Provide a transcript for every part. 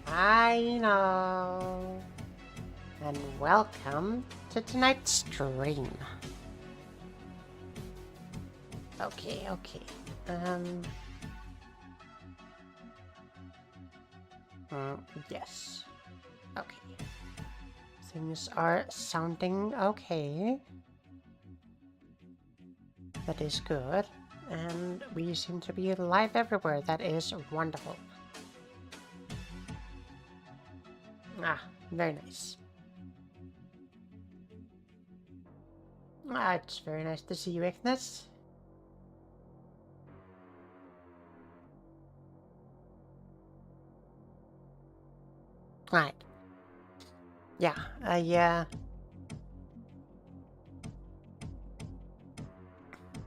I know. And welcome to tonight's stream. Okay. Yes. Okay. Things are sounding okay. That is good. And we seem to be live everywhere. That is wonderful. Ah, very nice. Ah, it's very nice to see you, Ignis. Right. Yeah,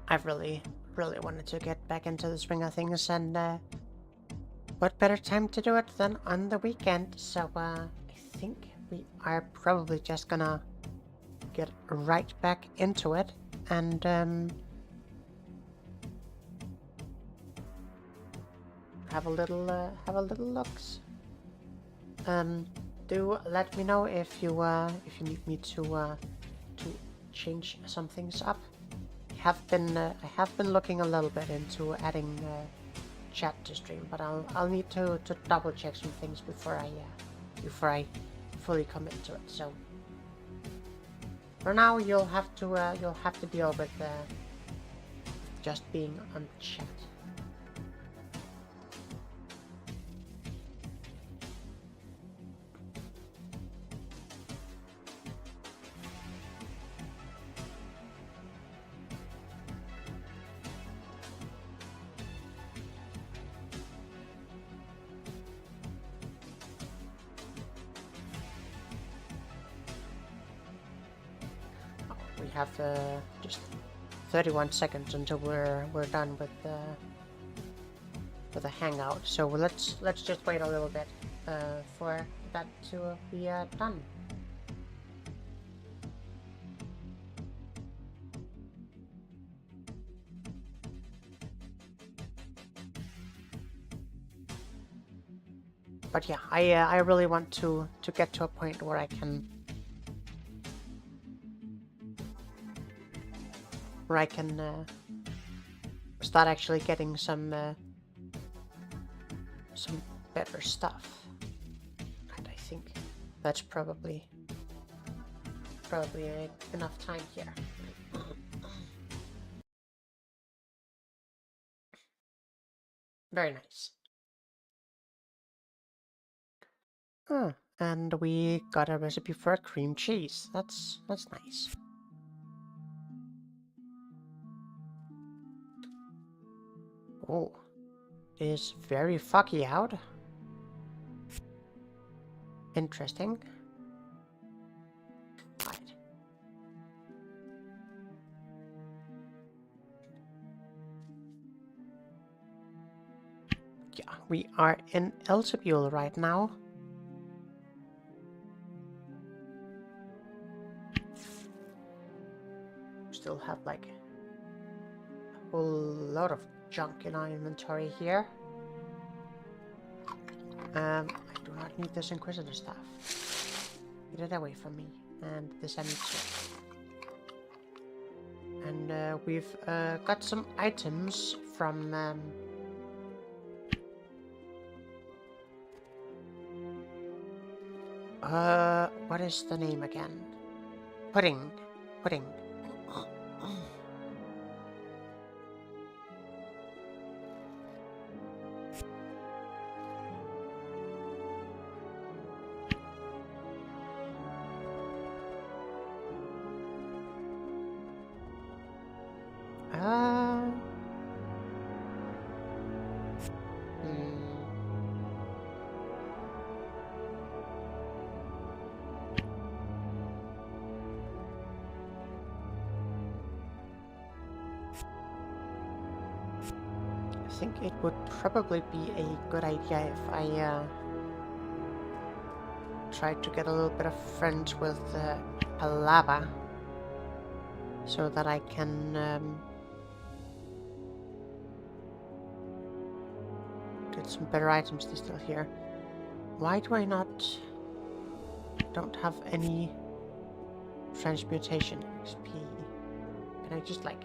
I've really wanted to get back into the swing of things, and what better time to do it than on the weekend? So I think we are probably just gonna get right back into it, and have a little looks. Do let me know if you need me to change some things up. I have been looking a little bit into adding chat to stream, but I'll need to double check some things before I fully commit to it. So for now, you'll have to deal with just being on chat. We have just 31 seconds until we're done with the hangout. So let's just wait a little bit for that to be done. But yeah, I really want to get to a point where I can start actually getting some better stuff. And I think that's probably enough time here. Very nice. And we got a recipe for cream cheese. That's nice. Oh, it is very foggy out. Interesting. Right. Yeah, we are in Elzebul right now. Still have like a whole lot of junk in our inventory here. I do not need this Inquisitor staff. Get it away from me. And this I need to. And we've got some items from what is the name again? Pudding. I think it would probably be a good idea if I tried to get a little bit of friends with Palava, so that I can get some better items to still here. Why do I don't have any transmutation XP? Can I just like...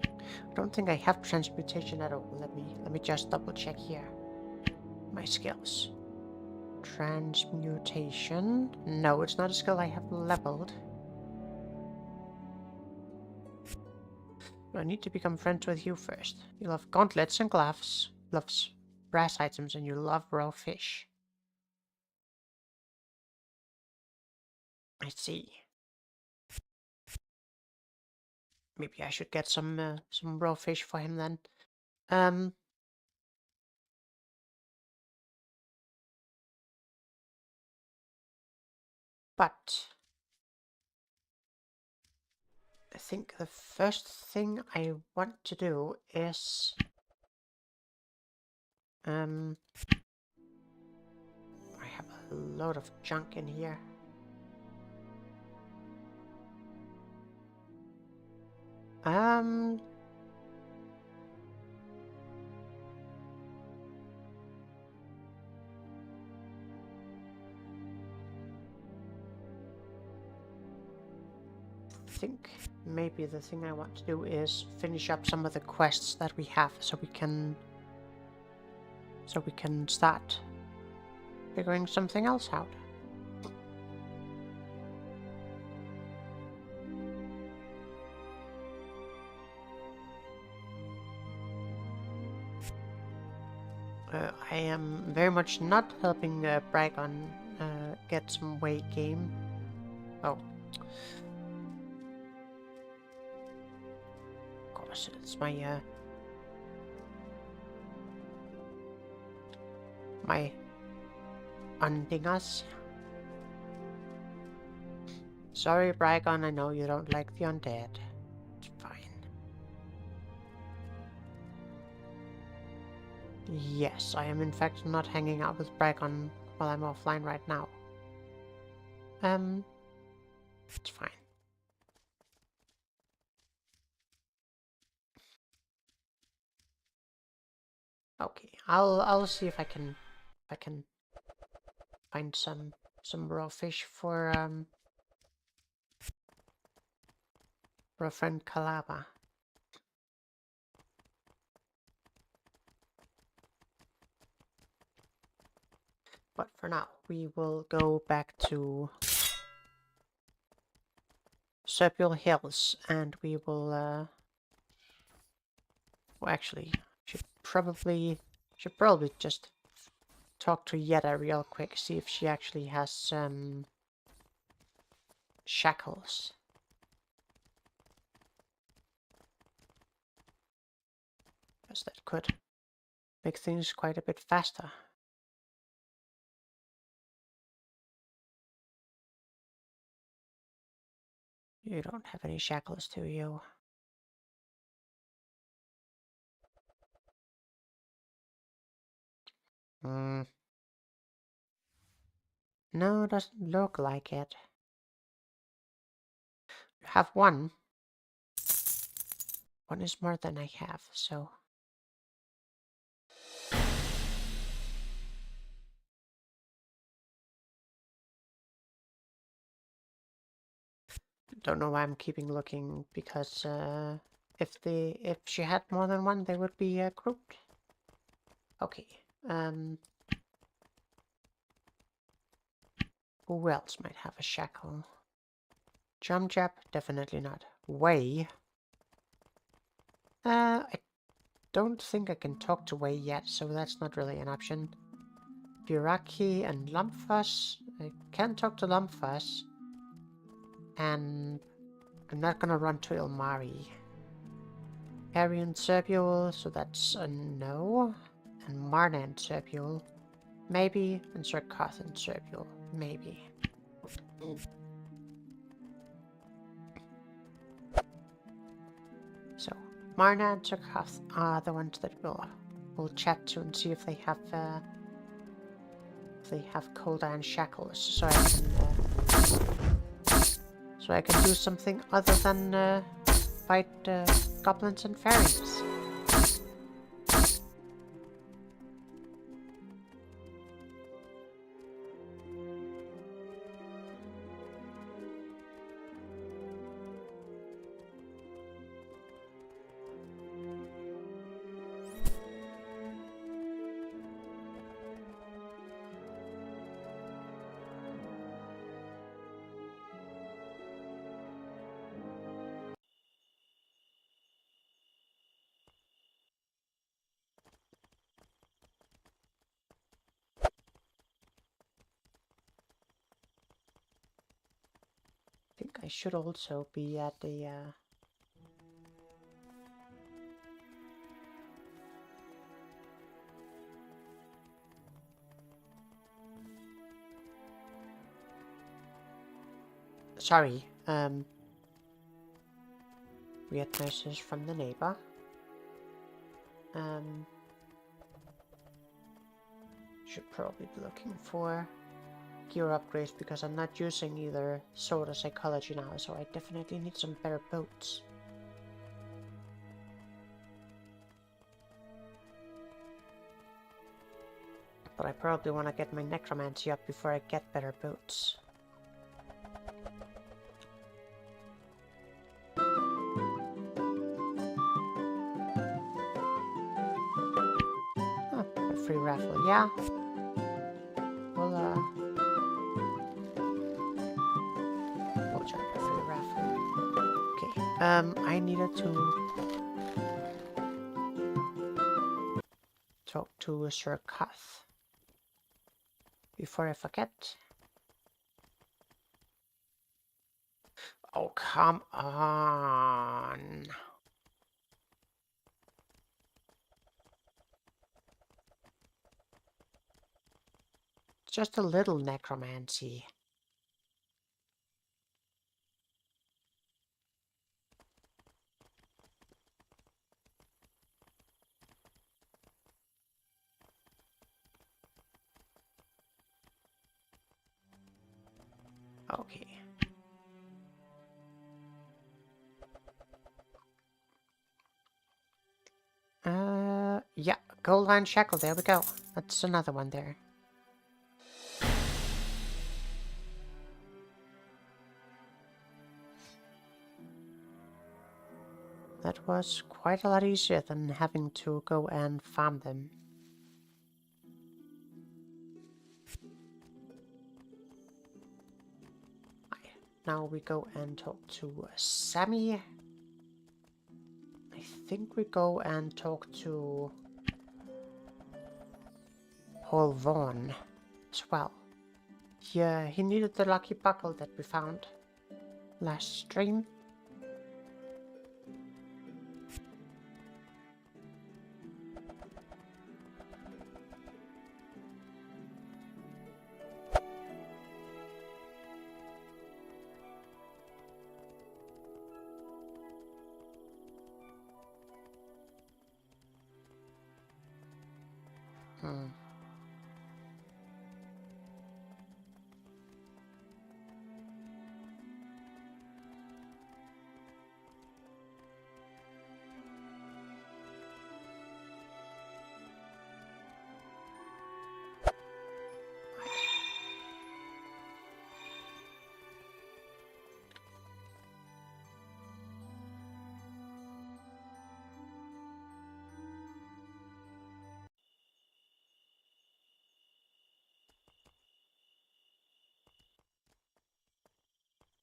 I don't think I have transmutation at all. Let me just double check here. My skills. Transmutation. No, it's not a skill I have leveled. I need to become friends with you first. You love gauntlets and gloves, loves brass items, and you love raw fish. I see. Maybe I should get some raw fish for him then. But I think the first thing I want to do is I have a load of junk in here. I think maybe the thing I want to do is finish up some of the quests that we have so we can start figuring something else out. I am very much not helping Bragon get some weight game. Oh. Of course, it's my my undingas. Sorry, Bragon, I know you don't like the undead. It's fine. Yes, I am in fact not hanging out with Bragon while I'm offline right now. It's fine. Okay, I'll see if I can find some raw fish for our friend Kalaba. But for now, we will go back to Serpule Hills, and we will, well, actually, should probably just talk to Yetta real quick, see if she actually has some shackles. Because that could make things quite a bit faster. You don't have any shackles, do you? No, it doesn't look like it. You have one. One is more than I have, so... Don't know why I'm keeping looking, because if she had more than one, they would be grouped. Okay. Who else might have a shackle? Jump Jab? Definitely not. Wei? I don't think I can talk to Wei yet, so that's not really an option. Biraki and Lumpfuss? I can talk to Lumpfuss. And I'm not gonna run to Ilmari. Harry and Serpule, so that's a no. And Marna and Serpule. Maybe. And Sir Koth and Serpule. Maybe. So, Marna and Sir Koth are the ones that we'll chat to and see if they have cold iron shackles, so I can do something other than fight goblins and fairies. think I should also be at the sorry, weird message from the neighbor. Should probably be looking for gear upgrades because I'm not using either sword or psychology now, so I definitely need some better boots. But I probably want to get my necromancy up before I get better boots. Oh, a free raffle, yeah. We'll try a free raffle. Okay, I needed to talk to Sir Kath before I forget. Oh, come on. Just a little necromancy. Okay. Yeah, gold line shackle, there we go. That's another one there. That was quite a lot easier than having to go and farm them. Now we go and talk to Sammy. I think we go and talk to Paul Vaughn as well. Yeah, he needed the lucky buckle that we found last stream.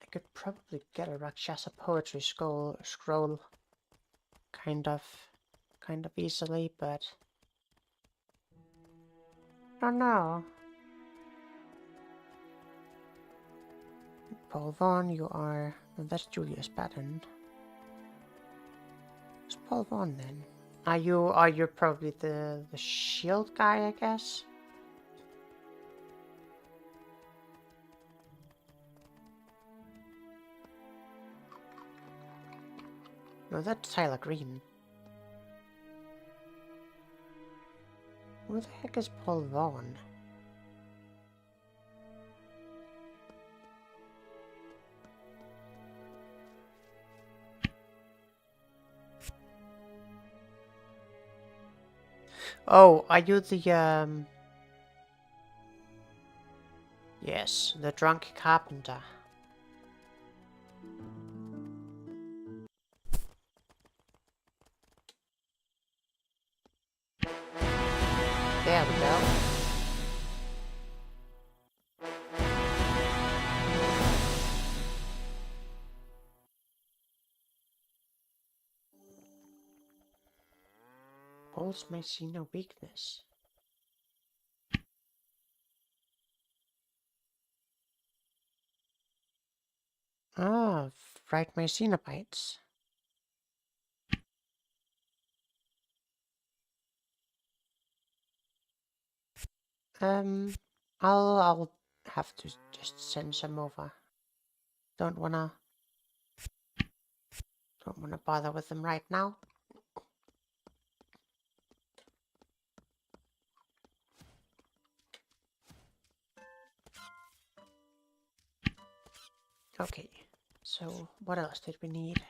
I could probably get a Rakshasa poetry scroll kind of easily, but I don't know. Paul Vaughn, you are... oh, that's Julius Batten. Who's Paul Vaughn then? Are you probably the shield guy, I guess? No, that's Tyler Green. Who the heck is Paul Vaughn? Oh, are you the, yes, the drunk carpenter. There we go. Pulse may see no weakness. Ah, fried my Cenobites. Um, I'll have to just send some over. Don't wanna bother with them right now. Okay, so what else did we need?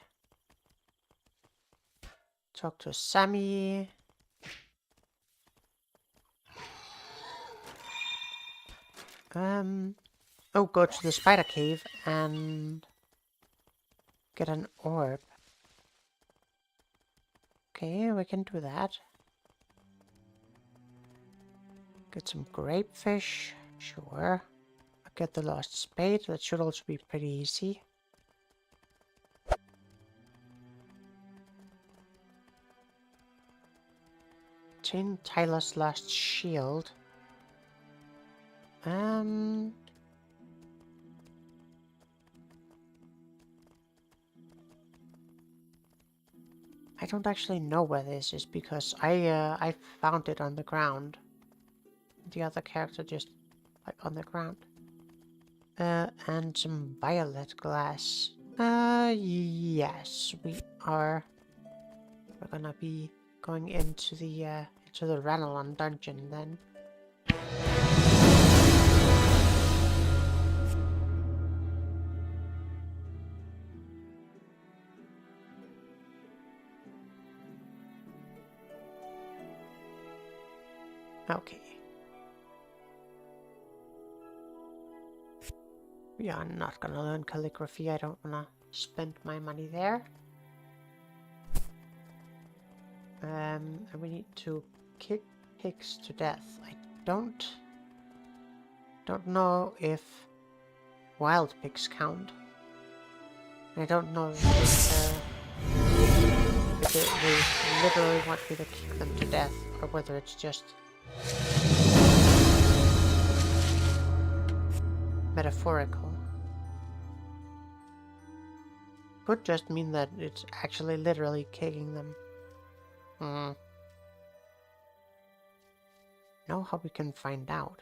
Talk to Sammy. Oh, go to the spider cave and get an orb. Okay, we can do that. Get some grapefish. Sure. I'll get the lost spade. That should also be pretty easy. Chain Tyler's lost shield. I don't actually know where this is because I found it on the ground. The other character just like on the ground. And some violet glass. Yes, we are. We're gonna be going into the Ranelon dungeon then. Okay. We are not gonna learn calligraphy. I don't wanna spend my money there. And we need to kick pigs to death. I don't know if wild pigs count. I don't know if they literally want me to kick them to death or whether it's just metaphorical. Could just mean that it's actually literally kicking them. Know how we can find out.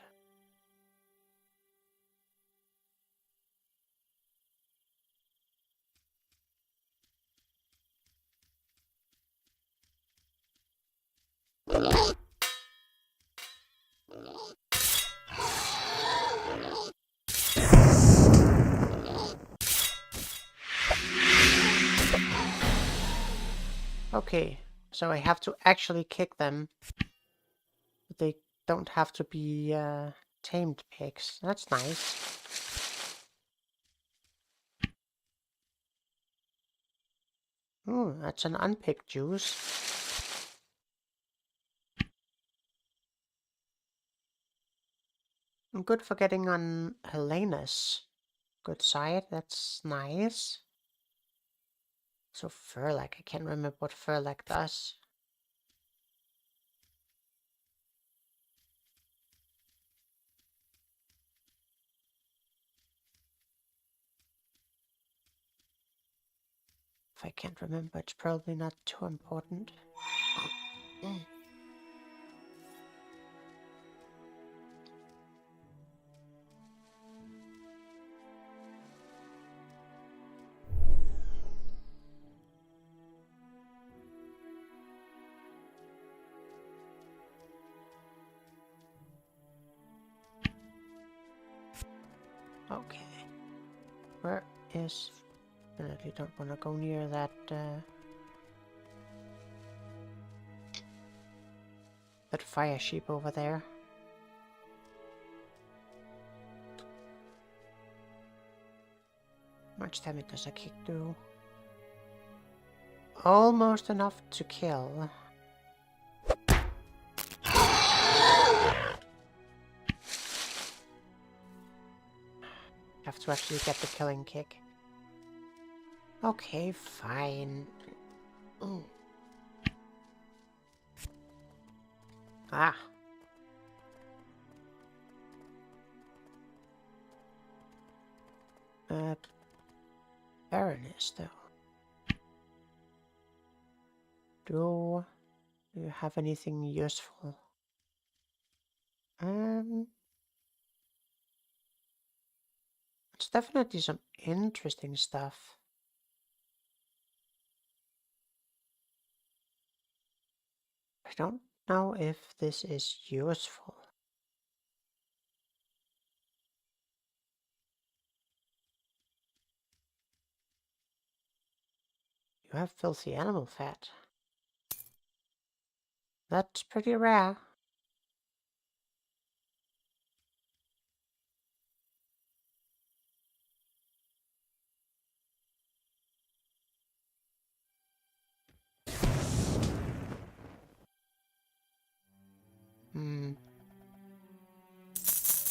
Okay, so I have to actually kick them. But they don't have to be tamed pigs. That's nice. Ooh, that's an unpicked juice. I'm good for getting on Helena's good side. That's nice. So Furlak, I can't remember what Furlak does. If I can't remember, it's probably not too important. Okay. Where is... Definitely don't want to go near that, that fire sheep over there. How much damage does a kick do? Almost enough to kill. Have to actually get the killing kick. Okay, fine. Ooh. Ah. is, though. Do you have anything useful? It's definitely some interesting stuff. I don't know if this is useful. You have filthy animal fat. That's pretty rare.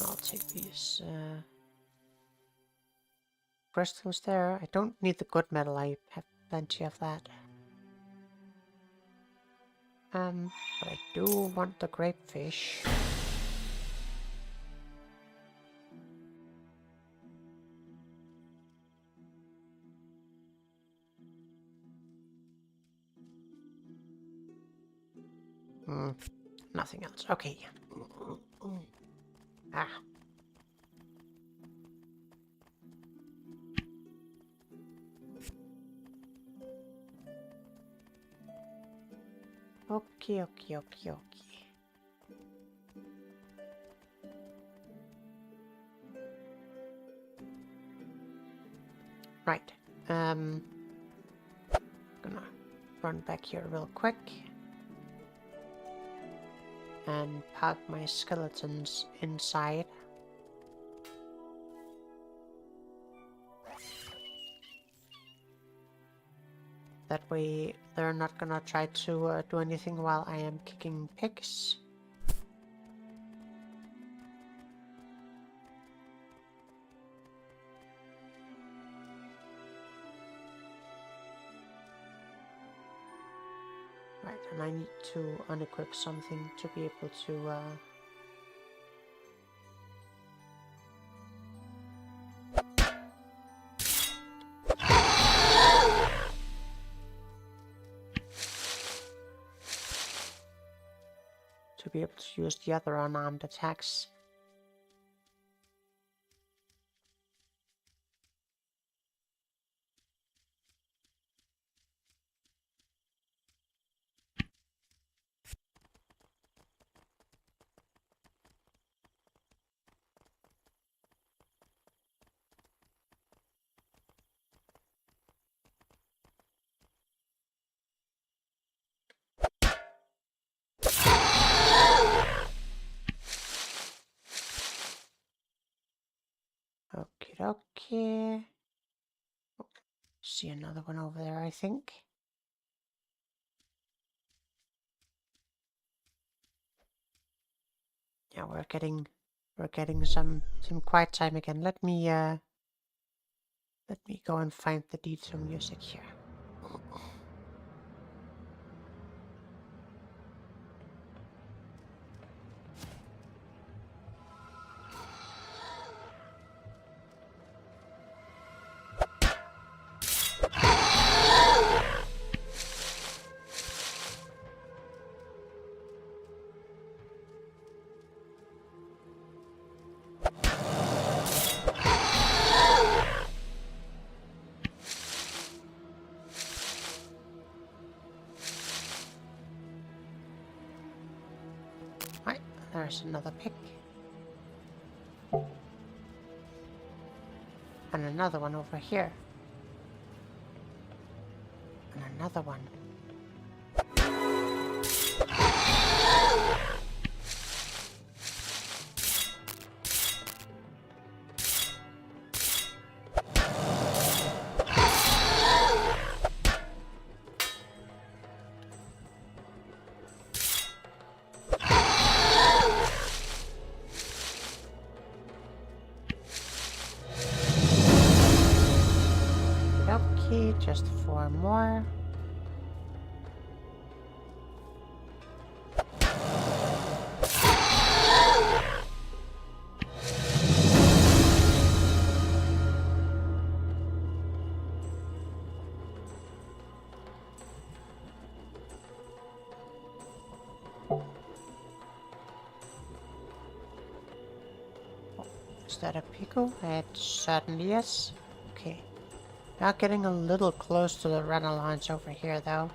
I'll take these crystals there. I don't need the good metal. I have plenty of that. But I do want the grapefish. Nothing else. Okay. Ah. Okay. Right. Gonna run back here real quick. And park my skeletons inside. That way they're not gonna try to do anything while I am kicking pigs. Right, and I need to unequip something to be able to use the other unarmed attacks. Okay. See another one over there, I think. Yeah, we're getting some quiet time again. Let me go and find the detail music here. Right, there's another pig. And another one over here. And another one. Okay, just 4 more. Is that a Pico? It certainly is. Okay. Now getting a little close to the Renaissance over here, though.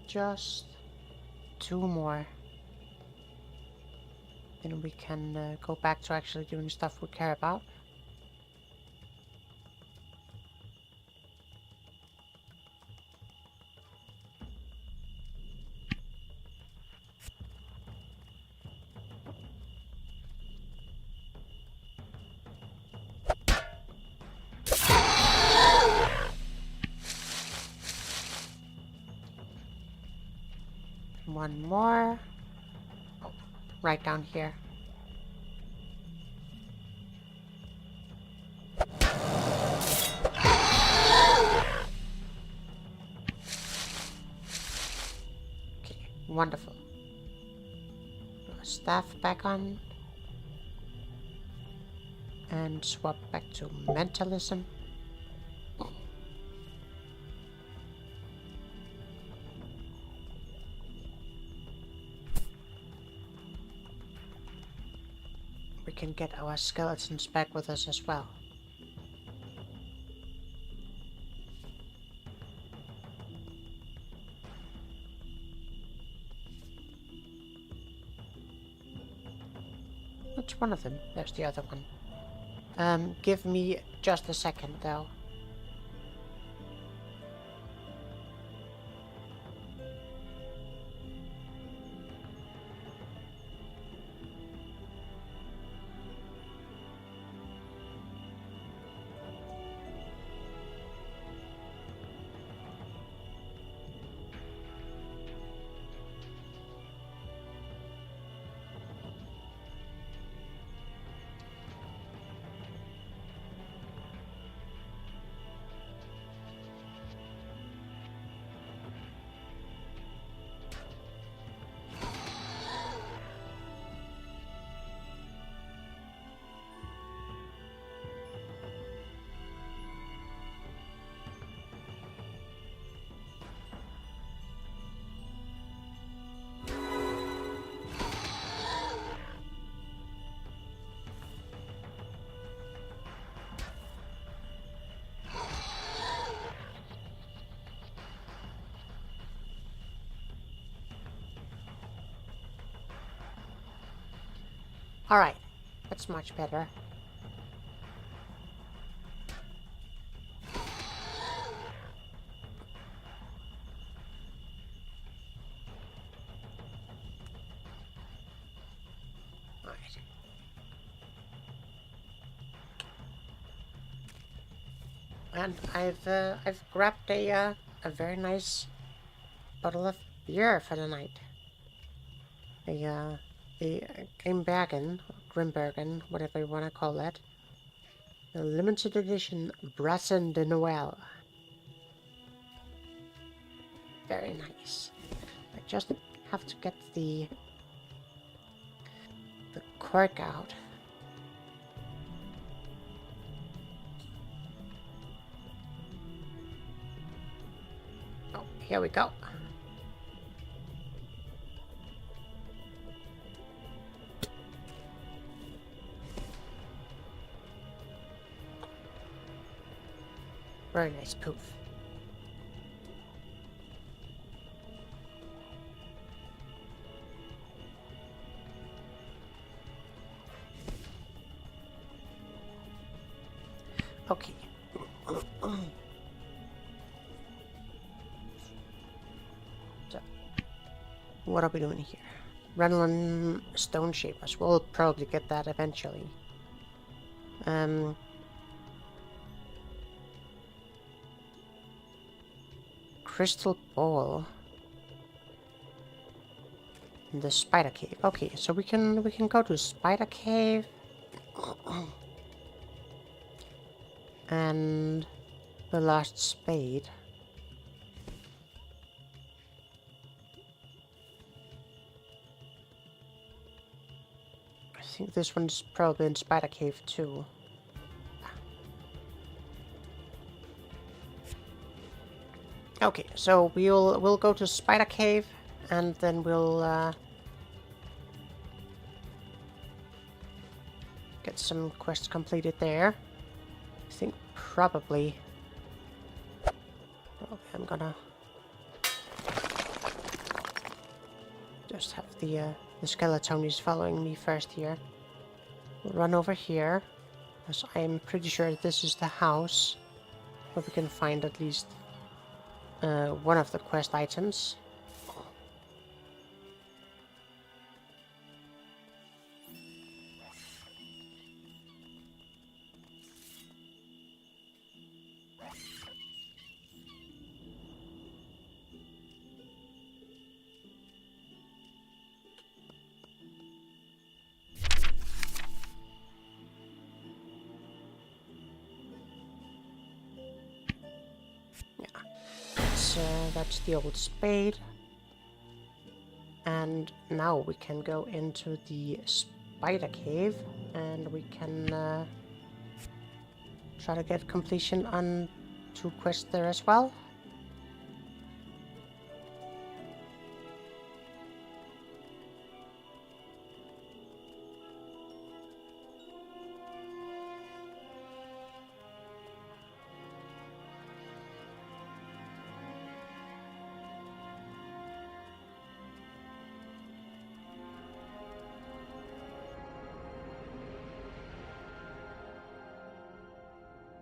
Just 2 more. Then we can go back to actually doing stuff we care about. One more. Oh, right down here. Okay, wonderful. Staff back on. And swap back to mentalism. We can get our skeletons back with us as well. Which one of them? There's the other one. Give me just a second, though. Alright, that's much better. Alright. And I've grabbed a very nice bottle of beer for the night. The Grimbergen, whatever you want to call that. The limited edition Brassin de Noël. Very nice. I just have to get the cork out. Oh, here we go. Very nice poof. Okay. So, what are we doing here? Renlin Stone Shapers. We'll probably get that eventually. Crystal Ball. The Spider Cave. Okay, so we can go to Spider Cave. And the Lost Spade. I think this one's probably in Spider Cave too. Okay, so we'll go to Spider Cave, and then we'll get some quests completed there. I think probably I'm gonna just have the Skeletonies following me first here. We'll run over here, because I'm pretty sure this is the house where we can find at least one of the quest items. That's the old spade. And now we can go into the Spider Cave, and we can try to get completion on 2 quests there as well.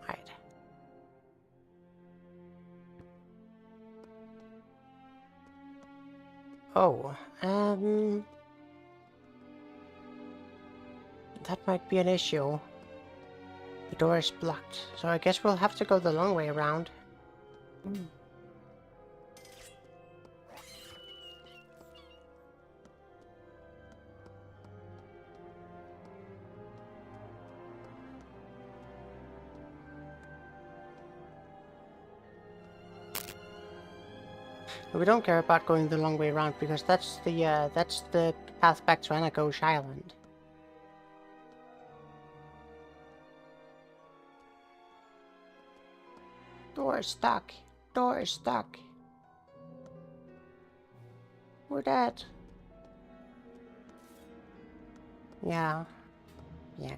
Right. Oh, that might be an issue. The door is blocked, so I guess we'll have to go the long way around. But we don't care about going the long way around, because that's the path back to Anagosh Island. Door is stuck. Door is stuck. We're dead. Yeah. Yeah.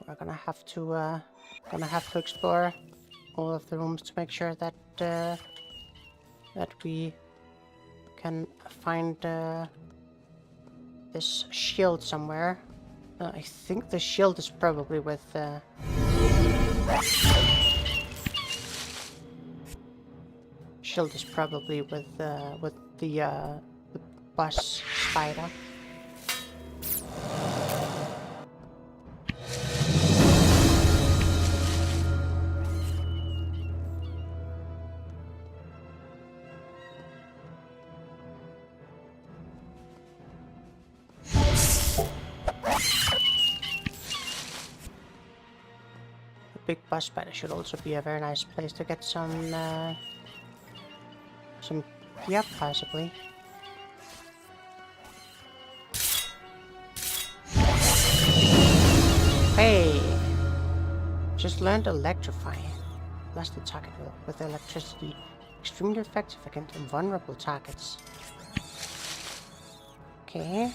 We're gonna have to explore all of the rooms to make sure that that we can find this shield somewhere. I think the shield is probably with the bus spider. Big bus spider should also be a very nice place to get some yeah, possibly. Hey! Just learned Electrify. Blast the target with electricity. Extremely effective against invulnerable targets. Okay.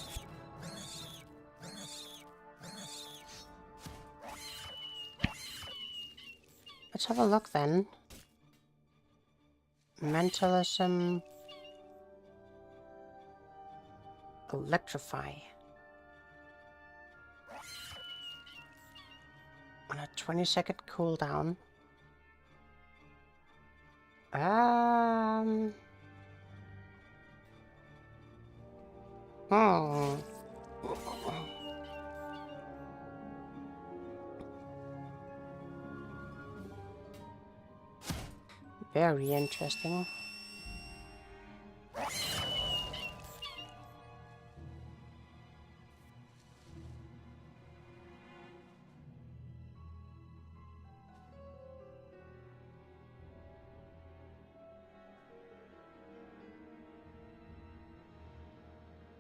Let's have a look then. Mentalism. Electrify. On a 20-second cooldown. Hmm. Very interesting.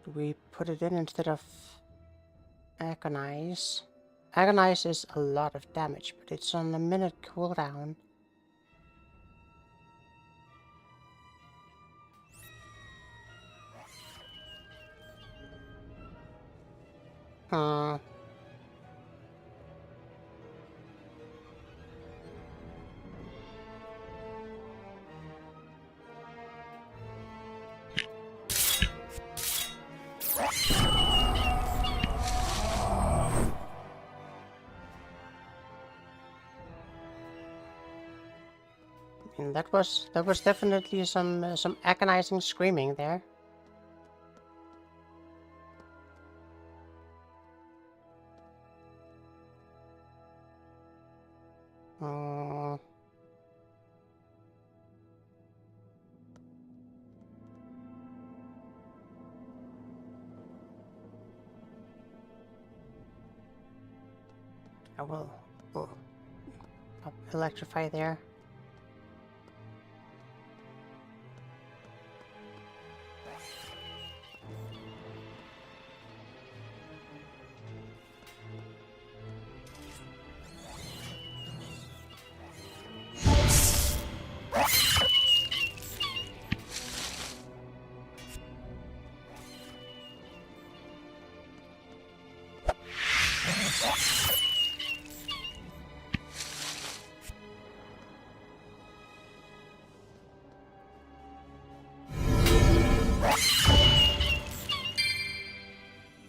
Do we put it in instead of Agonize? Agonize is a lot of damage, but it's on a minute cooldown. I mean, that was definitely some agonizing screaming there. I will electrify there.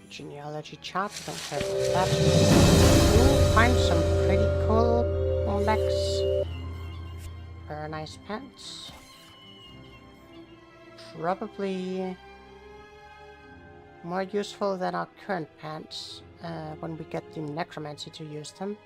Genealogy chart, don't care about that. We'll find some pretty cool legs. Very nice pants. Probably more useful than our current pants when we get the necromancy to use them.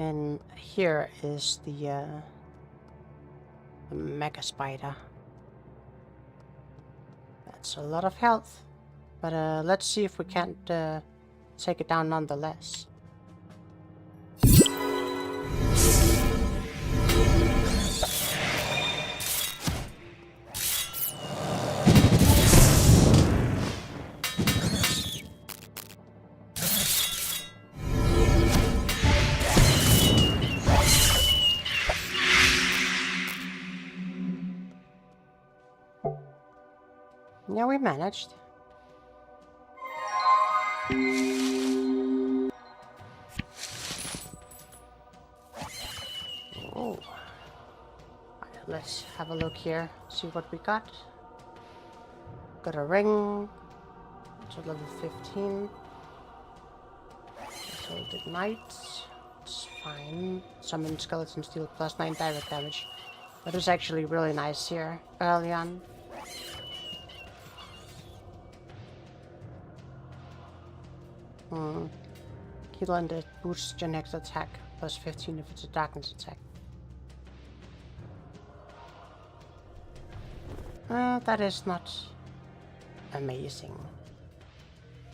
And here is the mega spider. That's a lot of health, but let's see if we can't take it down nonetheless. Yeah, we managed. Oh. Let's have a look here, see what we got. Got a ring. It's at level 15. Assault Ignite. It's fine. Summon Skeleton Steel plus 9 direct damage. That is actually really nice here, early on. Heal and it boosts your next attack, plus 15 if it's a darkness attack. That is not amazing.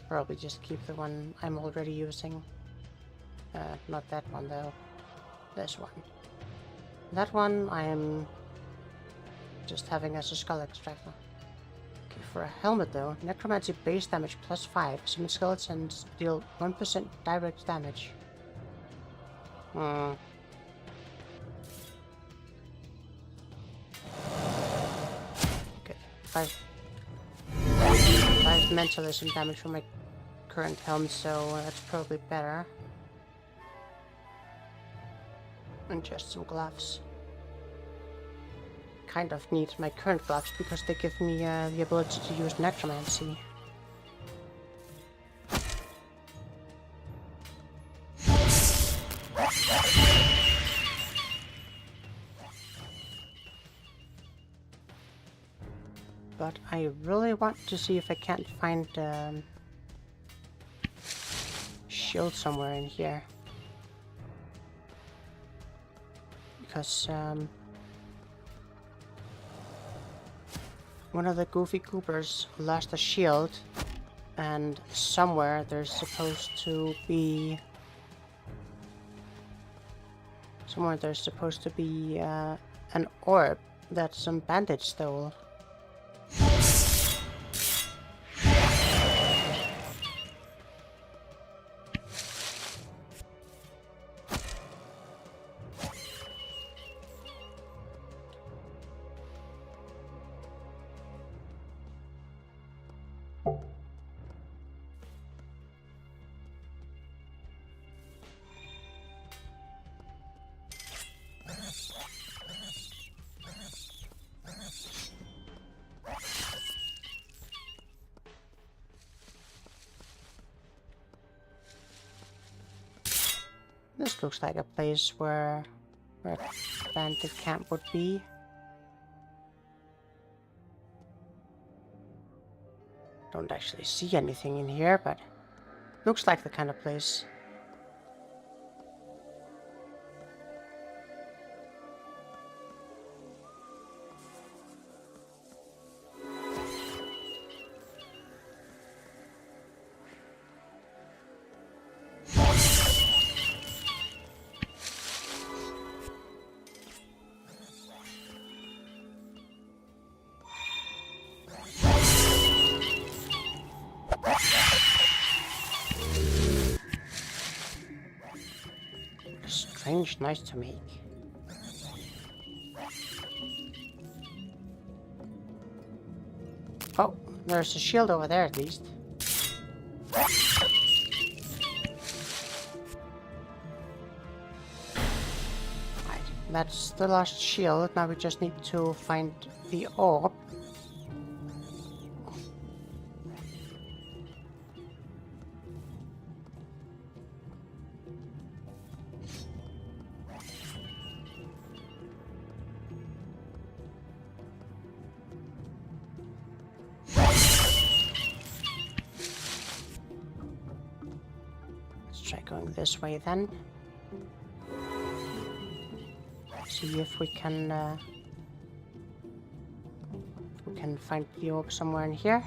Probably just keep the one I'm already using. Not that one though. This one. That one I am just having as a skull extractor. For a helmet though, necromancy base damage plus 5. Summon skeletons deal 1% direct damage. Good. 5 mentalism damage from my current helm, so that's probably better. And just some gloves. Kind of need my current gloves because they give me the ability to use necromancy. But I really want to see if I can't find shield somewhere in here. Because one of the goofy goobers lost a shield, and somewhere there's supposed to be an orb that some bandit stole. This looks like a place where a bandit camp would be. Don't actually see anything in here, but looks like the kind of place. Strange noise to make. Oh, there's a shield over there at least. Right, that's the last shield. Now we just need to find the orb. Going this way then. See if we can find the orb somewhere in here.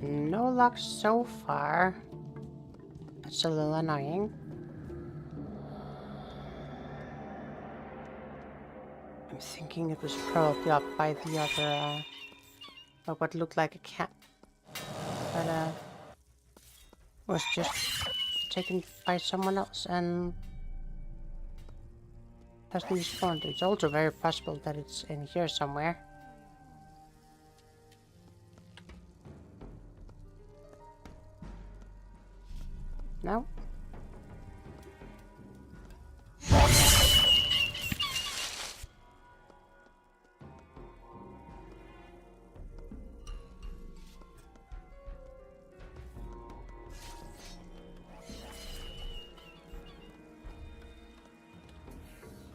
No luck so far. That's a little annoying. I'm thinking it was probably up by the other, or what looked like a cat. But, was just taken by someone else and hasn't respawned. It's also very possible that it's in here somewhere. No?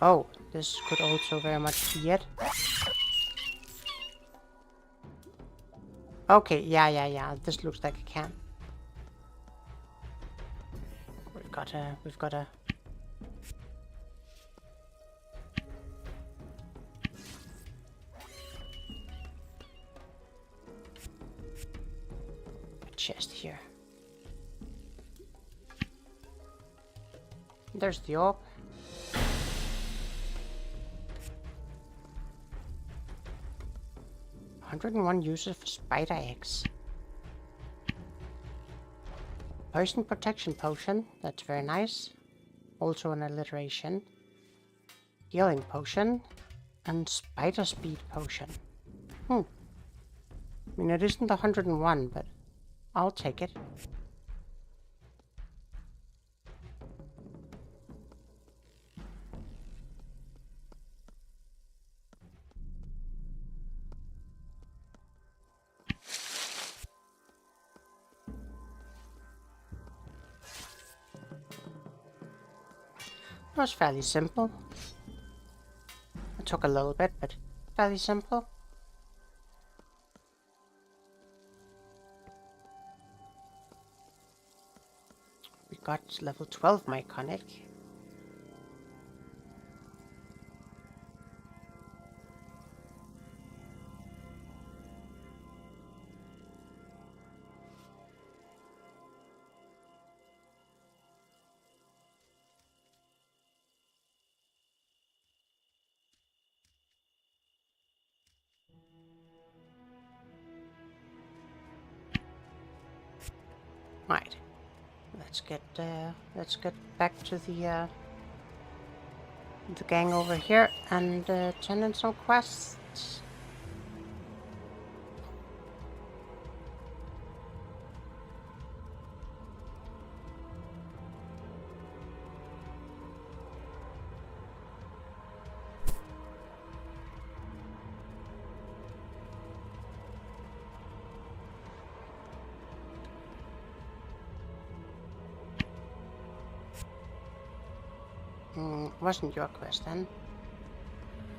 Oh, this could also very much be it. Okay, yeah. This looks like a camp. We've got a chest here. There's the orb. 101 uses for spider eggs. Poison protection potion, that's very nice. Also an alliteration. Healing potion. And spider speed potion. I mean, it isn't 101, but I'll take it. It was fairly simple. It took a little bit, but fairly simple. We got level 12 Myconic. Right. Let's get back to the gang over here and turn in some quests. Wasn't your quest then?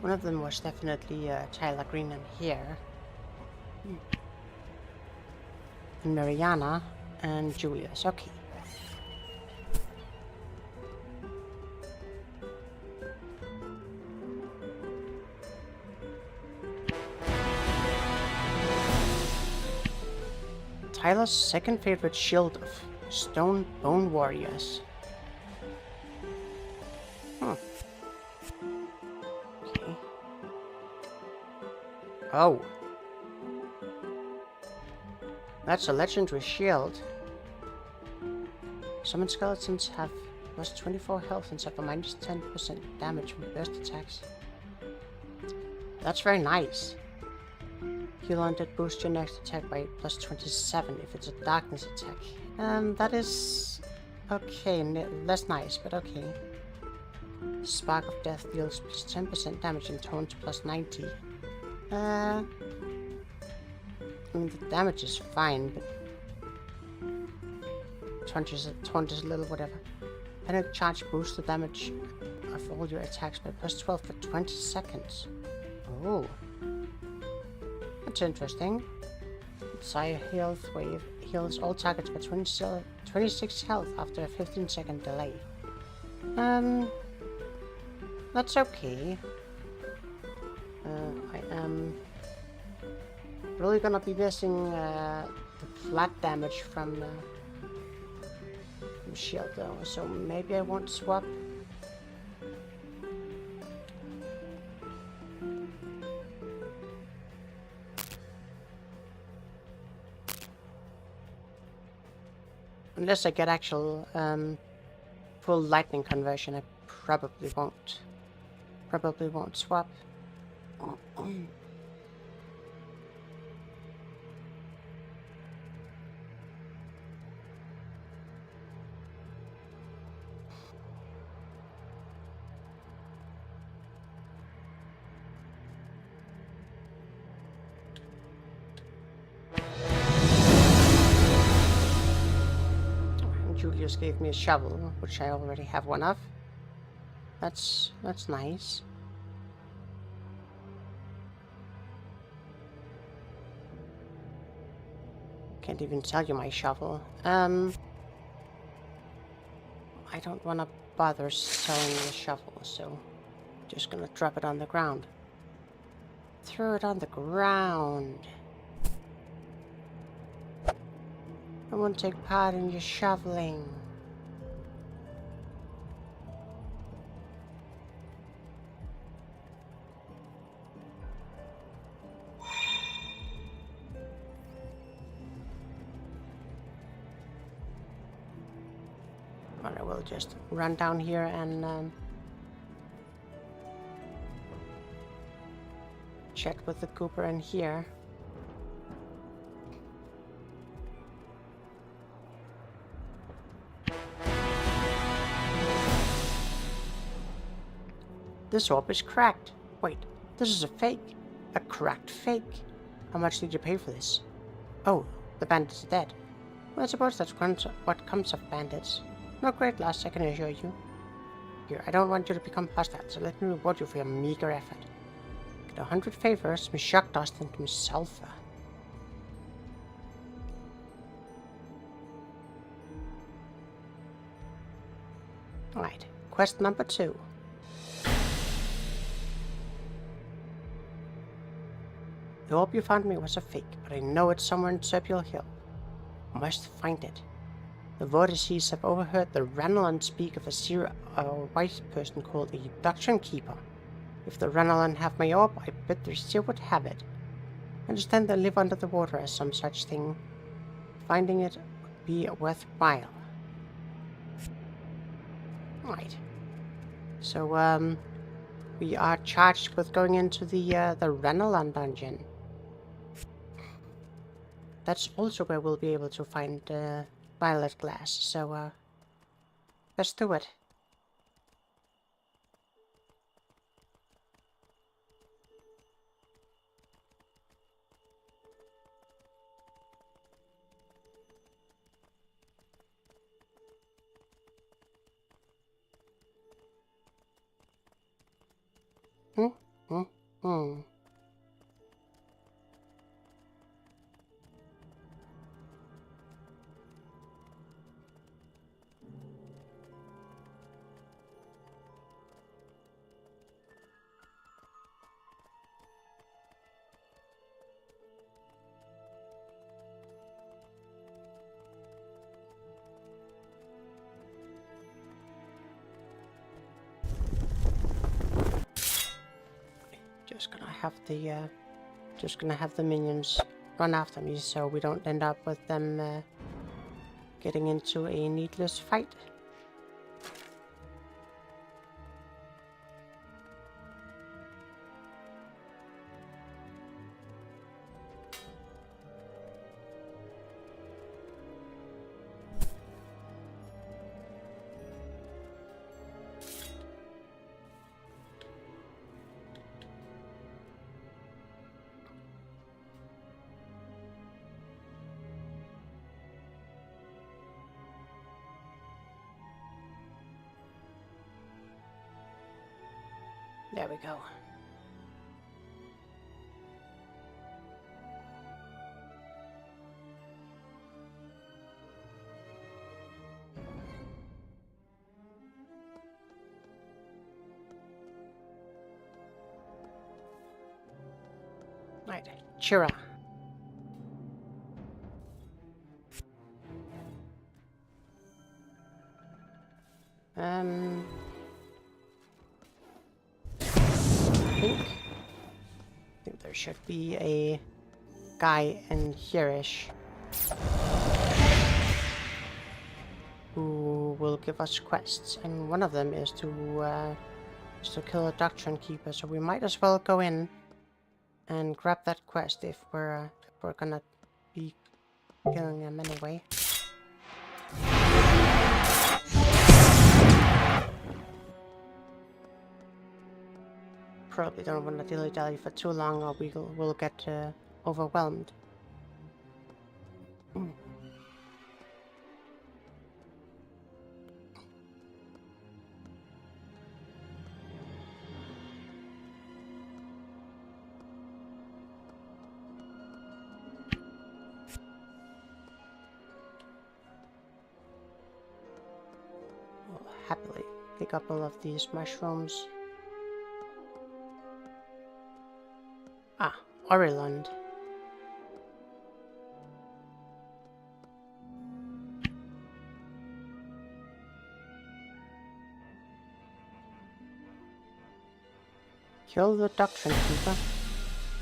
One of them was definitely Tyler Green and here. And Mariana and Julius. Okay. Tyler's second favorite shield of stone bone warriors. Okay. Oh. That's a legendary shield. Summon skeletons have plus 24 health and suffer minus 10% damage from burst attacks. That's very nice. Heal undead, boost your next attack by plus 27 if it's a darkness attack. That is okay, less nice, but okay. Spark of Death deals plus 10% damage and taunt plus 90. I mean, the damage is fine, but taunt is a little whatever. Panic charge boosts the damage of all your attacks by plus 12 for 20 seconds. Oh. That's interesting. Sire Health Wave heals all targets by 26 health after a 15-second delay. That's okay. I am really gonna be missing the flat damage from shield though, so maybe I won't swap. Unless I get actual full lightning conversion, I probably won't. Probably won't swap. Julius gave me a shovel, which I already have one of. That's nice. Can't even tell you my shovel. I don't want to bother selling the shovel, so just gonna drop it on the ground. Throw it on the ground. I won't take part in your shoveling. we'll just run down here and check with the Cooper in here. This orb is cracked. Wait, this is a fake. A cracked fake. How much did you pay for this? Oh, the bandits are dead. Well, I suppose that's what comes of bandits. No great loss, I can assure you. Here, I don't want you to become hostile, so let me reward you for your meager effort. Get 100 favors, some shock dust, and some sulfur. Alright, quest number 2. The orb you found me was a fake, but I know it's somewhere in Serpial Hill. I must find it. The vortices have overheard the Ranelon speak of a white person called a Doctrine Keeper. If the Ranelon have my orb, I bet they still would have it. I understand they live under the water as some such thing. Finding it would be worthwhile. Right. So, we are charged with going into the Ranelon dungeon. That's also where we'll be able to find violet glass, so let's do it. Just gonna have the minions run after me so we don't end up with them getting into a needless fight. There we go. Right, Chira. I think there should be a guy in here-ish who will give us quests, and one of them is to kill a Doctrine Keeper, so we might as well go in and grab that quest if we're gonna be killing them anyway. Probably don't want to dilly-dally for too long or we'll get overwhelmed. We'll happily pick up all of these mushrooms. Ah, Oriland. Kill the Doctrine Keeper.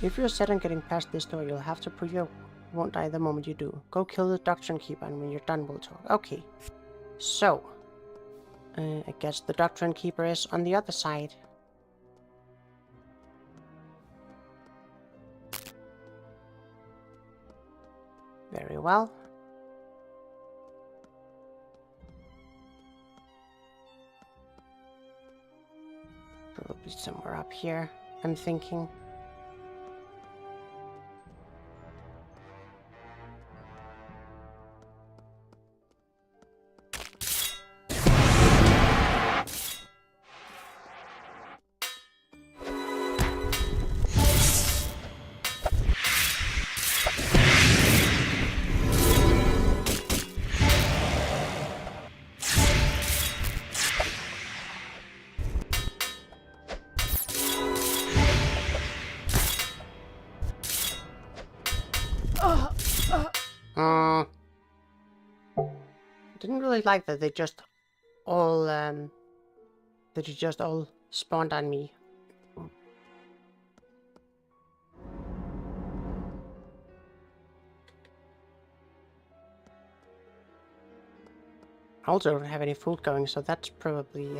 If you're set on getting past this door, you'll have to prove you won't die the moment you do. Go kill the Doctrine Keeper, and when you're done, we'll talk. Okay. So, I guess the Doctrine Keeper is on the other side. Very well. Probably somewhere up here, I'm thinking. Didn't really like that they just all spawned on me. I also don't have any food going, so that's probably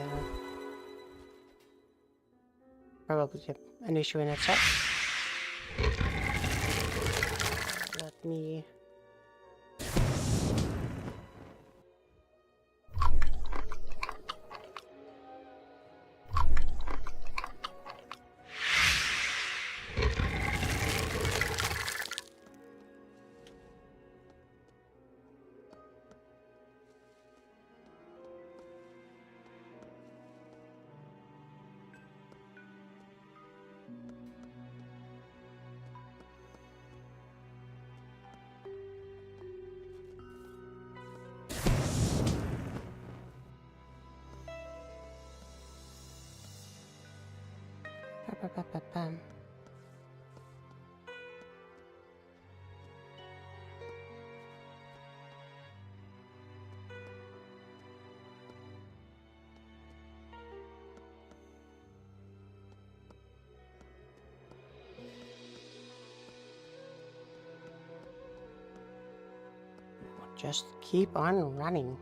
an issue in itself. Let me... Just keep on running.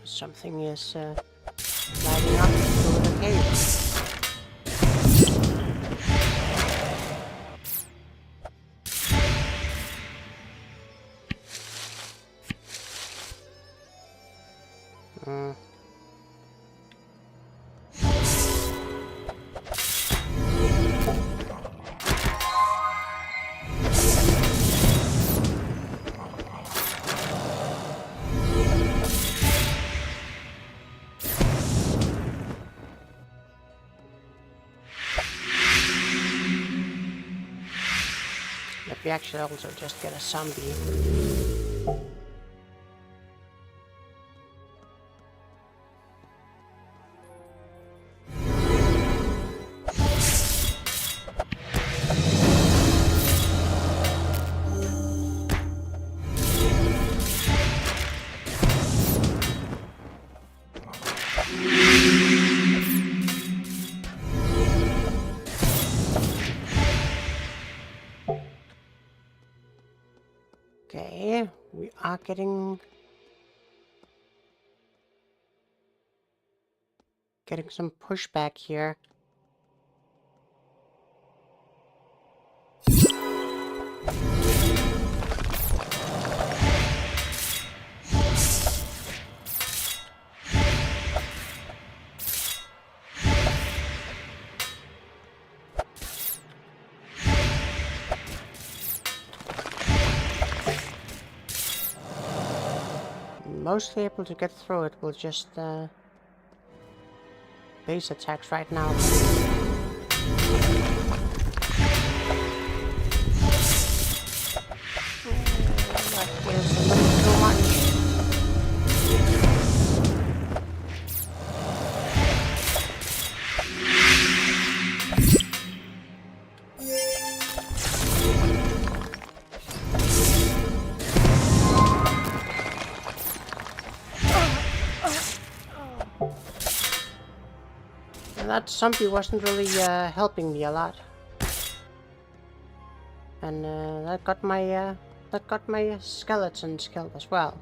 Something is lighting up through the cave. We actually also just get a zombie. Okay, we are getting some pushback here. Mostly able to get through it with just base attacks right now. That was a little too much. that zombie wasn't really helping me a lot. And that got my skeletons killed as well.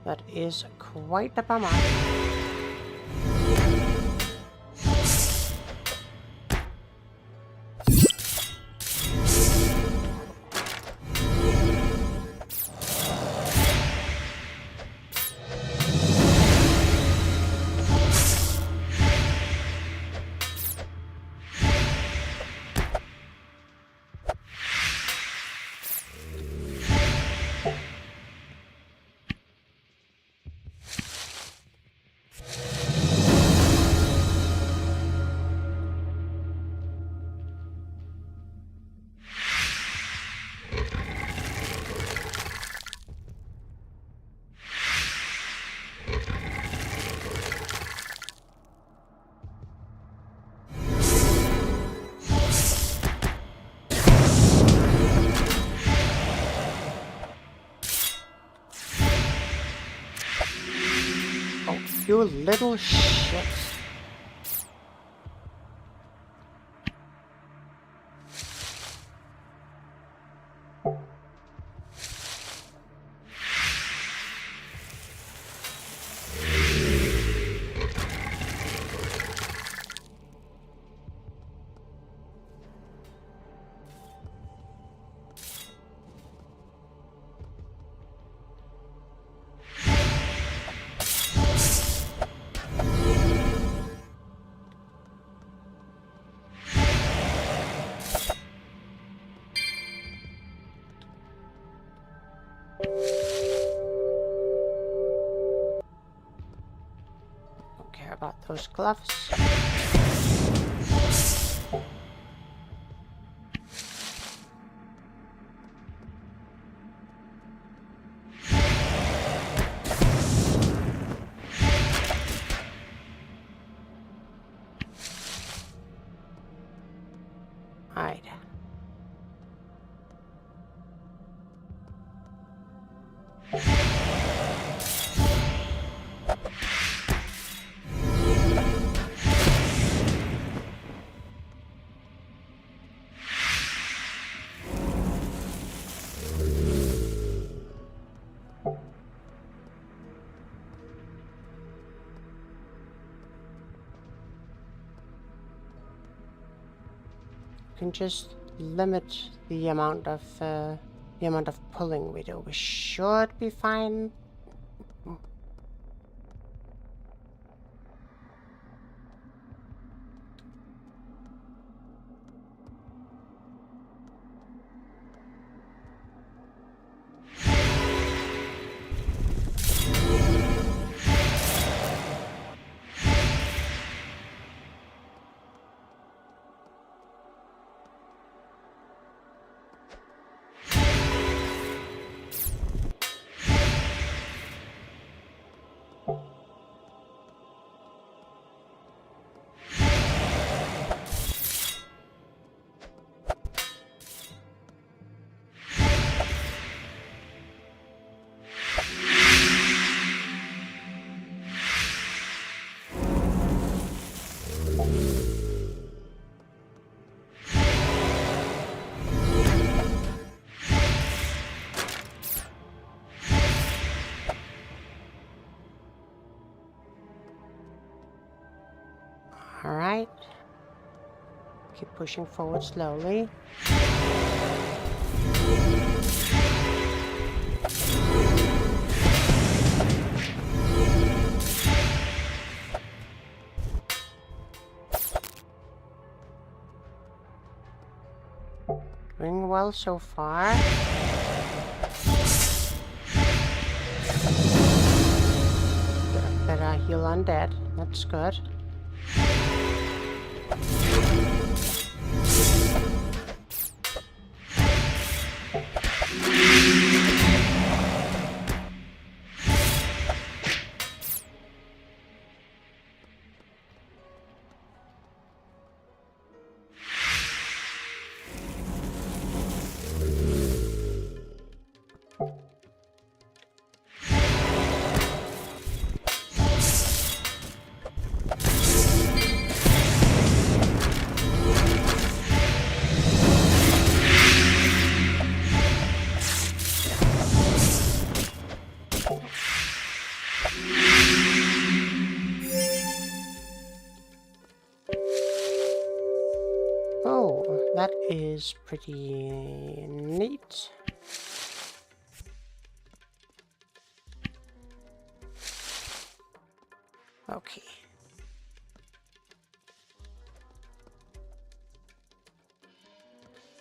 That is quite a bummer. You little shit. Don't care about those gloves. Hide. Can just limit the amount of pulling we do. We should be fine. Alright. Keep pushing forward slowly. Doing well so far. Better heal undead. That's good. That is pretty neat. Okay.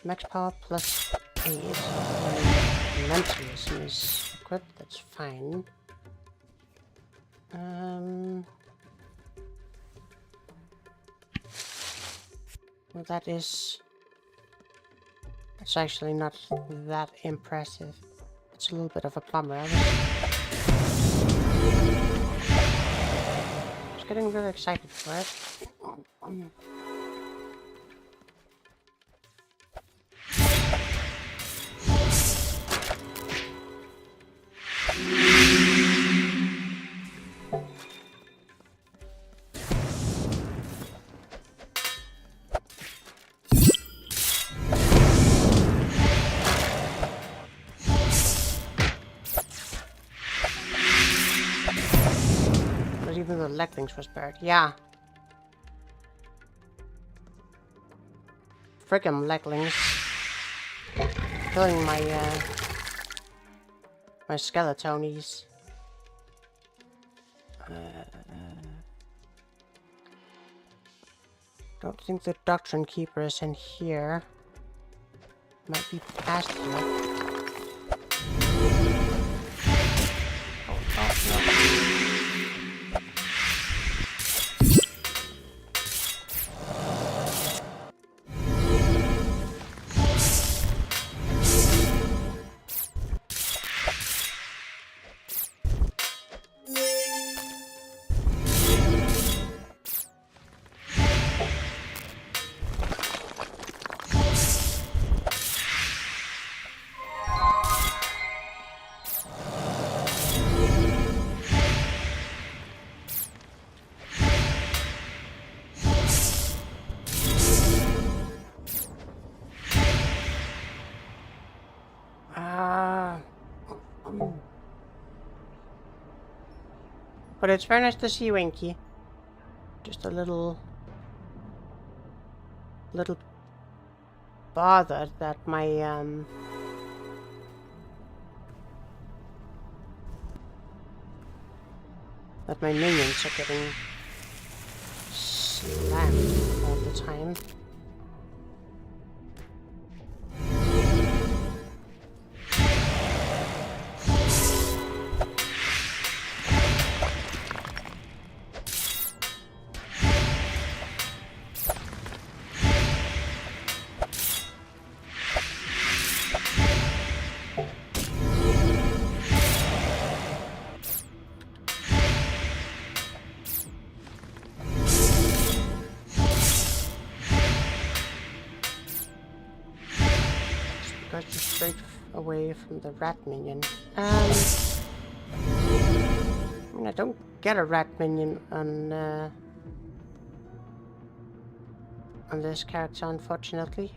Max power plus 8. Mentalism is equipped, that's fine. Well, that's actually not that impressive. It's a little bit of a bummer. I was getting really excited for it. Even the leglings was buried. Yeah. Frickin' leglings. Killing my my skeletonies. Don't think the Doctrine Keeper is in here. Might be past here. Oh, no. But it's very nice to see you, Winky. Just a little bothered that my minions are getting slammed all the time. Straight away from the rat minion. I don't get a rat minion on this character, unfortunately.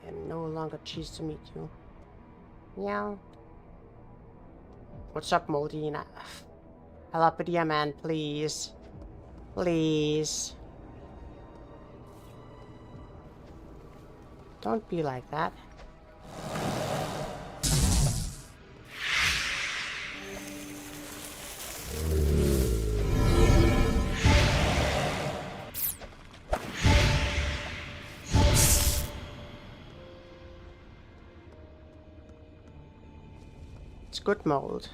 I no longer choose to meet you. Yeah. What's up, Moldina? Alopedia man, please. Please. Don't be like that. It's good mold.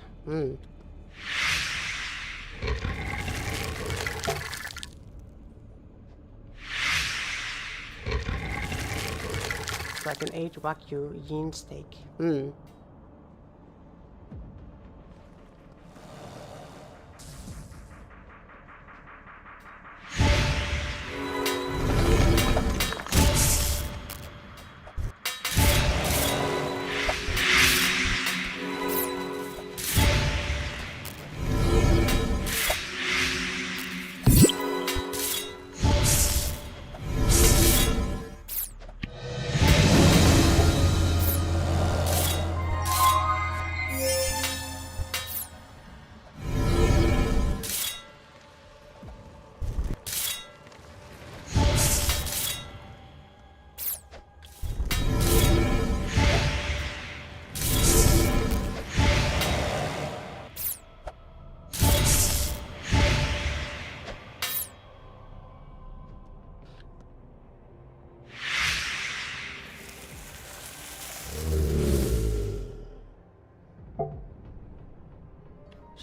Like an 8 Wagyu yin steak.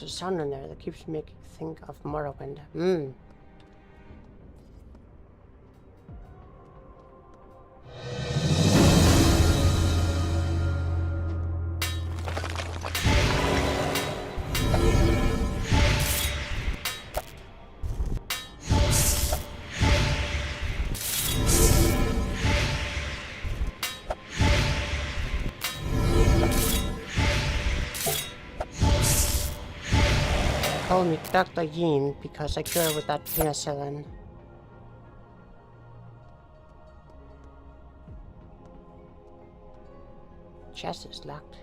There's a sound in there that keeps me making think of Morrowind. Hmm. Call me Dr. Yeen because I cure with that penicillin. Chest is locked.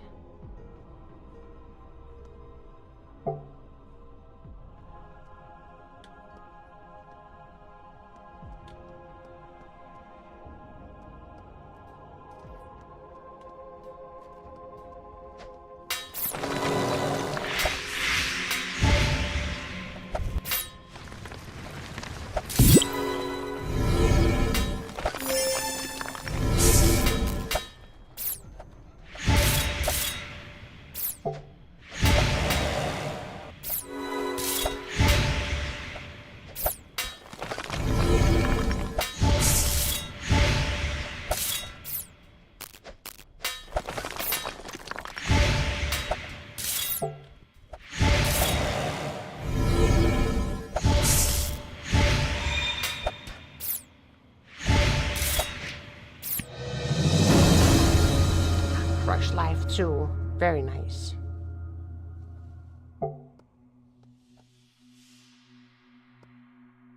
Crush life too. Very nice.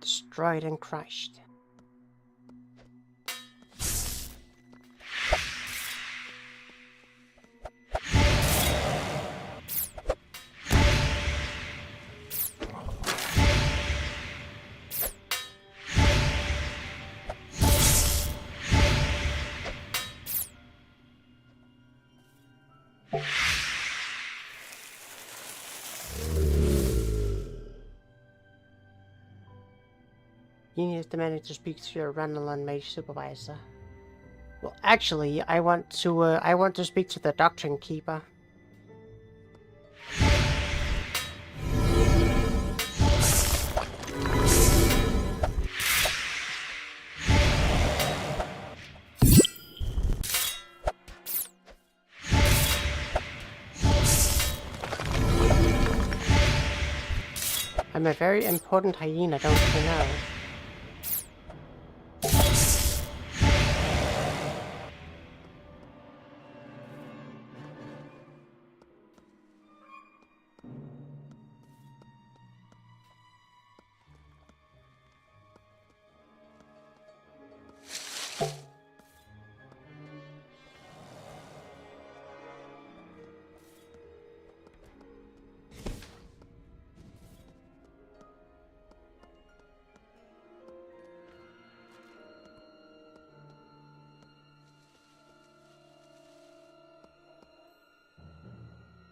Destroyed and crushed. You need to manage to speak to your Renalan mage supervisor. Well, actually, I want to speak to the Doctrine Keeper. I'm a very important hyena, don't you know?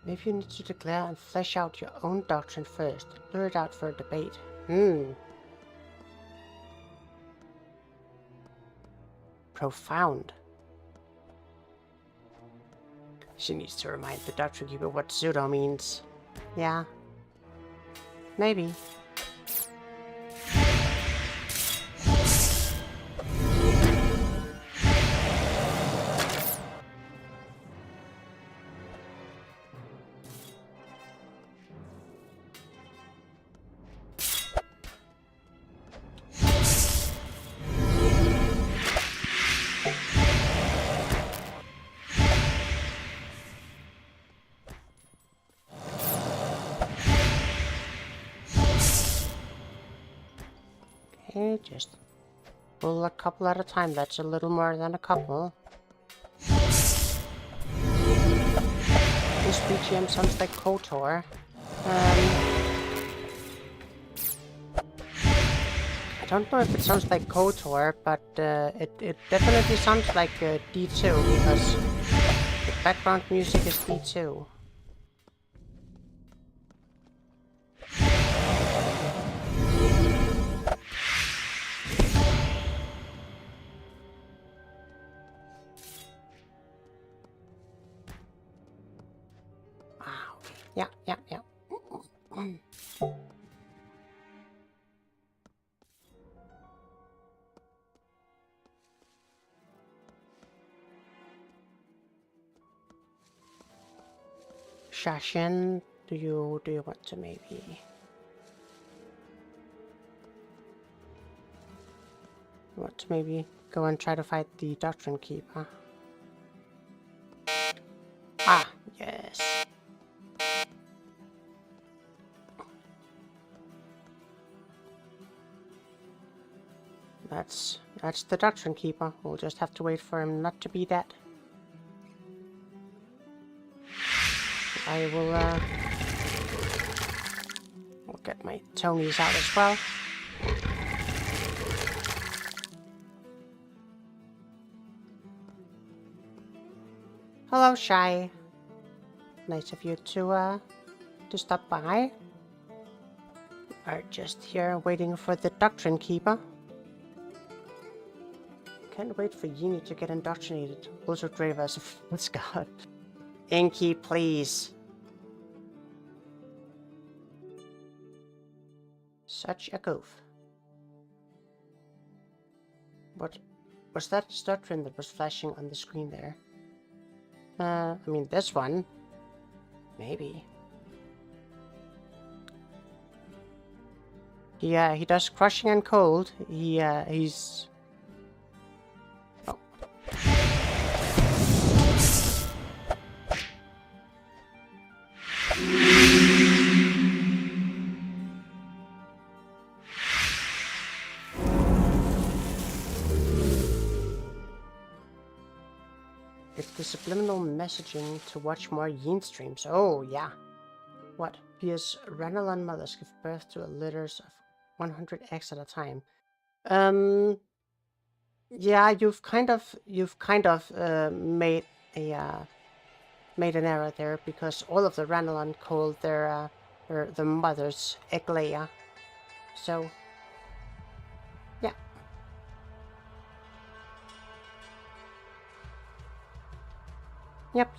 Maybe you need to declare and flesh out your own doctrine first. Lure it out for a debate. Profound. She needs to remind the Doctrine Keeper what pseudo means. Yeah. Maybe. Okay, just pull a couple at a time. That's a little more than a couple. This BGM sounds like KOTOR. I don't know if it sounds like KOTOR, but it definitely sounds like D2 because the background music is D2. Yeah. Shashin, do you want to maybe... Want to maybe go and try to fight the Doctrine Keeper? Ah, yes. That's the Doctrine Keeper. We'll just have to wait for him not to be dead. I will I'll get my Tonys out as well. Hello, Shy. Nice of you to stop by. Are just here waiting for the Doctrine Keeper. Can't wait for Yeenafer to get indoctrinated. Also brave as a false god. Inky, please. Such a goof. What was that doctrine that was flashing on the screen there? I mean this one. Maybe. Yeah, he does crushing and cold. He's... Oh. It's the subliminal messaging to watch more Yeen streams. Oh, yeah. What? Because Renalan mothers give birth to litters of 100 eggs at a time. Yeah, you've kind of made an error there, because all of the Renalan called their the mothers egg layer. So yeah. Yep.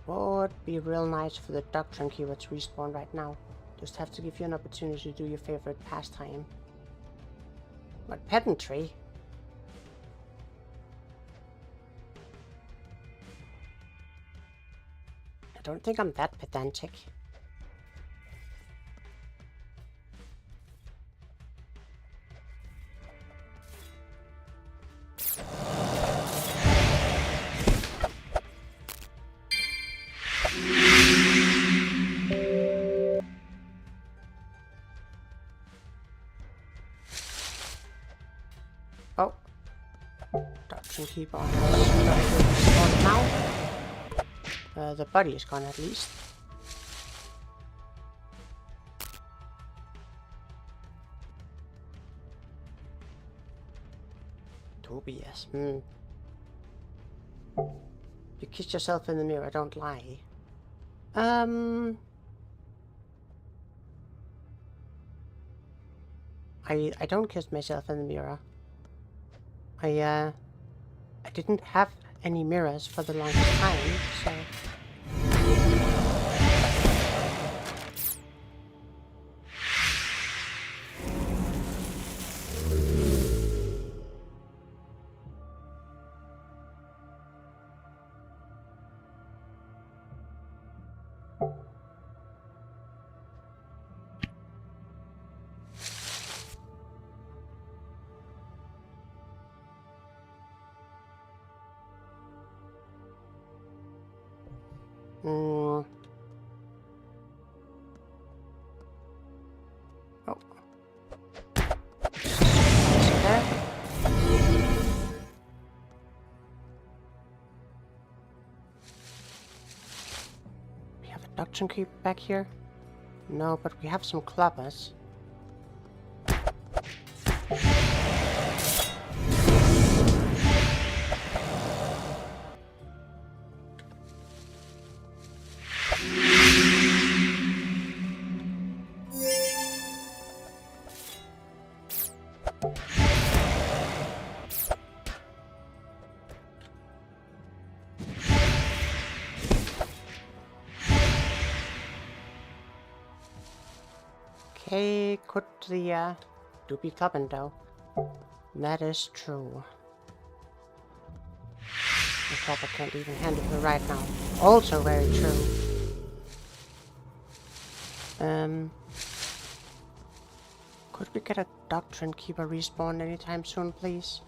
Would be real nice for the Doctrine Keeper to respawn right now. Just have to give you an opportunity to do your favorite pastime. What, pedantry? I don't think I'm that pedantic. Oh, Doctrine Keeper has now. The body is gone at least. Tobias, You kissed yourself in the mirror, don't lie. I don't kiss myself in the mirror. I didn't have any mirrors for the longest time, so... Oh. There. We have a Doctrine Keeper back here? No, but we have some clubbers. Okay, could the do be clubbing though. That is true. The copper can't even handle her right now. Also very true. Could we get a Doctrine Keeper respawn anytime soon, please?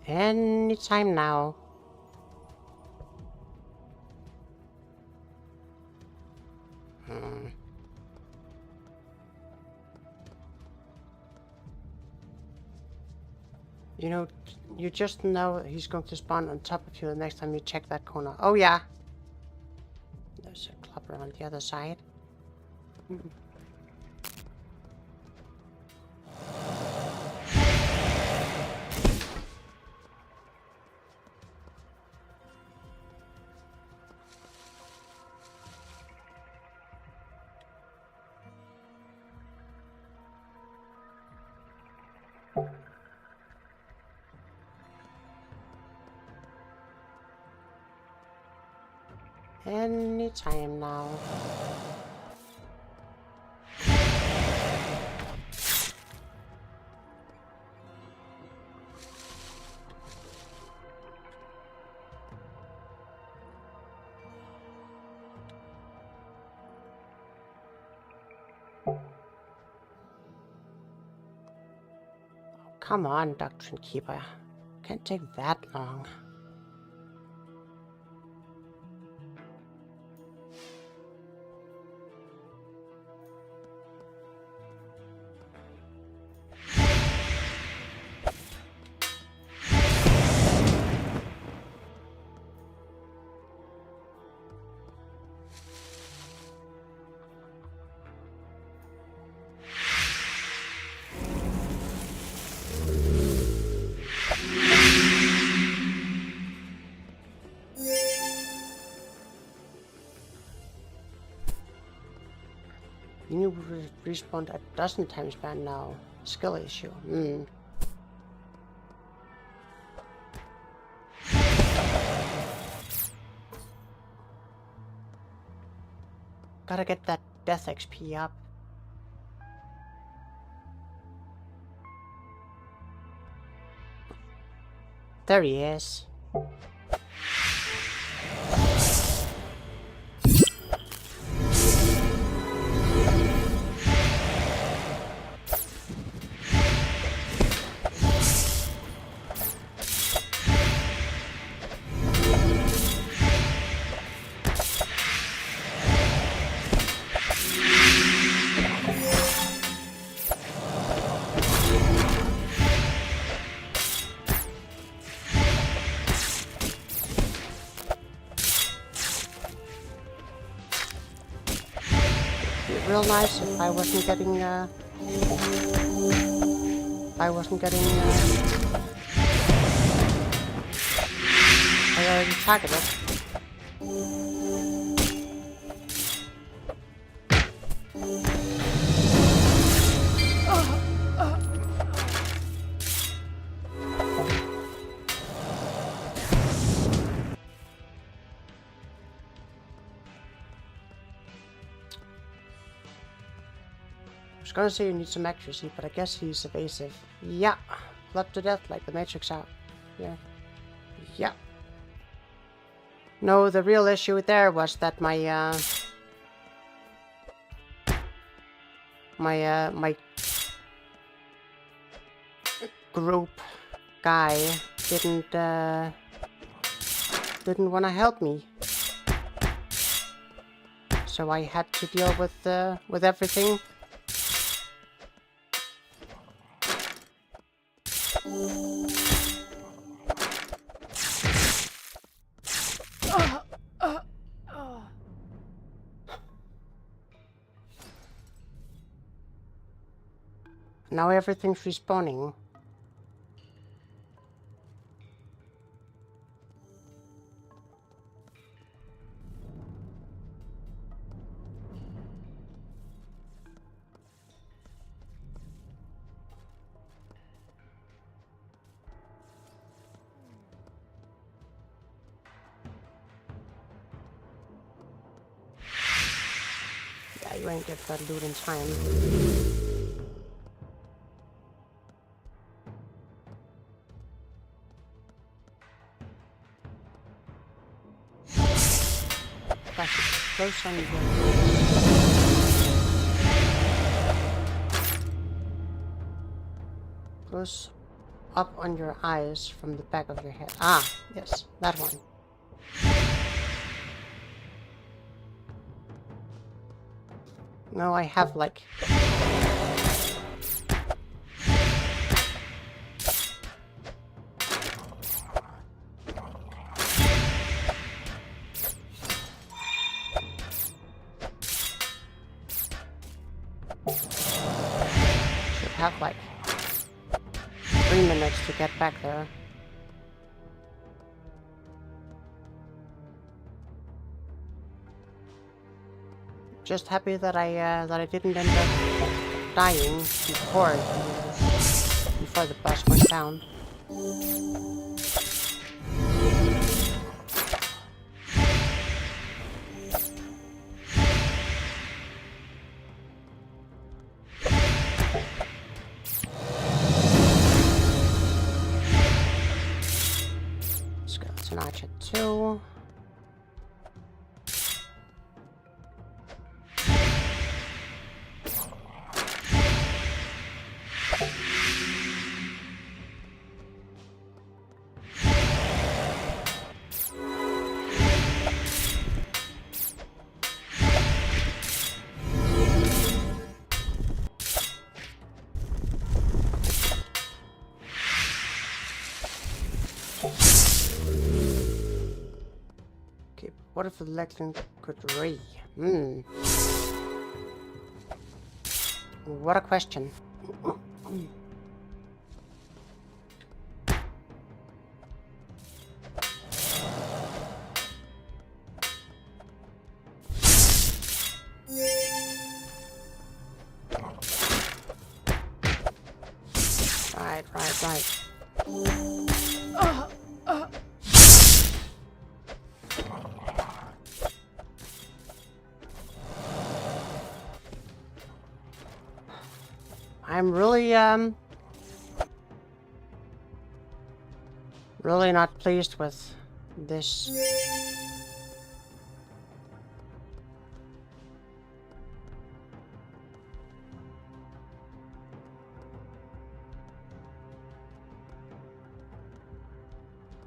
Anytime now. You know, you just know he's going to spawn on top of you the next time you check that corner. Oh yeah. There's a clubber on the other side. Anytime now. Come on, Doctrine Keeper. Can't take that long. You respawned a dozen times by now. Skill issue. Gotta get that death XP up. There he is. Real nice if I wasn't getting I already targeted. I was gonna say you need some accuracy, but I guess he's evasive. Yeah, clubbed to death like the Matrix out. Yeah. Yeah. No, the real issue there was that my group guy didn't want to help me, so I had to deal with everything. Now everything's respawning. you ain't get that loot in time. That's close on you. Close up on your eyes from the back of your head. Ah, yes, that one. No, I have like... should have like 3 minutes to get back there. Just happy that I didn't end up dying before the bus went down. Skeleton Archer 2. What if the Legend could re? What a question. Right. I'm really not pleased with this.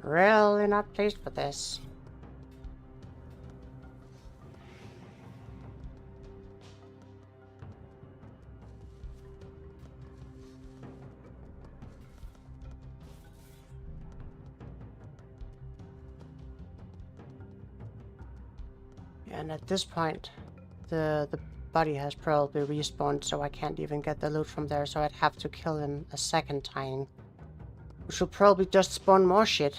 Really not pleased with this. And at this point, the body has probably respawned, so I can't even get the loot from there, so I'd have to kill him a second time. Which will probably just spawn more shit.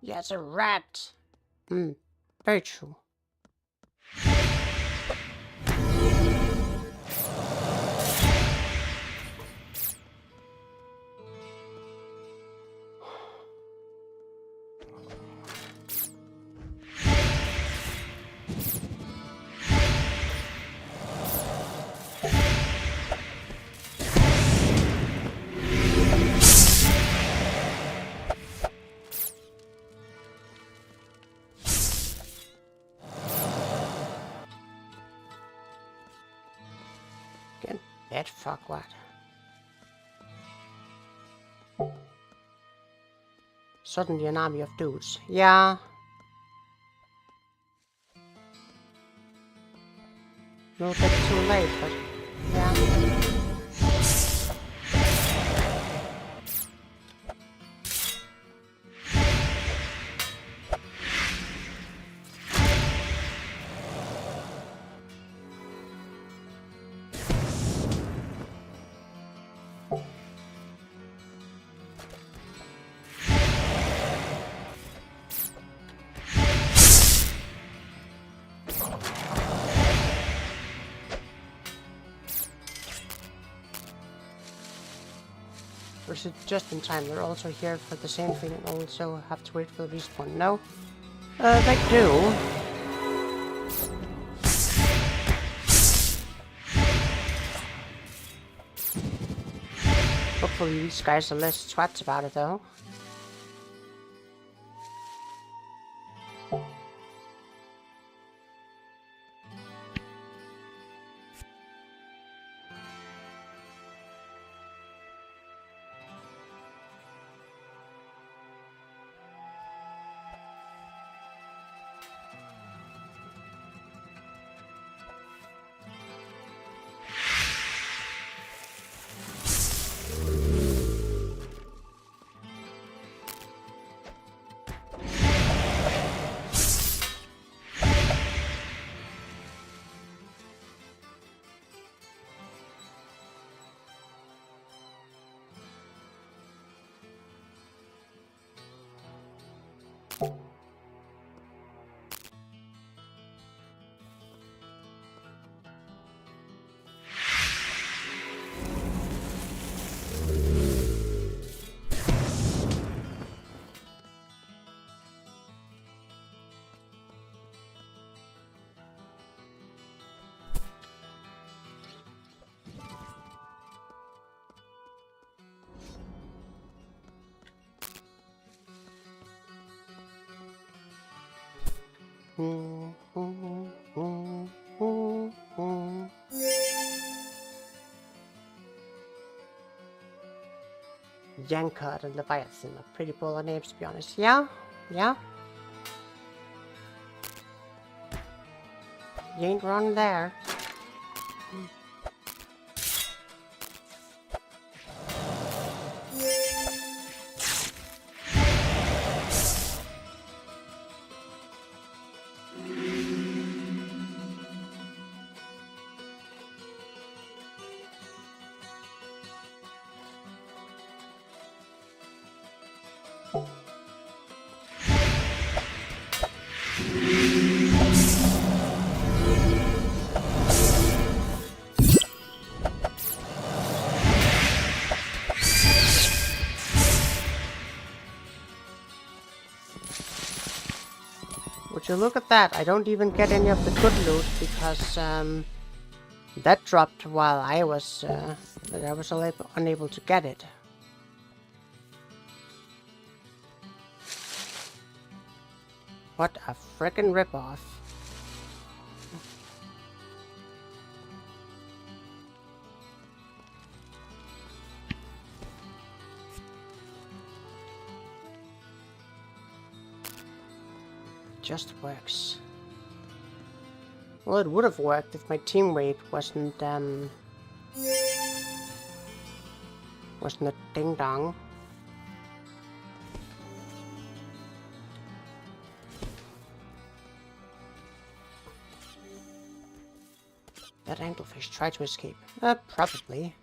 Yeah, it's a rat. Very true. That fuckwad. Suddenly an army of dudes. Yeah. A little bit too late, but yeah. Or is it just in time? They're also here for the same thing and also have to wait for the respawn. No? They do. Hopefully these guys are less twats about it though. Yankard and Leviathan are pretty baller names, to be honest. Yeah? Yeah? You ain't wrong there. Would you look at that? I don't even get any of the good loot because that dropped while I was unable to get it. What a frickin' ripoff. Just works. Well, it would have worked if my team weight wasn't a ding dong. That anglefish tried to escape. Probably.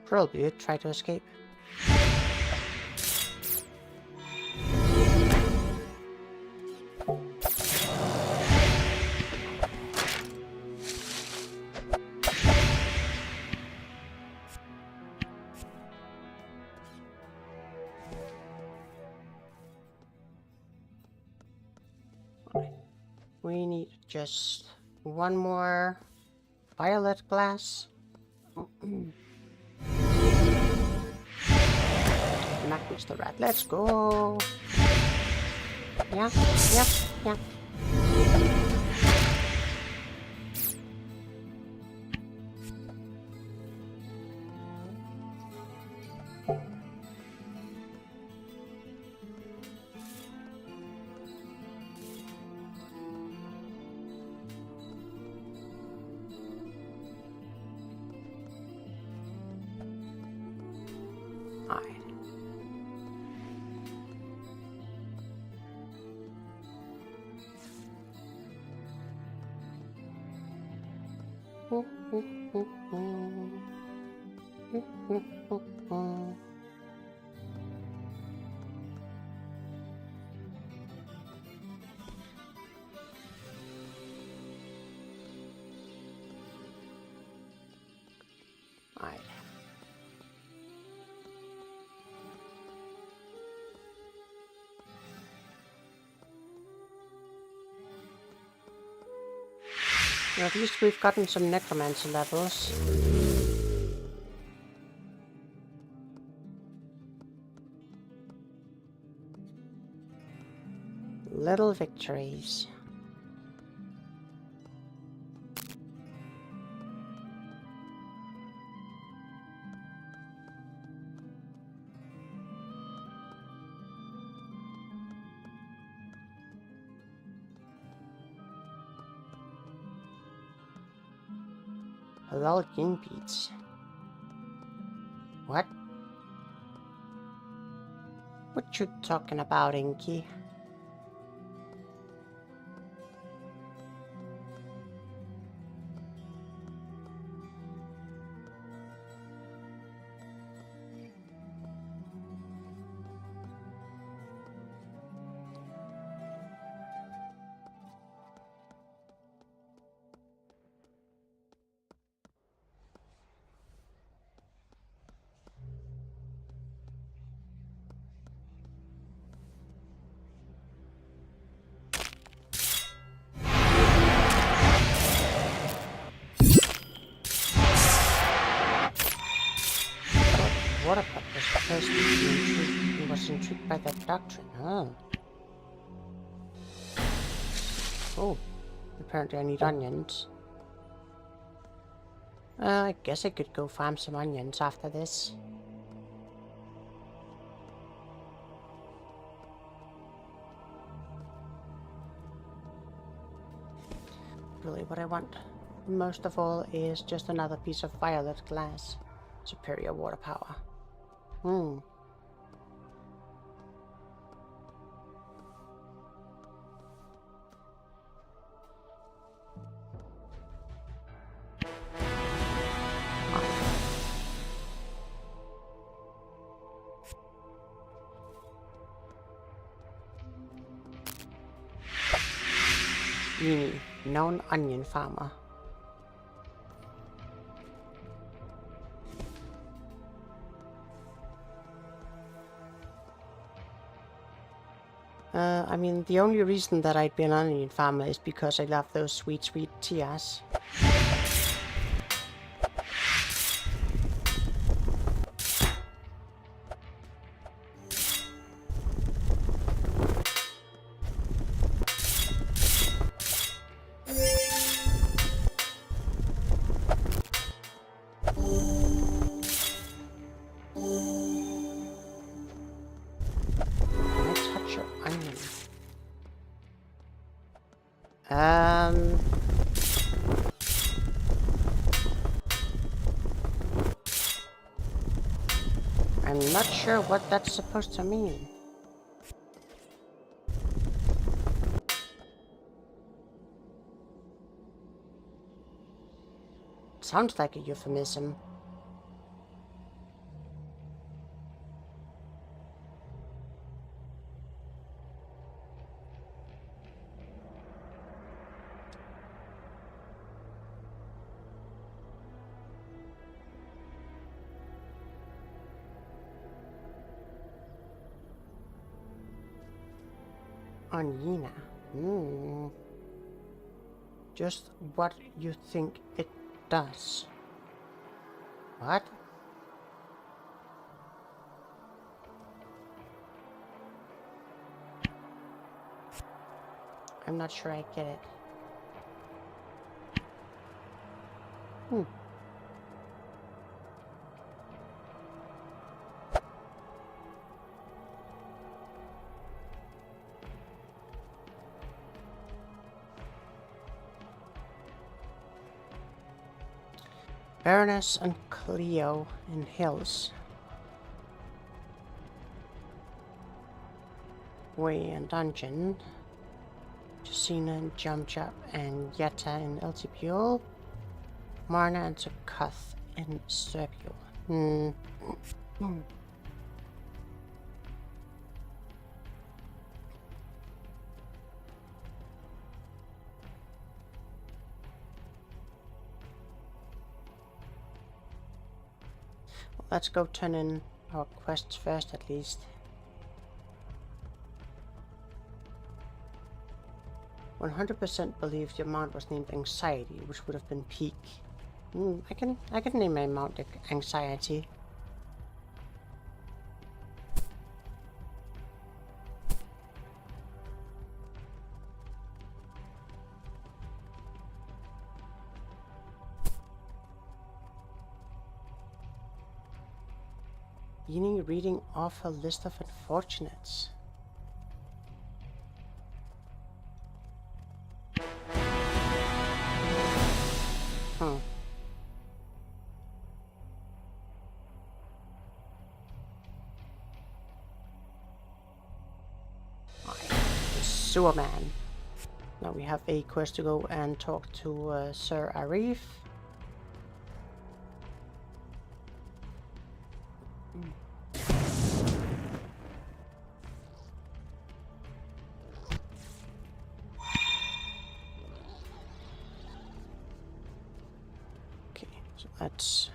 Probably it tried to escape. We need just one more violet glass. Magnus the rat, let's go. Yeah, yep, yeah. Alright. Well, at least we've gotten some necromancer levels. Little victories. Hello, King Beats. What? What you talking about, Inky? Waterpot was the first who was intrigued by that doctrine, huh? Oh, apparently I need onions. I guess I could go farm some onions after this. Really, what I want most of all is just another piece of violet glass. Superior water power. Yeenie, known onion farmer. I mean, the only reason that I'd be an onion farmer is because I love those sweet, sweet tears. I'm not sure what that's supposed to mean. Sounds like a euphemism. On Yeena. Just what you think it does. What? I'm not sure I get it. Baroness and Cleo in Hills. Way and Dungeon. Jusina and Jumjap and Yetta in Eltibule. Marna and Sukuth in Serbule. let's go turn in our quests first, at least. 100% believe your mount was named Anxiety, which would have been Peak. I can name my mount Anxiety. Yeenafer reading off her list of unfortunates. Sewer man. Now we have a quest to go and talk to Sir Arif. Okay, so that's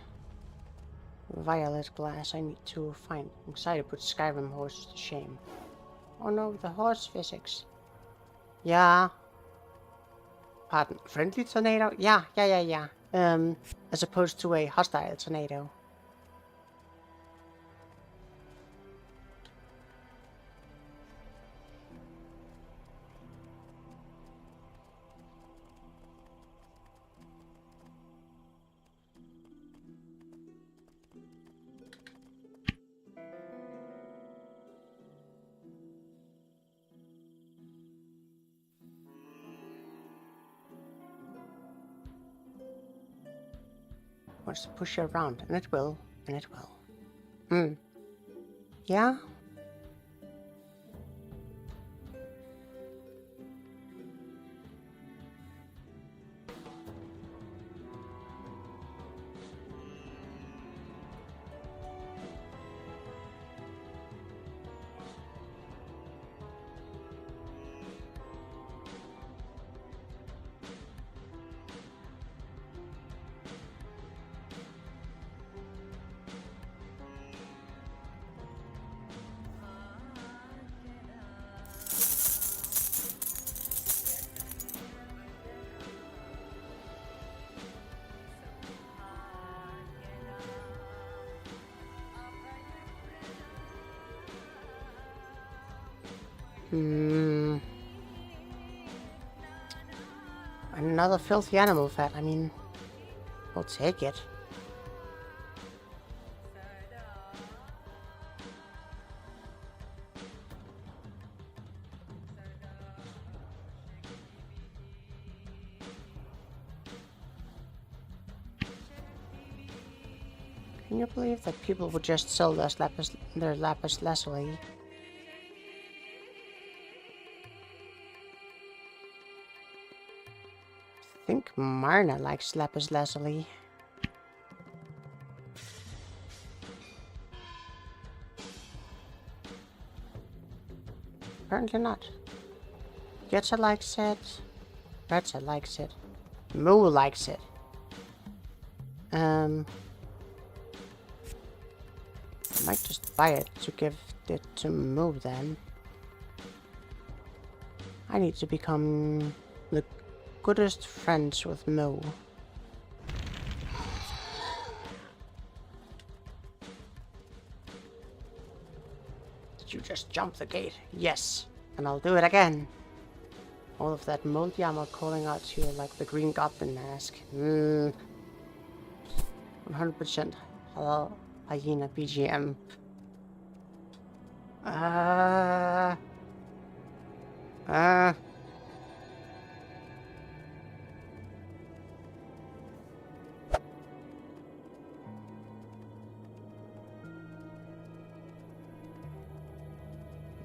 violet glass. I need to find. I'm excited to put Skyrim horses to shame. Oh no, the horse physics. Yeah. Pardon. Friendly tornado? Yeah. As opposed to a hostile tornado. Wants to push you around, and it will, and it will. Yeah? Another filthy animal fat. I mean, we'll take it. Can you believe that people would just sell their lapis lazuli? I think Marna likes lapis lazuli. Apparently not. Getcha likes it. Retsa likes it. Moo likes it. I might just buy it to give it to Moo then. I need to become the goodest friends with Moo. Did you just jump the gate? Yes. And I'll do it again. All of that moldy armor calling out to you like the Green Goblin mask. 100% hello, hyena BGM. I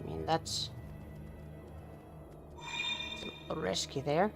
mean, that's a little risky there.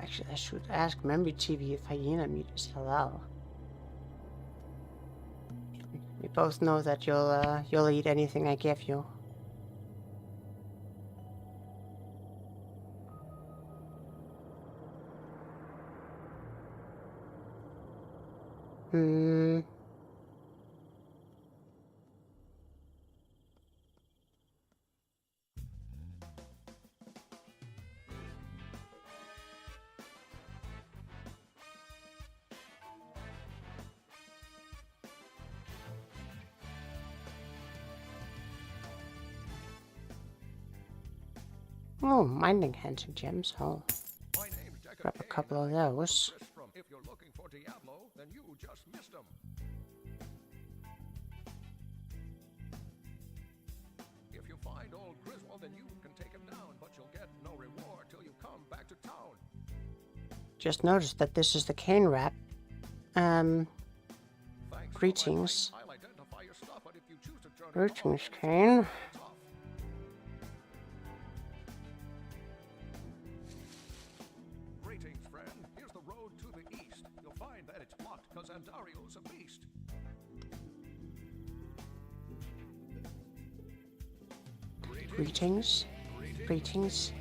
Actually, I should ask Memory TV if Hyena meat is halal. We both know that you'll eat anything I give you. Hmm. Oh, mining hunting gems. Oh, grab a couple of those. If you're looking for Diablo, then you just missed him. If you find old Griswold, then you can take him down, but you'll get no reward till you come back to town. Just noticed that this is the cane wrap. Greetings. I'll identify your stuff, but if you choose to turn Greetings, Cane. Greetings, friend. Here's the road to the east. You'll find that it's blocked because Andario's a beast. Greetings. Greetings.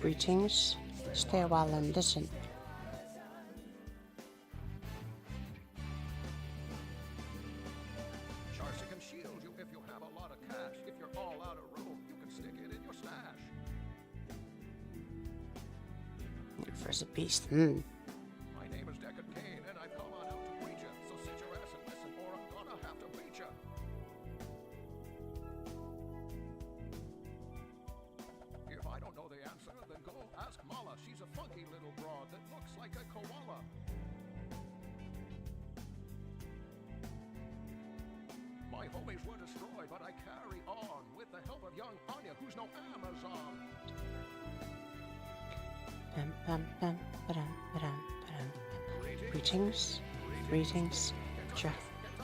Greetings. Stay a while and listen. Charcy can shield you if you have a lot of cash. If you're all out of room, you can stick it in your stash. First a beast. My name is Deckard Kane, and I've come on out to preach you. So sit your ass and listen, or I'm gonna have to beat you. If I don't know the answer, then go ask Mala. She's a funky little broad that looks like a koala. My homies were destroyed, but I carry on with the help of young Anya, who's no Amazon. Greetings. Greetings. Sure.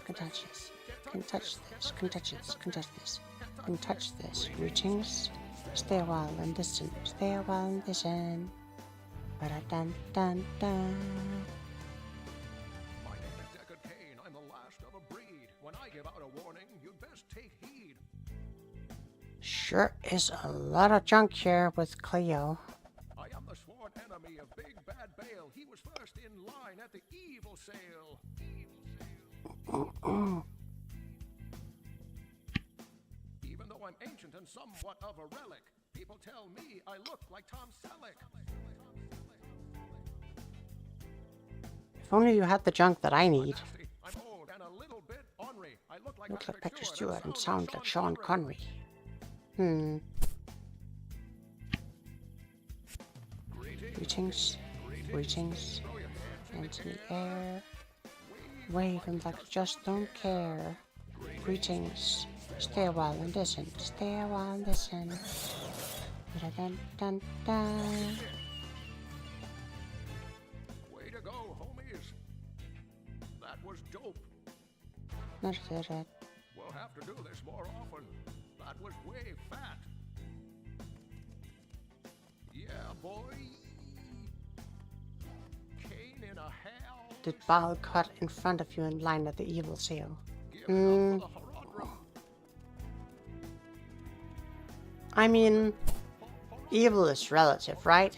Can touch this. Can touch this. Can touch this. Can touch this. Can touch this. Greetings. Stay a while and listen. Stay a while and listen. Ba-da-dun-dun-dun. My name is Deckard Kane. I'm the last of a breed. When I give out a warning, you'd best take heed. Sure is a lot of junk here with Cleo. I am the sworn enemy of Big Bad Bale. He was first in line at the evil sale. Even though I'm ancient and somewhat of a relic, people tell me I look like Tom Selleck. If only you had the junk that I need. I'm old and a little bit ornery. I look like Look like Patrick Stewart and sound like Sean Connery. Greetings. Greetings. Hands in the air. Wave them like you just don't care. Greetings. Stay a while and listen. Stay a while and listen. Dun-dun-dun-dun. Way to go, homies. That was dope. Not that. We'll have to do this more often. That was way fat. Yeah, boy. Kane in a hell. Did Baal cut in front of you in line at the evil sale? I mean, evil is relative, right?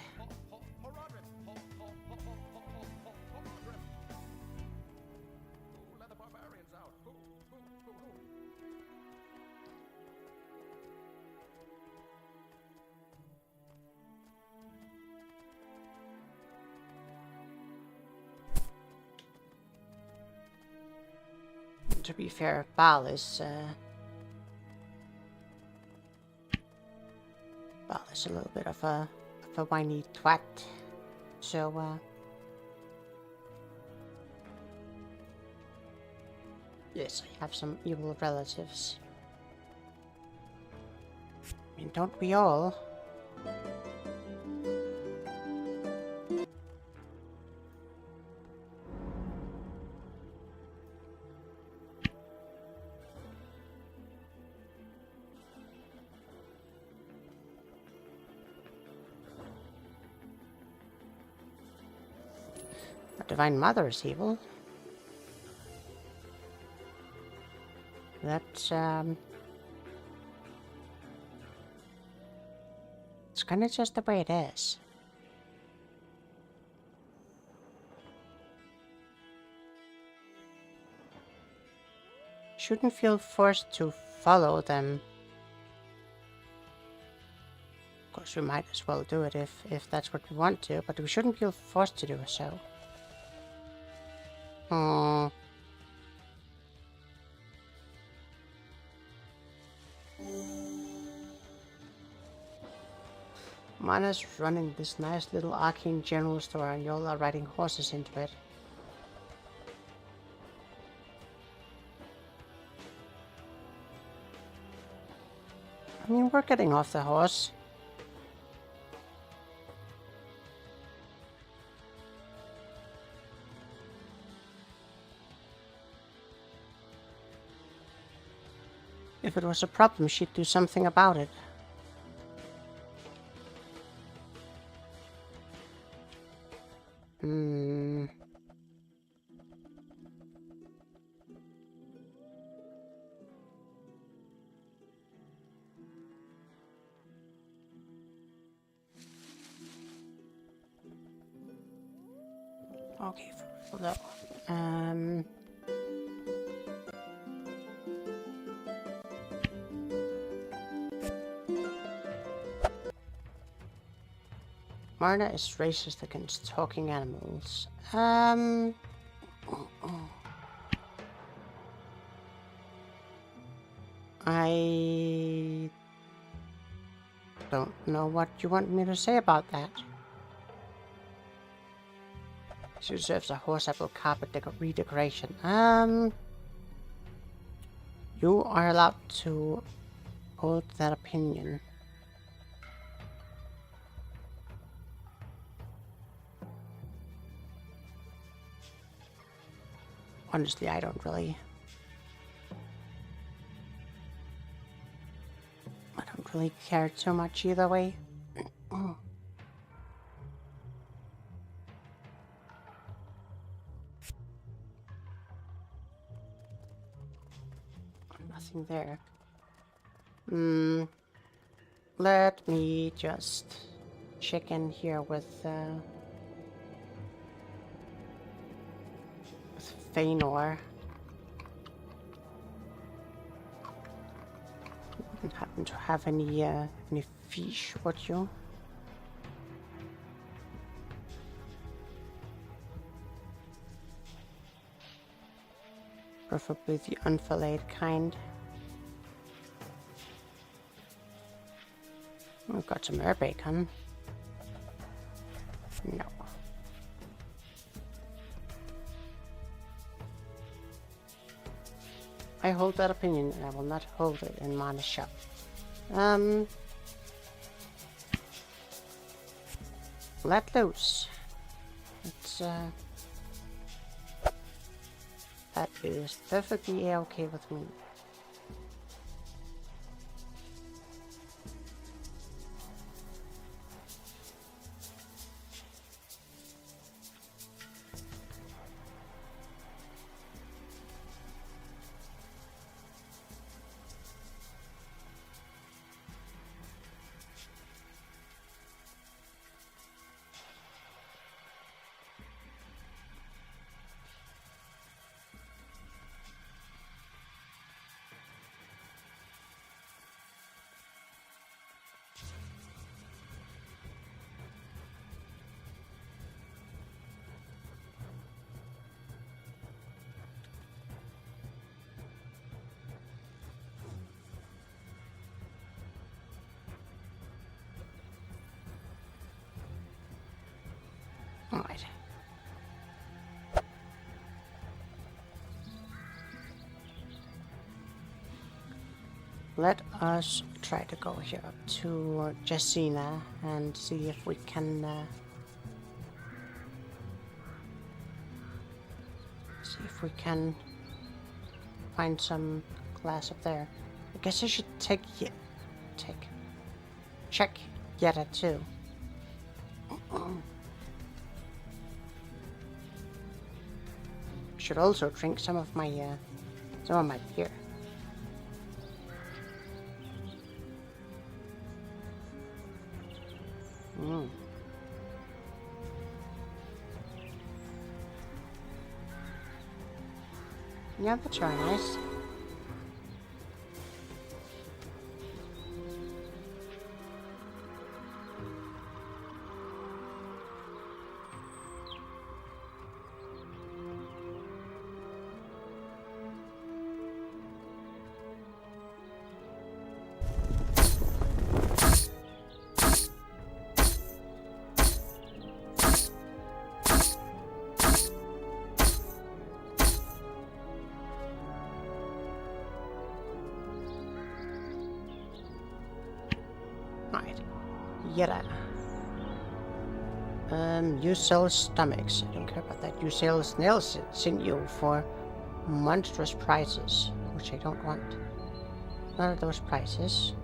To be fair, Baal is a little bit of a whiny twat. So yes, I have some evil relatives. I mean, don't we all? The Divine Mother is evil. That's, it's kinda just the way it is. Shouldn't feel forced to follow them. Of course, we might as well do it if that's what we want to, but we shouldn't feel forced to do so. Oh. Mana's running this nice little arcane general store and y'all are riding horses into it. I mean, we're getting off the horse. If it was a problem, she'd do something about it. Okay, for that one. Marna is racist against talking animals. I don't know what you want me to say about that. She deserves a horse apple carpet redecoration. You are allowed to hold that opinion. Honestly, I don't really care too much either way. Nothing there. Let me just check in here with Feanor. Wouldn't happen to have any fish, would you? Preferably the unfilleted kind. We've got some air bacon. No. I hold that opinion, and I will not hold it in Mana's shop. Let loose. It's, that is perfectly okay with me. Alright. Let us try to go here up to Jessina and see if we can find some glass up there. I guess I should check Yeta too. should also drink some of my beer. Yeah, that's very nice. Right. Yeta. You sell stomachs. I don't care about that. You sell snail sinew for monstrous prices, which I don't want. None of those prices.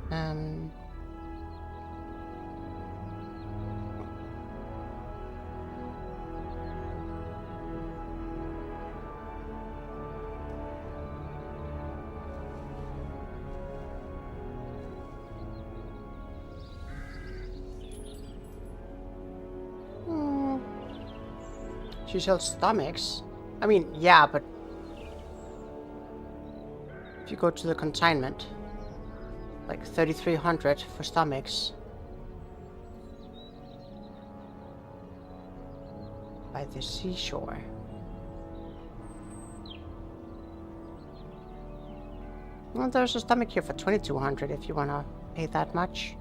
She sells stomachs. I mean, yeah, but if you go to the consignment, like 3,300 for stomachs. By the seashore. Well, there's a stomach here for 2,200 if you want to pay that much.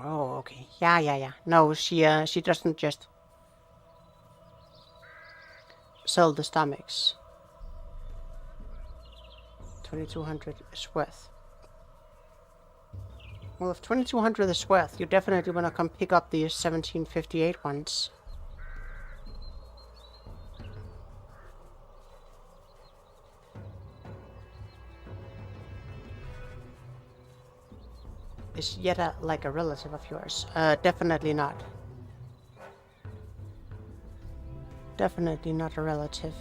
Oh, okay. Yeah. No, she doesn't just sell the stomachs. 2,200 is worth. Well, if 2,200 is worth, you definitely want to come pick up the 1758 ones. Is Yeta like a relative of yours? Definitely not. Definitely not a relative.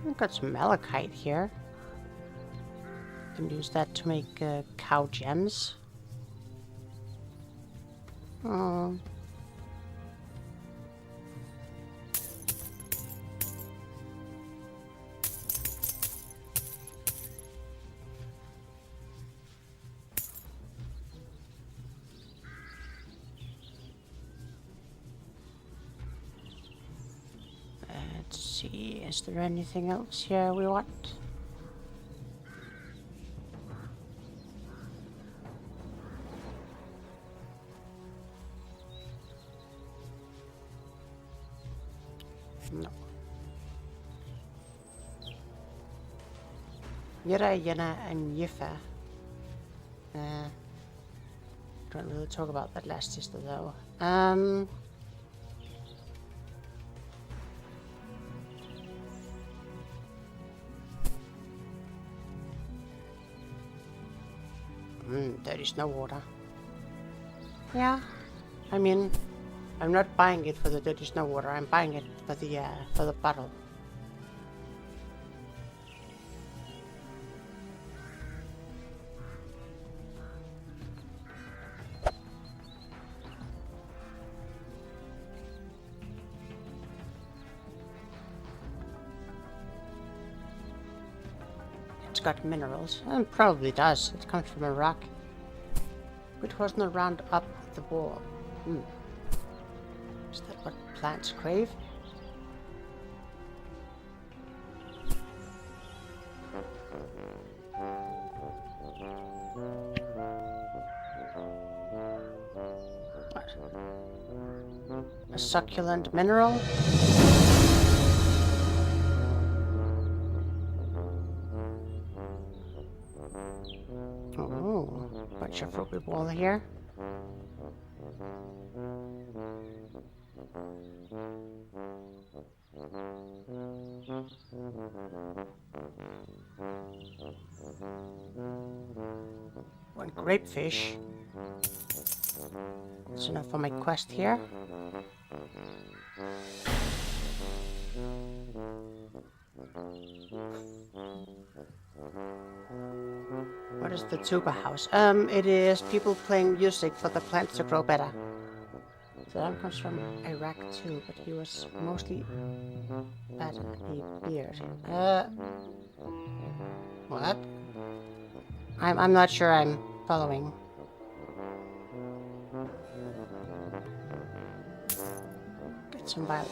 I've got some malachite here. Can use that to make cow gems. Oh. Let's see, is there anything else here we want? No. Yeenafer, and Yeenafer. Don't really talk about that last sister though. There is no water. Yeah, I mean, I'm not buying it for the dirty snow water. I'm buying it for the bottle. it's got minerals. And probably does. It comes from a rock. It wasn't around up the wall. Is that what plants crave? A succulent mineral? Oh, bunch of ruby wall here. One grapefish. That's enough for my quest here. What is the tuba house? It is people playing music for the plants to grow better. So that comes from Iraq too, but he was mostly bad at the beard. What? I'm not sure I'm following. Get some violet.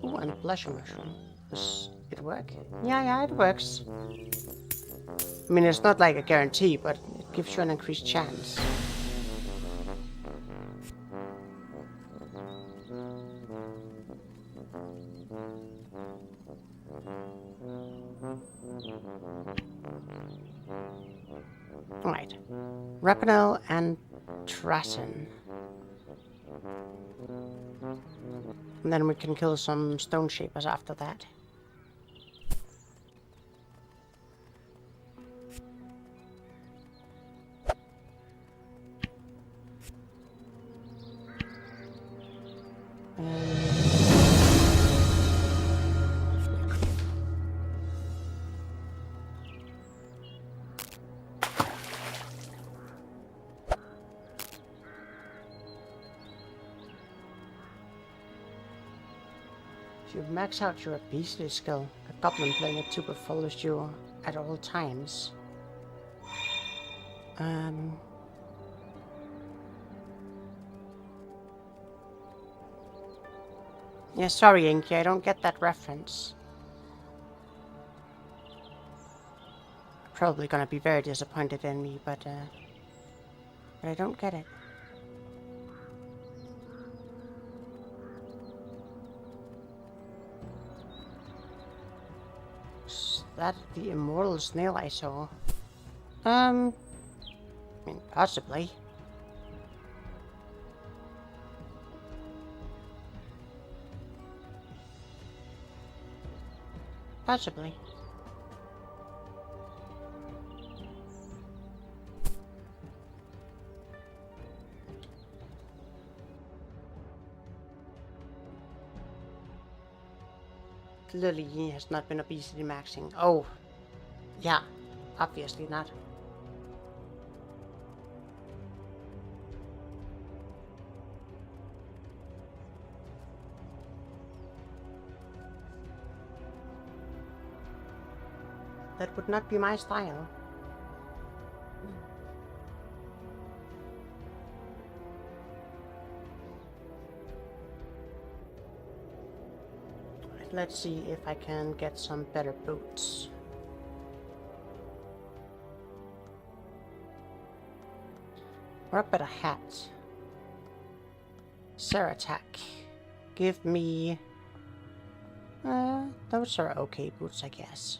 Ooh, and blush mushroom. Does it work? Yeah, it works. I mean, it's not like a guarantee, but it gives you an increased chance. Alright. Rapinel and Trassen. And then we can kill some stone shapers after that. If you max out your obesity skill, a goblin playing a tuba follows you at all times. Yeah, sorry, Inky, I don't get that reference. Probably gonna be very disappointed in me, but I don't get it. Is that the immortal snail I saw? I mean, possibly. Possibly. Clearly he has not been obesity maxing. Oh, yeah, obviously not. That would not be my style. Let's see if I can get some better boots. Or a better hat. Saratak. Give me... those are okay boots, I guess.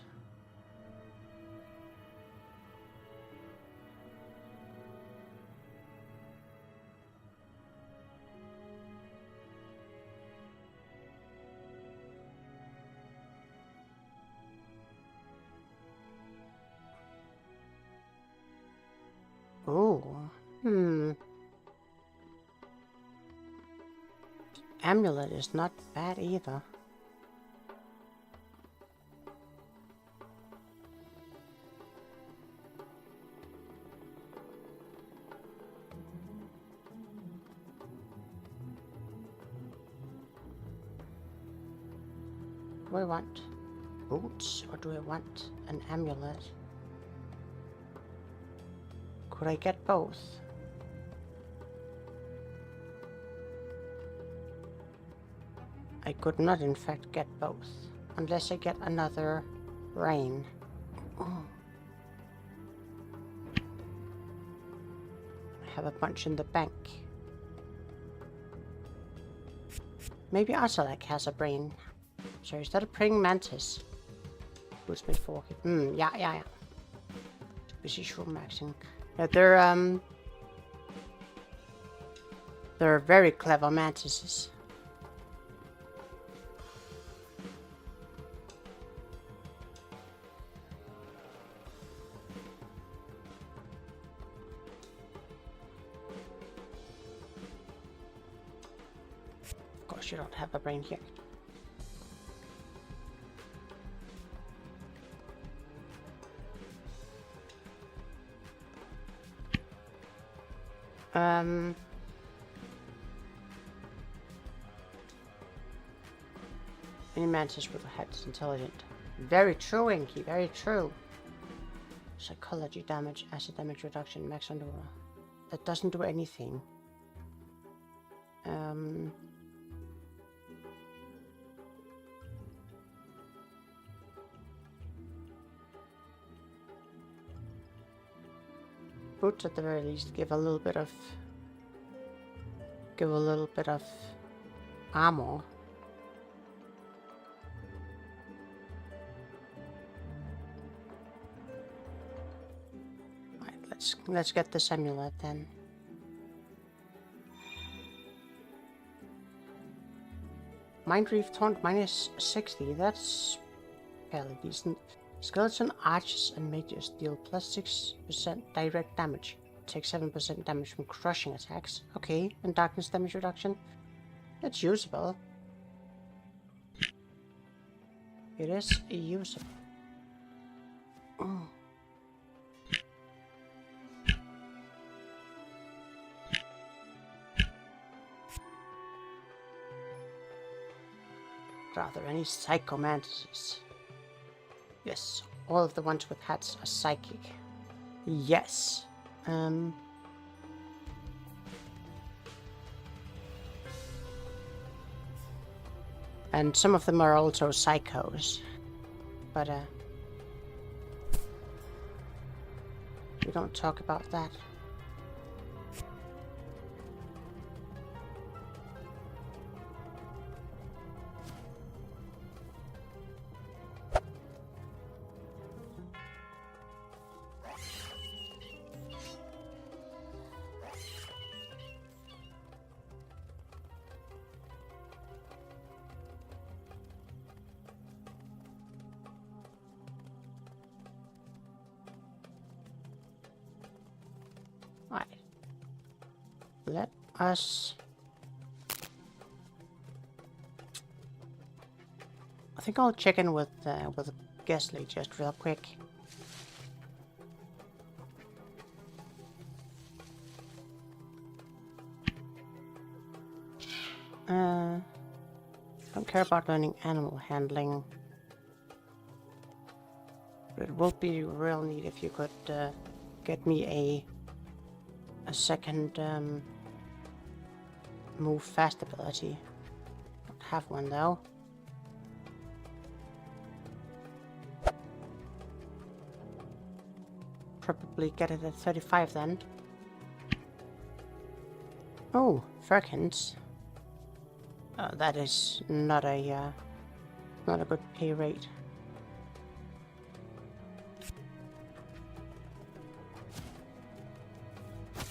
Oh, Amulet is not bad either. Do I want boots or do I want an amulet? Could I get both? I could not in fact get both. Unless I get another rain. Oh. I have a bunch in the bank. Maybe Asalak has a brain. So is that a praying mantis? Bootsmith 4. Yeah. Busy shroom maxing. Yeah, they're very clever mantises. Of course you don't have a brain here. Any mantis with a head is intelligent. Very true, Inky, very true. Psychology damage, acid damage reduction, max underwater. That doesn't do anything. Boots at the very least give a little bit of armor. Right, let's get this amulet then. Mind Reef Taunt minus 60, that's fairly decent. Skeleton archers and mages deal plus 6% direct damage. Take 7% damage from crushing attacks. Okay, and darkness damage reduction. That's usable. It is usable. Oh. Are there any psycho mantises? Yes, all of the ones with hats are psychic. Yes. And some of them are also psychos. But, we don't talk about that. Right. Let us... I think I'll check in with Ghastly just real quick. Don't care about learning animal handling. But it will be real neat if you could get me a second move fast ability. Don't have one though. Probably get it at 35 then. Oh, Firkins. That is not a good pay rate.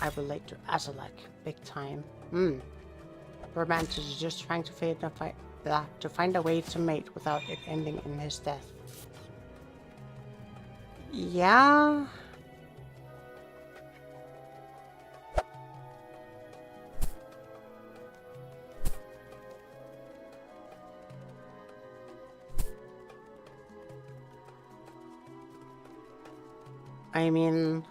I relate to Asalak big time. Romantic is just trying to find a way to mate without it ending in his death. Yeah. I mean,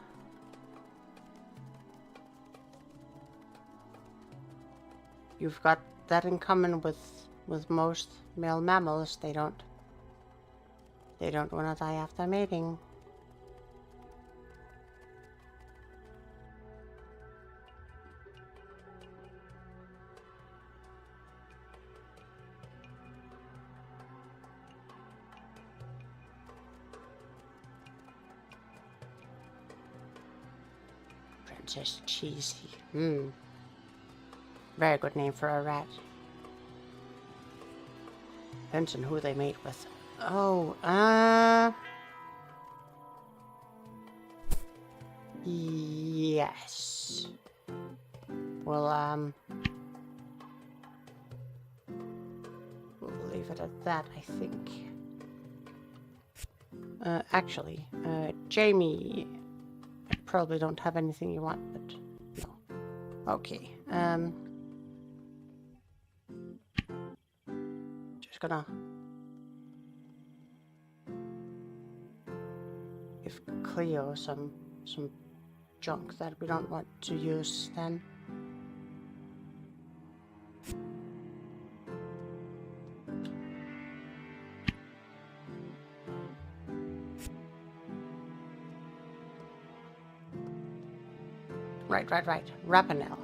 you've got that in common with most male mammals. They don't They don't want to die after mating. Princess Cheesy. Very good name for a rat. Depends on who they mate with. Oh, yes. Well, we'll leave it at that, I think. Actually, Jamie, I probably don't have anything you want, but no. Okay, just gonna give Cleo some junk that we don't want to use then. Right. Rapinel.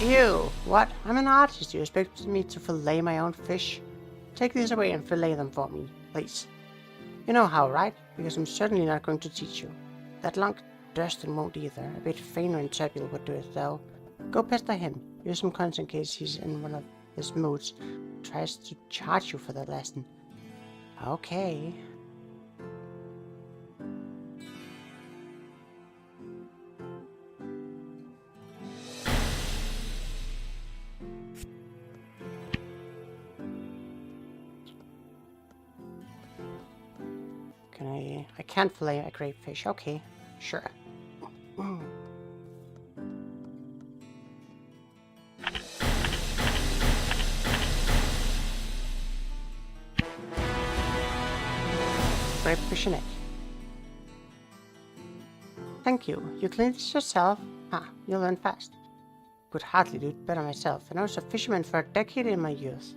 Ew. What? I'm an artist. You expect me to fillet my own fish? Take these away and fillet them for me, please. You know how, right? Because I'm certainly not going to teach you. That lunk Durston won't either. A bit Fainer and Turbule would do it, though. Go pester him. Use some coins in case he's in one of his moods. Tries to charge you for the lesson. Okay. I can't fillet a great fish. Okay, sure. Great fish in it. Thank you. You cleaned this yourself? You'll learn fast. Could hardly do it better myself, and I was a fisherman for a decade in my youth.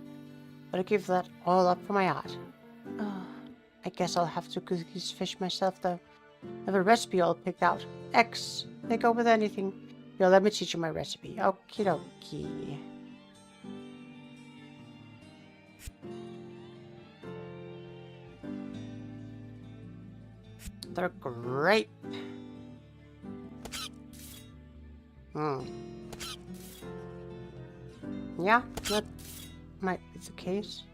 But I give that all up for my art. I guess I'll have to cook these fish myself, though. I have a recipe all picked out. Eggs. They go with anything. Here, let me teach you my recipe. Okie dokie. They're great. Yeah, that might be the case.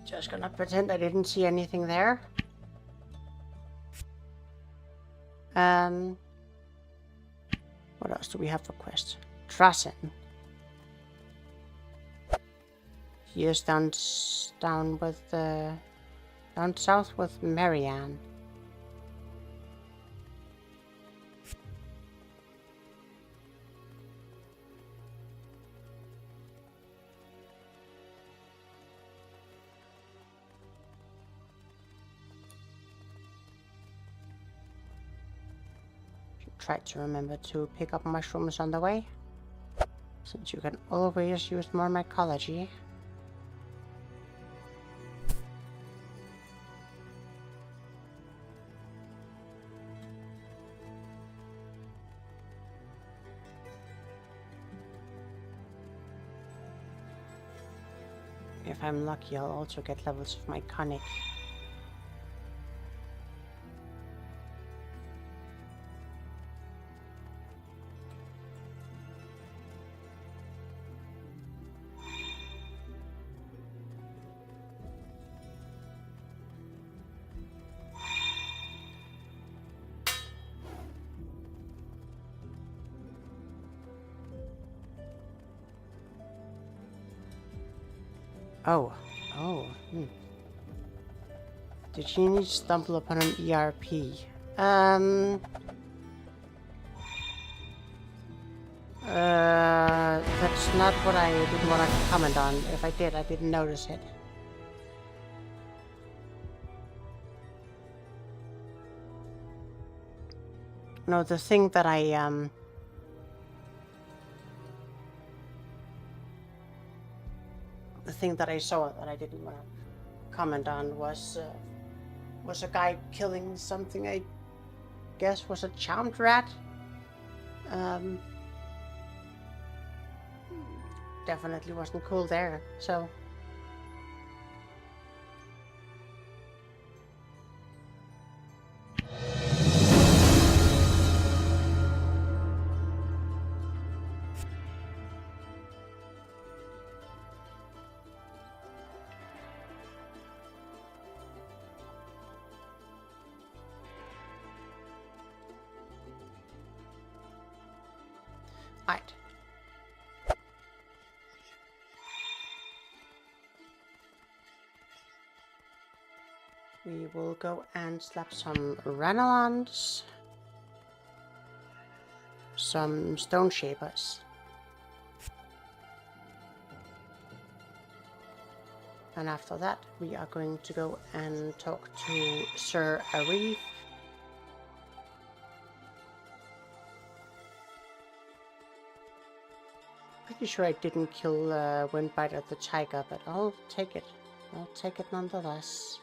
Just gonna pretend I didn't see anything there. What else do we have for quests? Trassen. He is down south with Marianne. Try to remember to pick up mushrooms on the way, since you can always use more mycology. If I'm lucky, I'll also get levels of myconic. Did you need to stumble upon an ERP? That's not what I didn't want to comment on. If I did, I didn't notice it. No, the thing that I saw that I didn't want to comment on was a guy killing something I guess was a charmed rat. Definitely wasn't cool there, so. Right. We will go and slap some Ranelons, some Stone Shapers, and after that we are going to go and talk to Sir Arif. Pretty sure I didn't kill Windbiter the Tiger, but I'll take it. I'll take it nonetheless.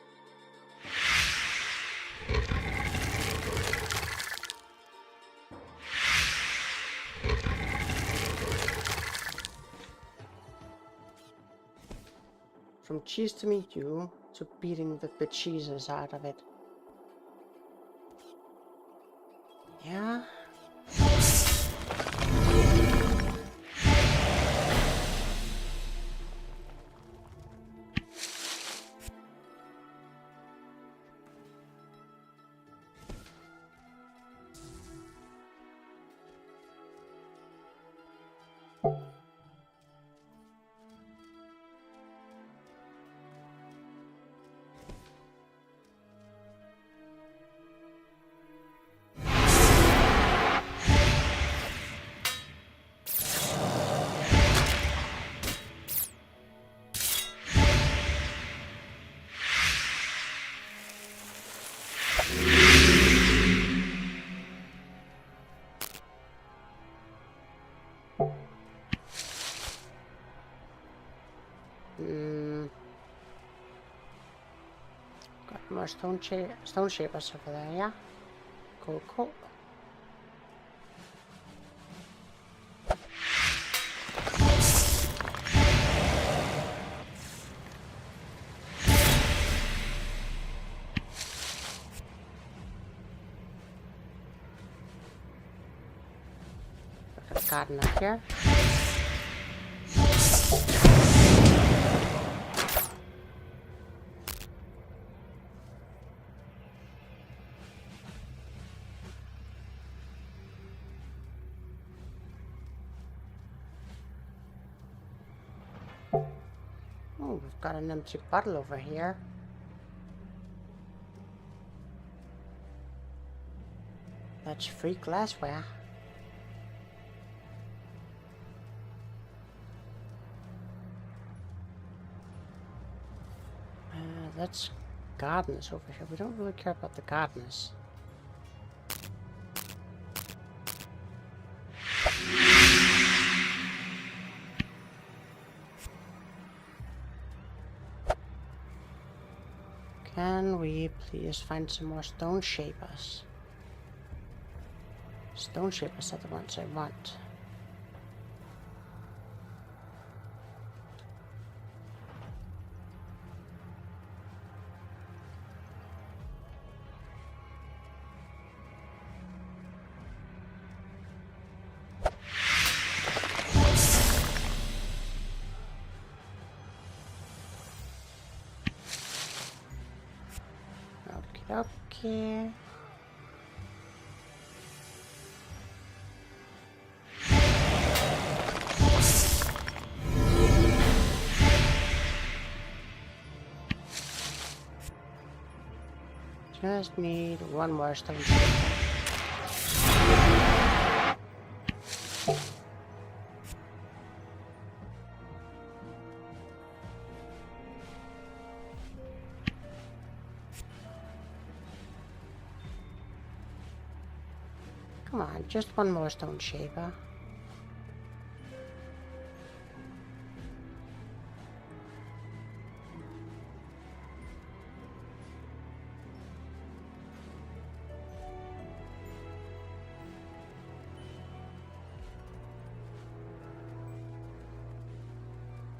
From cheese to meet you, to beating the becheeses out of it. Yeah? Got more stone shapers over there, yeah? Cool, cool. Got a garden up here. Oh, we've got an empty bottle over here. That's free glassware. That's gardeners over here. We don't really care about the gardeners. Can we please find some more stone shapers? Stone shapers are the ones I want. Okay. Just need one more stone shaper. Come on, just one more stone shaper.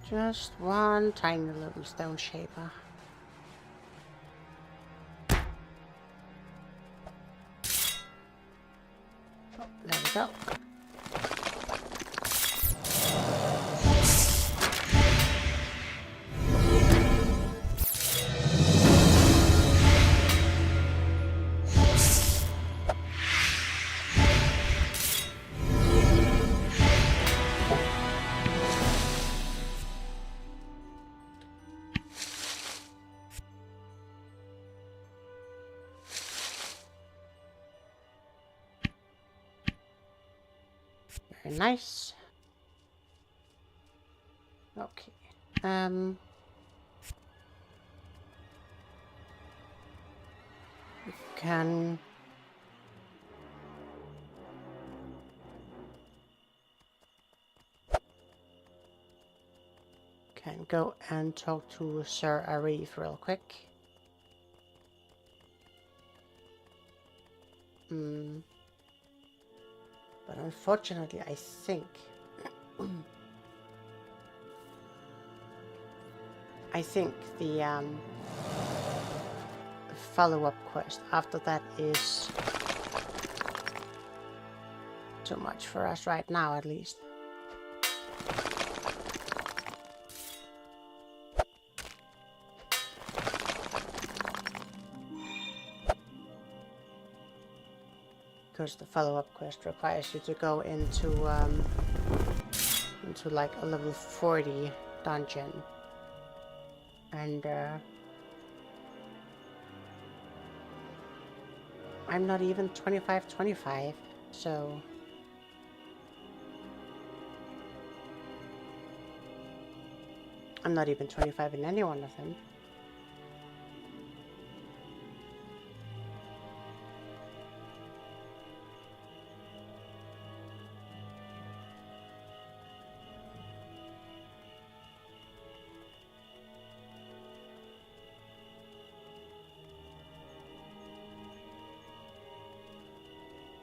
Just one tiny little stone shaper. Oh, there we go. Very nice. Okay. We can go and talk to Sir Arif real quick. But unfortunately, I think the follow-up quest after that is too much for us right now, at least. Because the follow-up quest requires you to go into like a level 40 dungeon, and I'm not even 25, so I'm not even 25 in any one of them.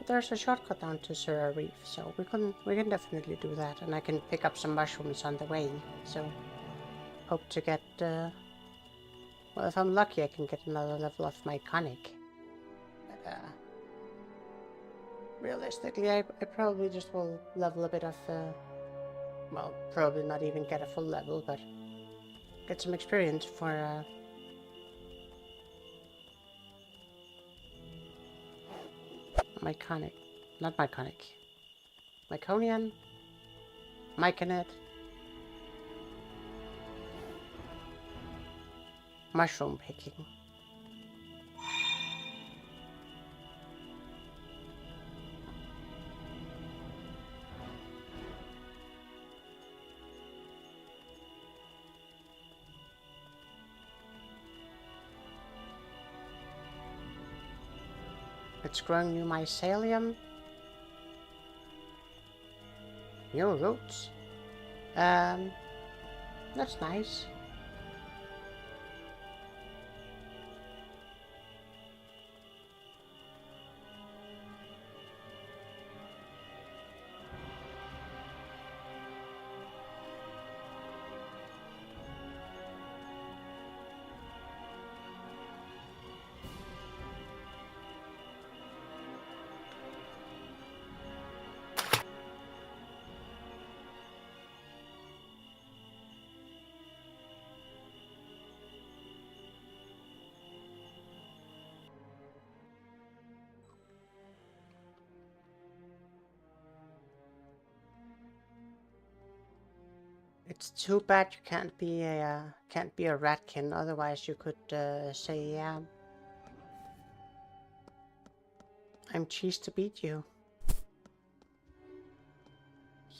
There's a shortcut down to Sir Reef, so we can definitely do that, and I can pick up some mushrooms on the way. So hope to get well, if I'm lucky, I can get another level of my conic. But realistically, I probably just will level a bit of well, probably not even get a full level, but get some experience for Myconic. Not Myconic. Myconian? Myconet? Mushroom picking. It's growing new mycelium. New roots. That's nice. It's too bad you can't be a ratkin. Otherwise, you could say, "Yeah, I'm cheese to beat you."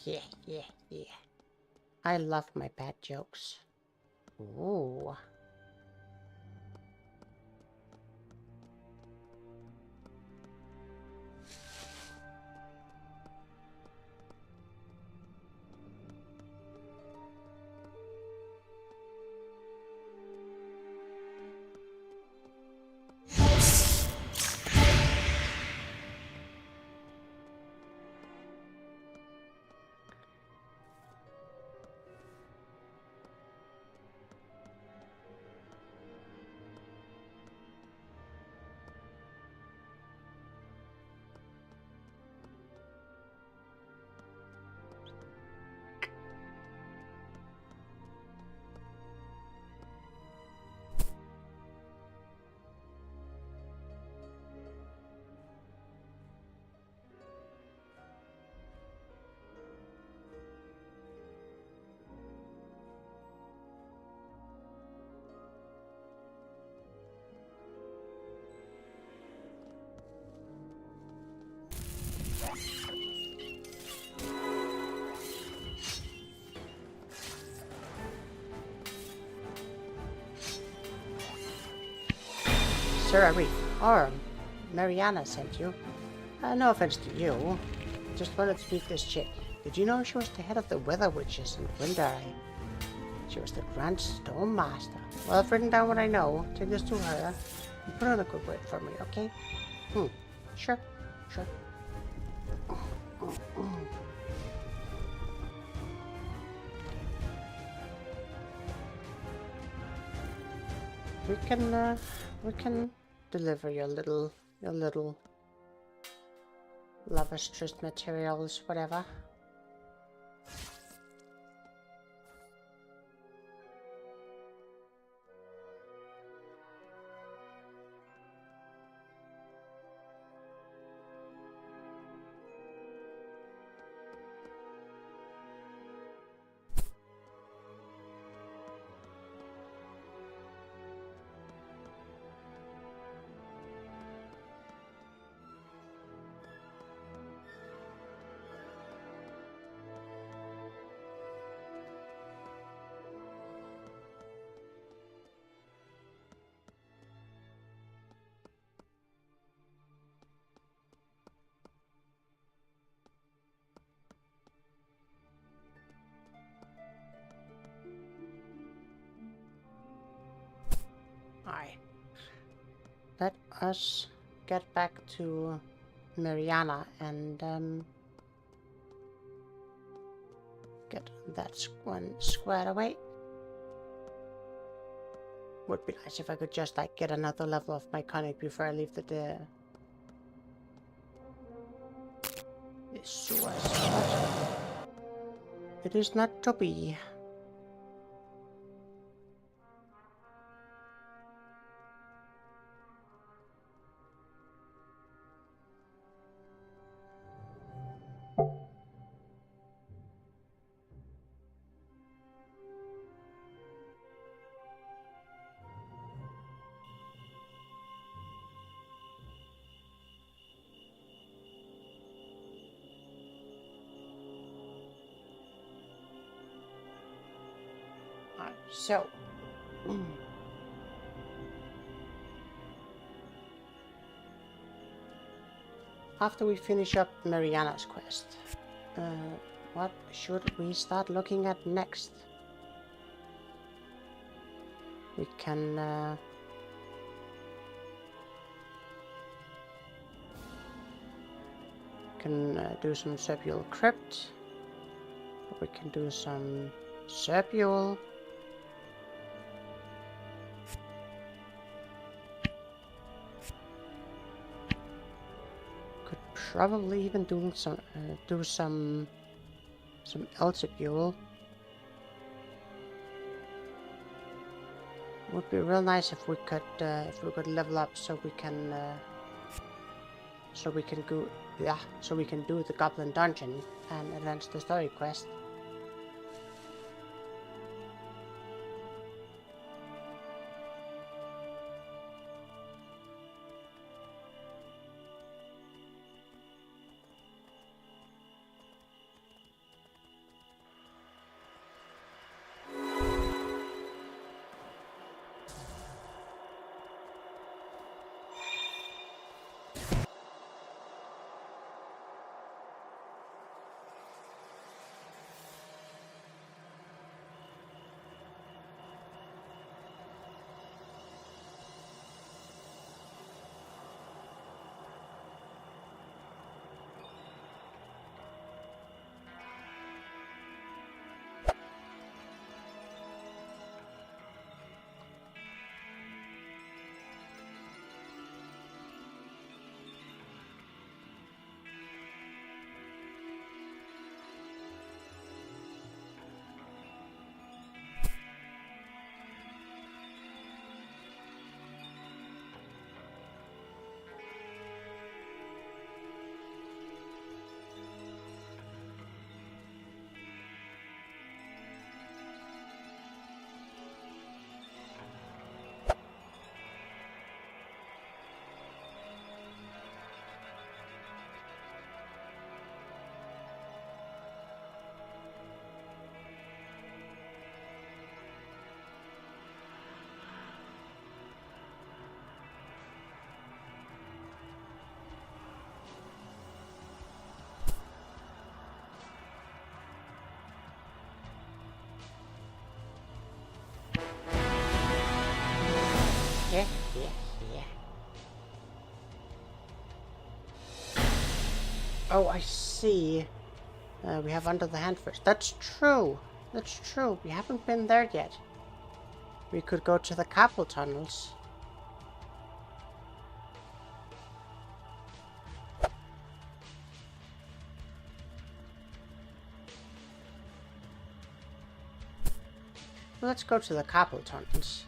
Yeah, yeah, yeah. I love my bad jokes. Ooh. Sir Arif, or Mariana sent you. No offense to you. Just wanted to meet this chick. Did you know she was the head of the Weather Witches in Gwyndari? She was the Grand Storm Master. Well, I've written down what I know. Take this to her and put on a good word for me, okay? Sure. We can deliver your little lover's tryst materials, whatever. Alright. Let us get back to Mariana and get that one squared away. Would be nice if I could just like get another level of my conic before I leave the this was it is not to be. So, after we finish up Mariana's quest, what should we start looking at next? We can do some Serpule Crypt. We can do some Serpule. Could probably even do some Eltibule. Would be real nice if we could level up so we can do the Goblin Dungeon and advance the story quest. Oh, I see. We have Under the Hand first. That's true. That's true. We haven't been there yet. We could go to the Capel tunnels. Let's go to the Capel tunnels.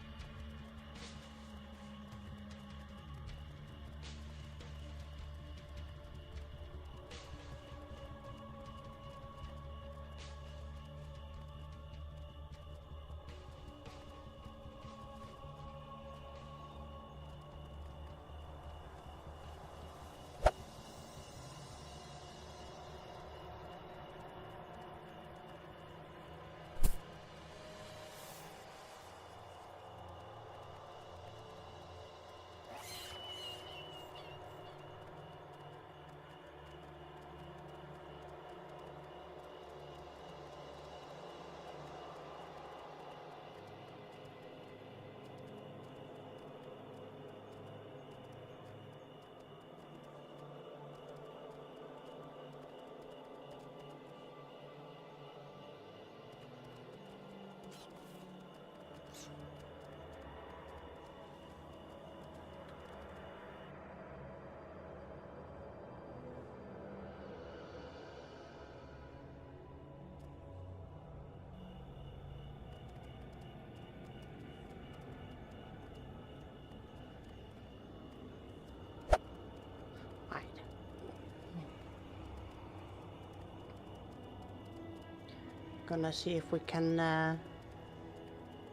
Gonna see if we can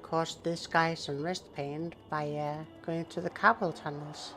cause this guy some wrist pain by going to the Capel tunnels.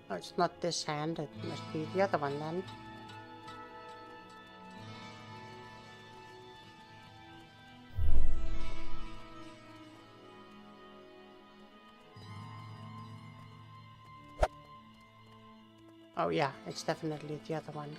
Oh, it's not this hand, it must be the other one then. Oh yeah, it's definitely the other one.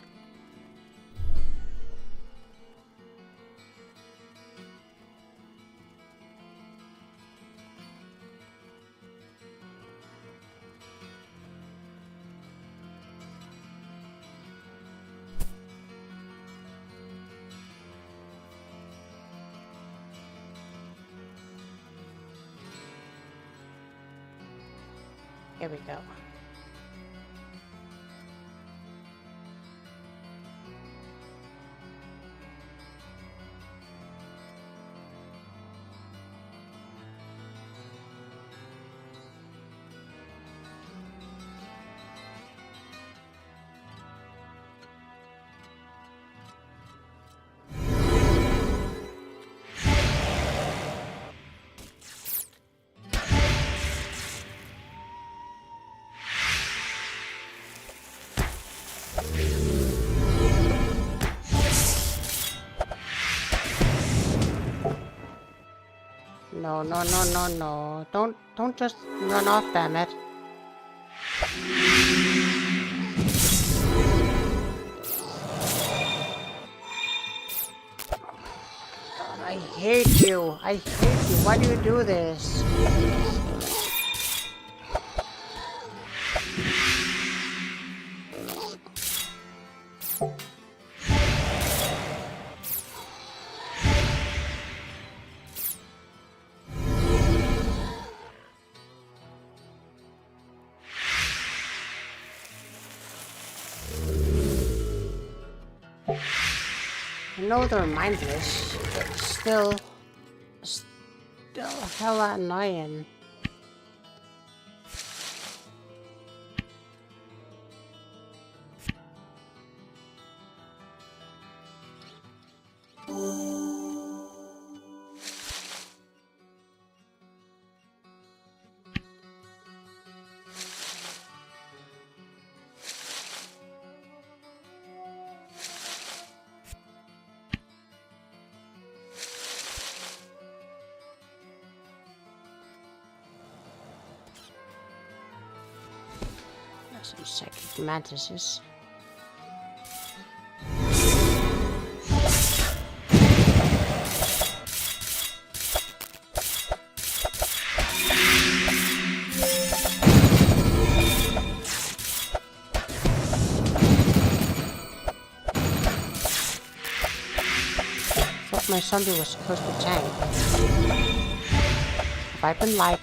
Here we go. No, no, no, no, no. Don't just run off, damn it. I hate you. I hate you. Why do you do this? I know they're mindless, but still hella annoying. Some psychic mantises. My zombie was supposed to tank. Have I been lied?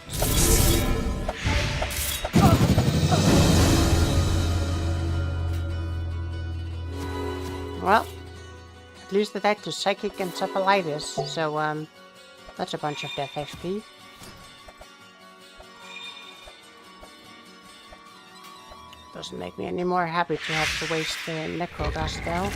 Well, at least it died to psychic encephalitis, so that's a bunch of death XP. Doesn't make me any more happy to have to waste the necro dust though.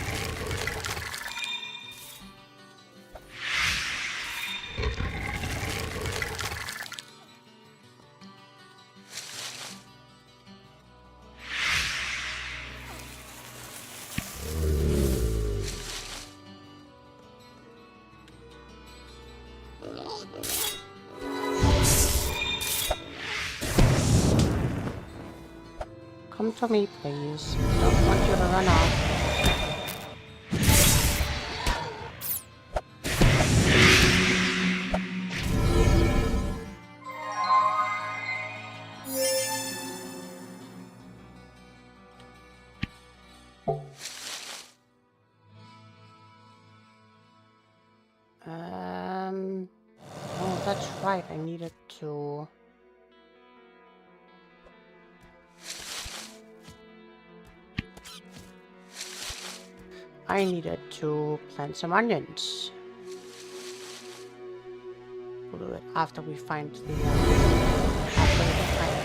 Come to me, please. Don't want you to run off. Oh, that's right. I needed to. I needed to plant some onions. We'll do it after we find the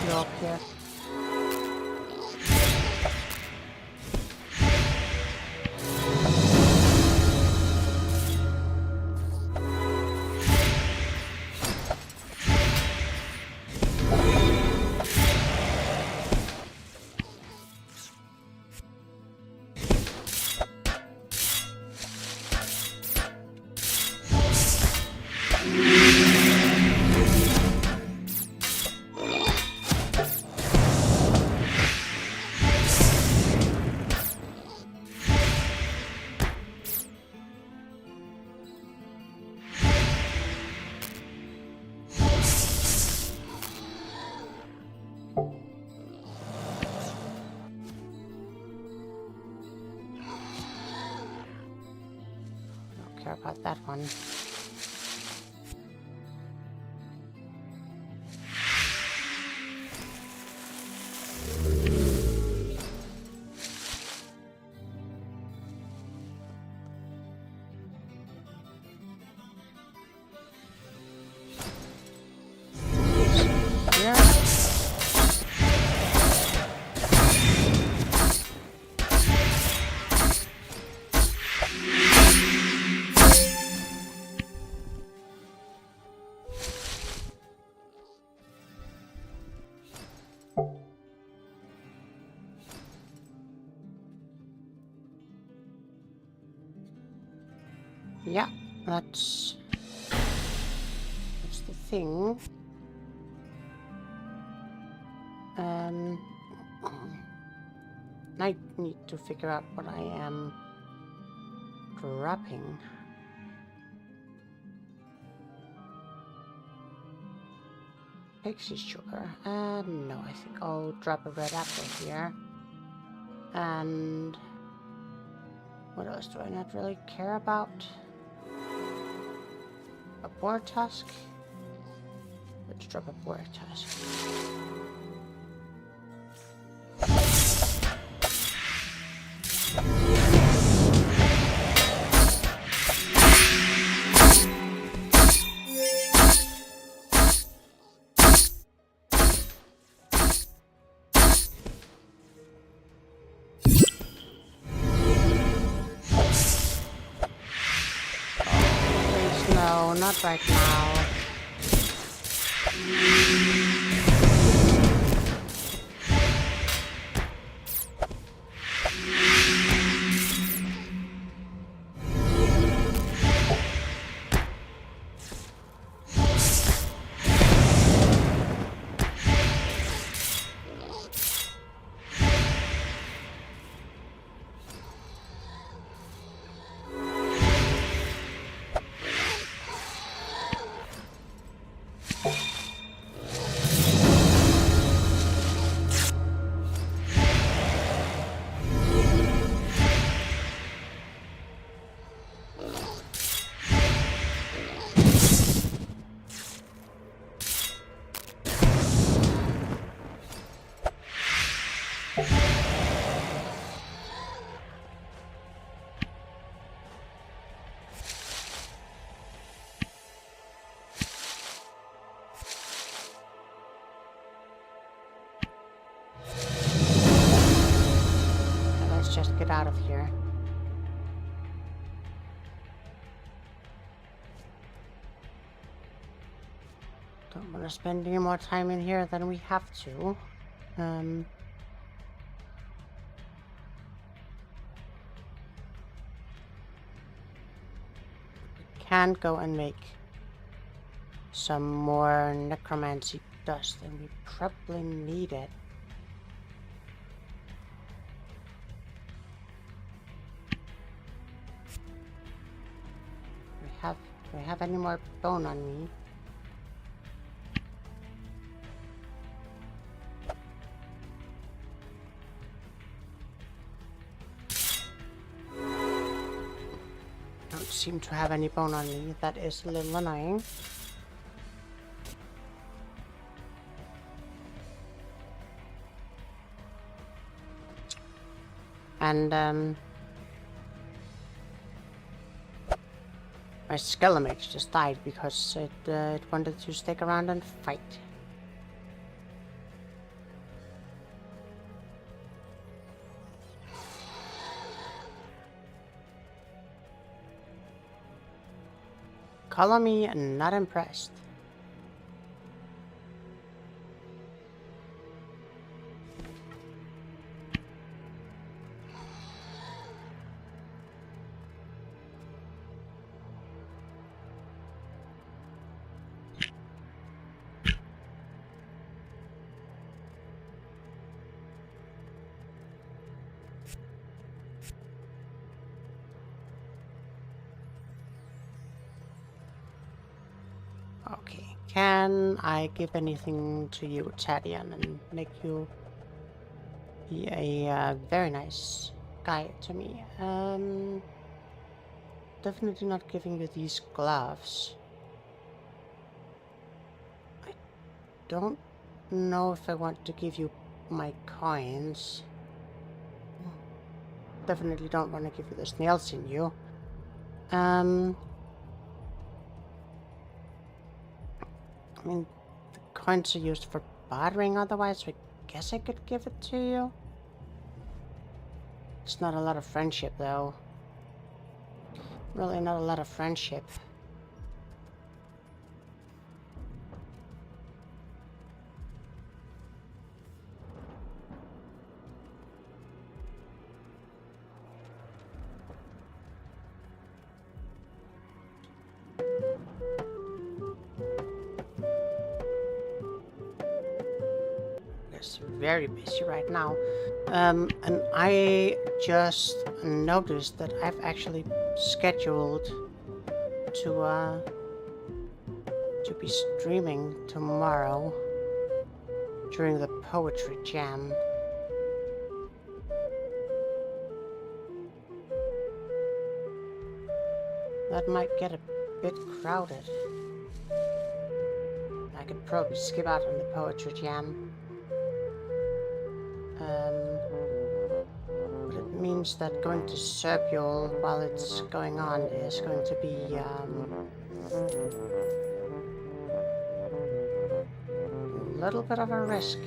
block here. Care about that one. Yeah, that's the thing. I need to figure out what I am dropping. Pixie sugar. No, I think I'll drop a red apple here. And what else do I not really care about? A boar tusk? Let's drop a boar tusk. No, not right now. out of here. Don't want to spend any more time in here than we have to. We can go and make some more necromancy dust, and we probably need it. Do I have any more bone on me? Don't seem to have any bone on me. That is a little annoying. And my Skelemage just died because it wanted to stick around and fight. Color me not impressed. Okay, can I give anything to you, Tadian, and make you be a very nice guy to me? Definitely not giving you these gloves. I don't know if I want to give you my coins. Definitely don't want to give you the snails in you. I mean, the coins are used for bartering otherwise, so I guess I could give it to you. It's not a lot of friendship, though. Really not a lot of friendship. Very busy right now, and I just noticed that I've actually scheduled to be streaming tomorrow during the poetry jam. That might get a bit crowded. I could probably skip out on the poetry jam. But it means that going to Serpule while it's going on is going to be a little bit of a risk.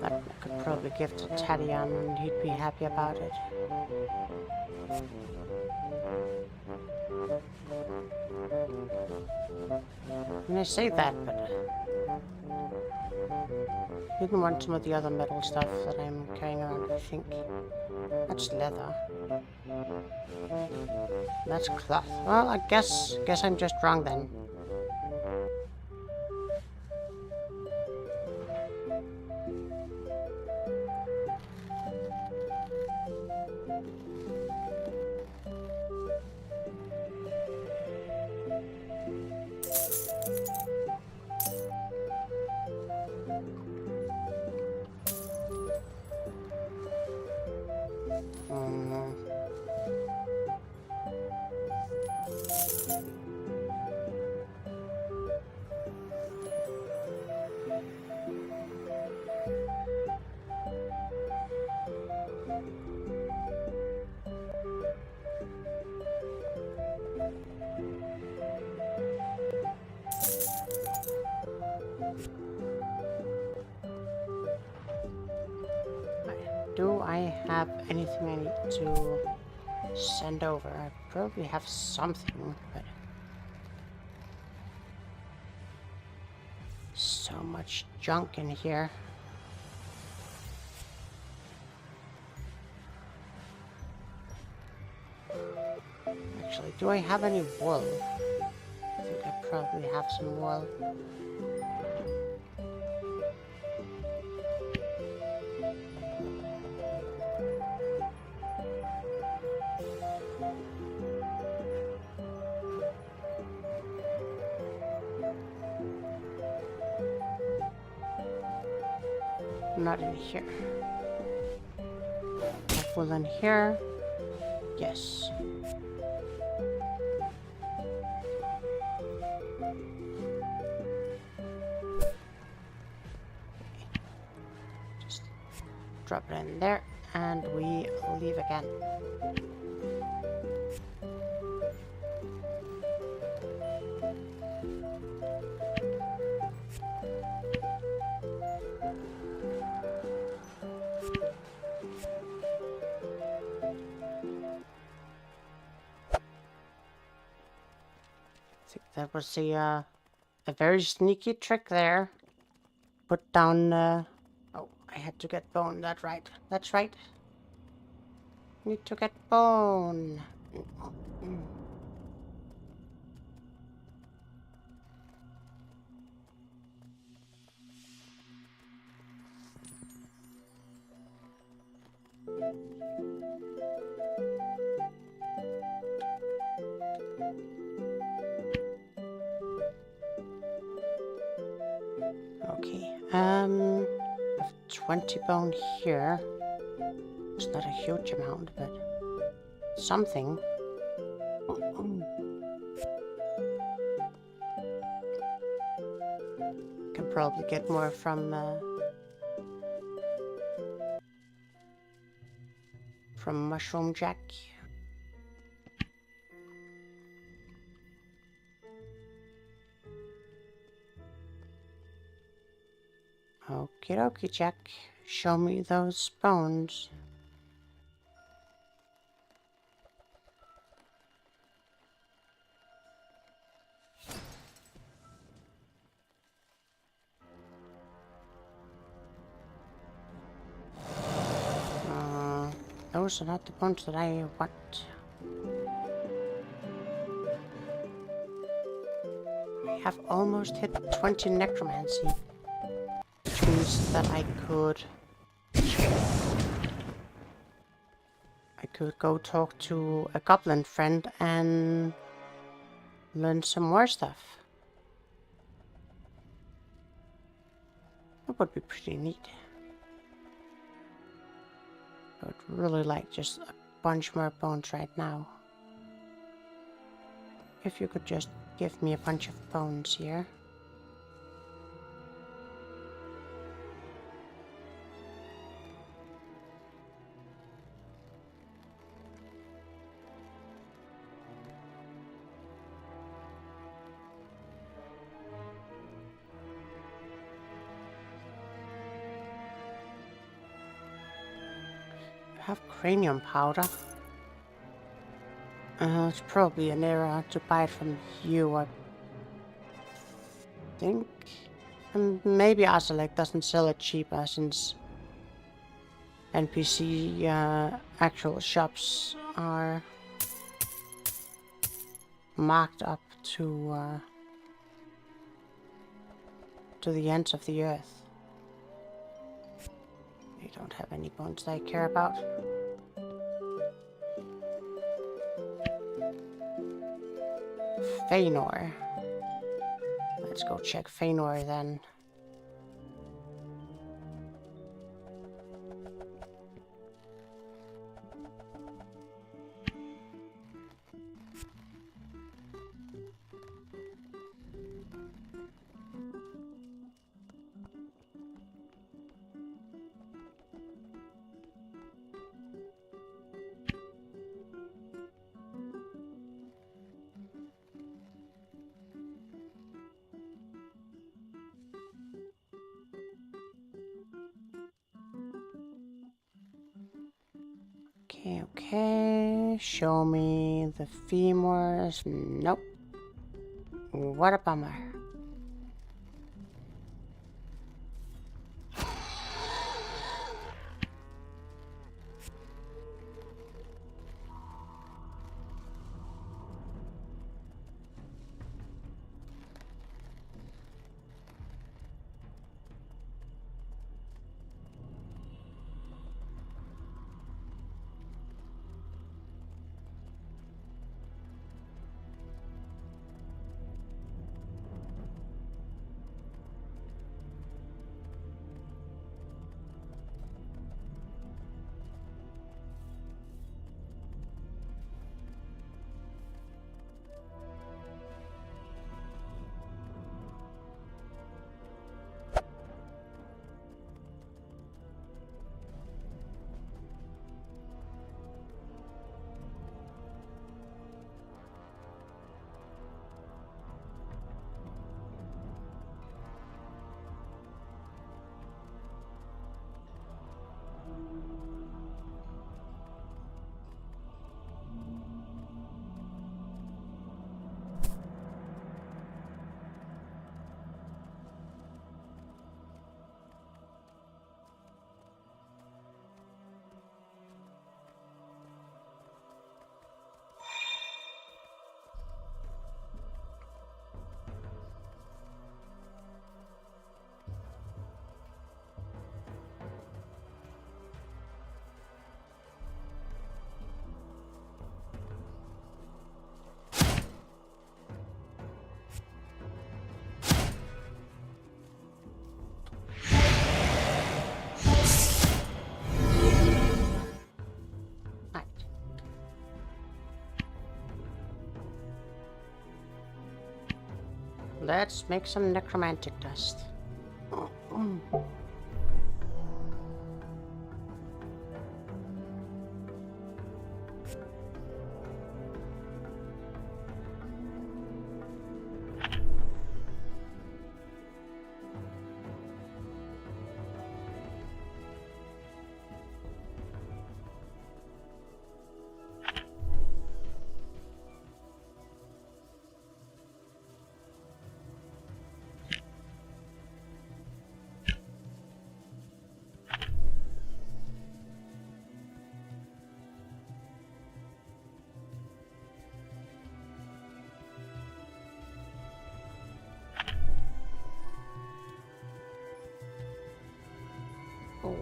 That I could probably give to Tadian and he'd be happy about it. And I say that, but I didn't want some of the other metal stuff that I'm carrying around, I think. That's leather. That's cloth. Well, I guess I'm just wrong then. Do I have anything I need to send over? I probably have something, but so much junk in here. Actually, do I have any wool? I think I probably have some wool. Not in here. Have wool in here? Yes. Just drop it in there, and we leave again. I think that was a very sneaky trick there. Put down. Oh, I had to get bone. That's right. That's right. Need to get bone. Okay. I have 20 bone here. It's not a huge amount, but something. Can probably get more from Mushroom Jack. Okie dokie, Jack. Show me those bones. Those are not the bones that I want. I have almost hit 20 necromancy, which means that I could go talk to a goblin friend and learn some more stuff. That would be pretty neat. I would really like just a bunch more bones right now. If you could just give me a bunch of bones here. I have cranium powder. It's probably an error to buy it from you, I think. And maybe Azalek doesn't sell it cheaper since NPC actual shops are marked up to the ends of the earth. I don't have any bones that I care about. Feanor. Let's go check Feanor then. Okay, okay. Show me the femurs. Nope. What a bummer. Right. Let's make some necromantic dust. Oh.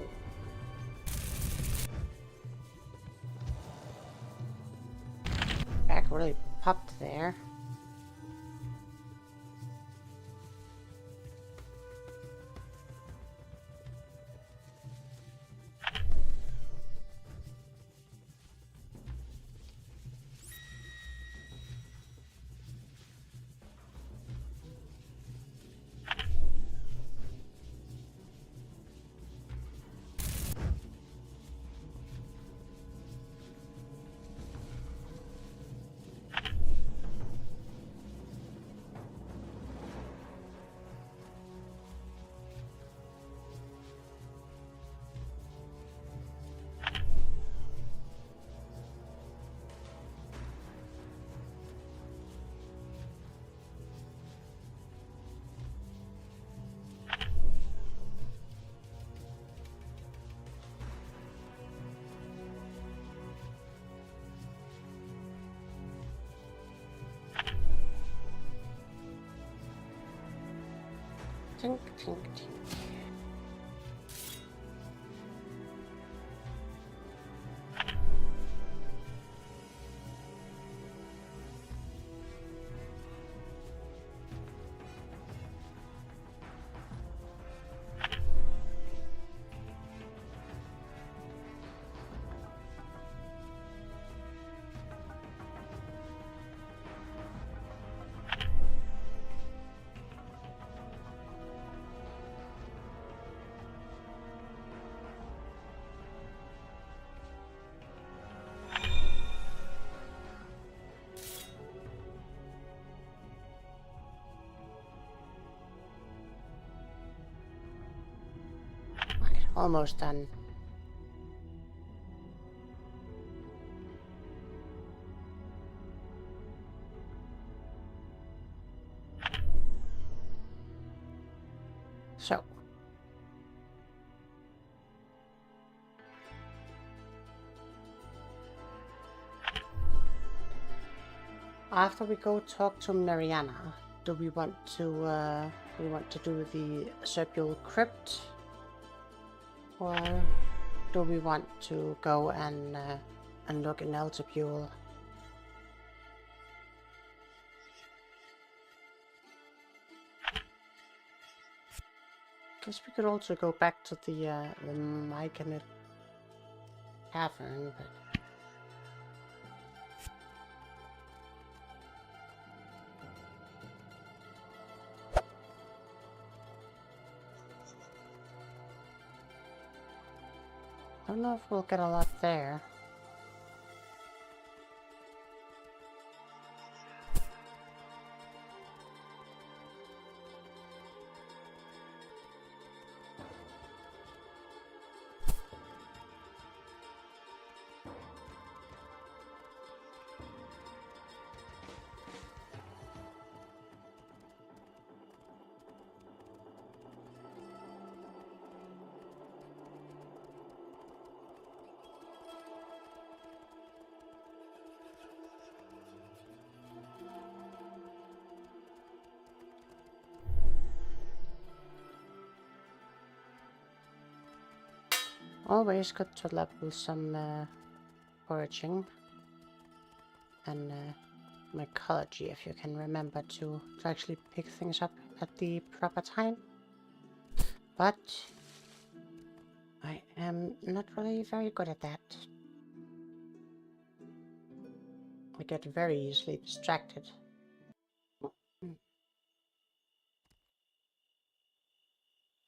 Back really popped there. Tink, tink, tink. Right, almost done. So. After we go talk to Mariana, do we want to do the Serpule Crypt? Or do we want to go and look in Altipule? Guess we could also go back to the Myconid Tavern, but I don't know if we'll get a lot there. Always good to level some foraging and mycology if you can remember to actually pick things up at the proper time. But I am not really very good at that. I get very easily distracted. And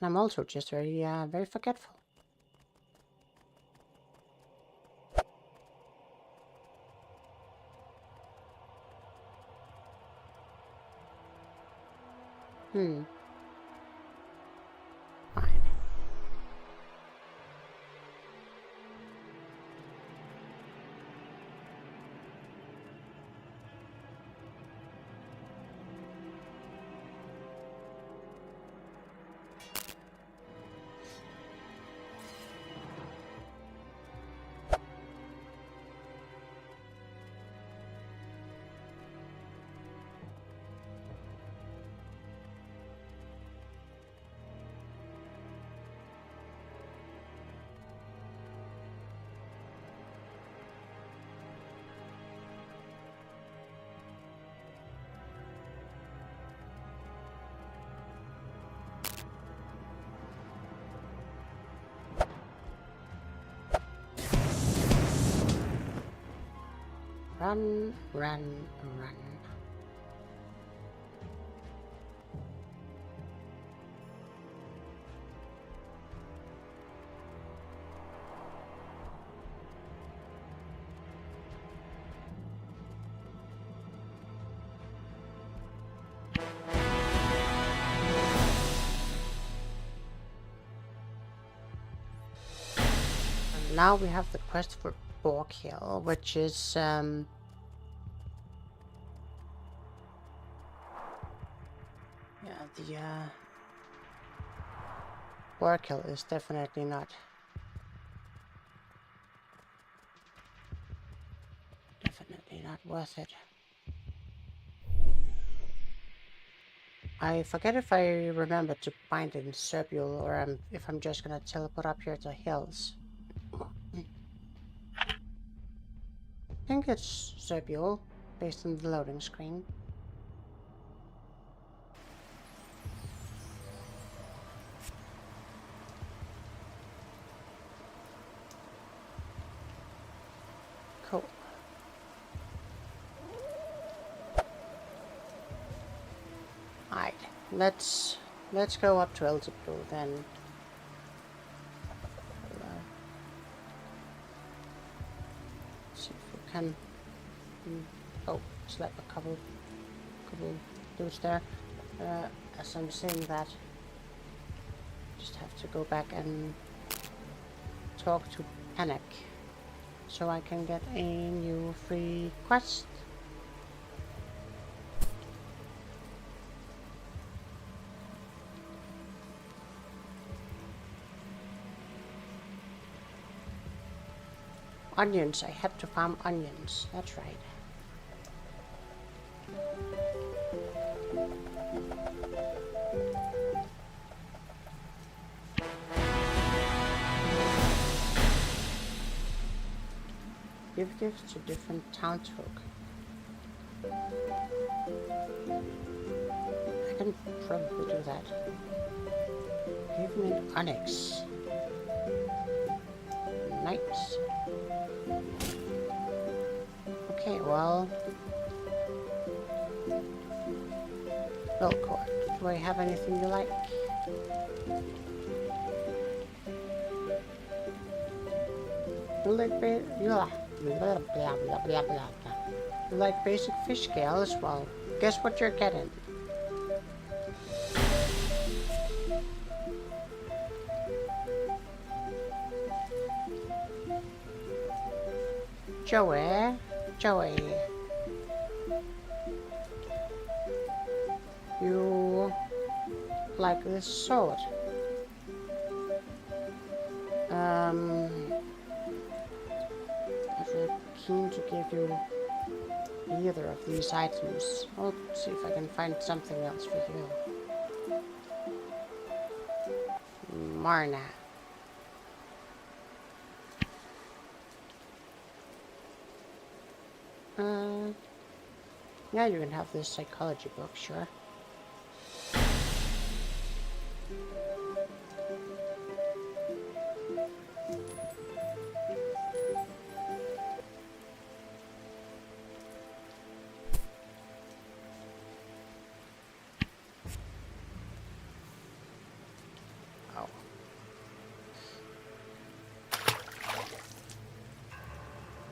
I'm also just very forgetful. Fine. Run, run, run. And now we have the quest for Borghill, which is the Borghill is definitely not worth it. I forget if I remember to find it in Serpule or if I'm just gonna teleport up here to hills. I think it's Serpule, based on the loading screen. Cool. Alright, let's go up to Altipule then. See if we can. Oh, slap a couple dudes there. As I'm saying that, just have to go back and talk to Panic so I can get a new free quest. Onions. I have to farm onions. That's right. Give gifts to different townsfolk. I can probably do that. Give me an onyx. Nice. Okay, well... Milkcore. Do I have anything you like? You like You like basic fish scales? Well, guess what you're getting? Joey. You like this sword? If you're keen to give you either of these items, I'll see if I can find something else for you. Marna. Yeah, you can have this psychology book, sure. Oh.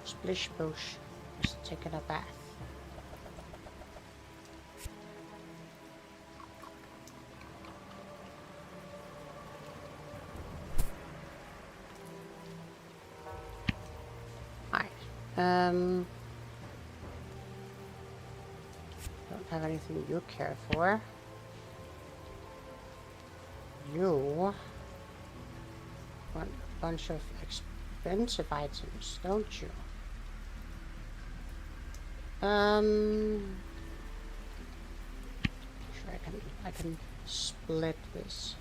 Splish Bush is taking a bath. Don't have anything you care for. You want a bunch of expensive items, don't you? Sure, I can split this.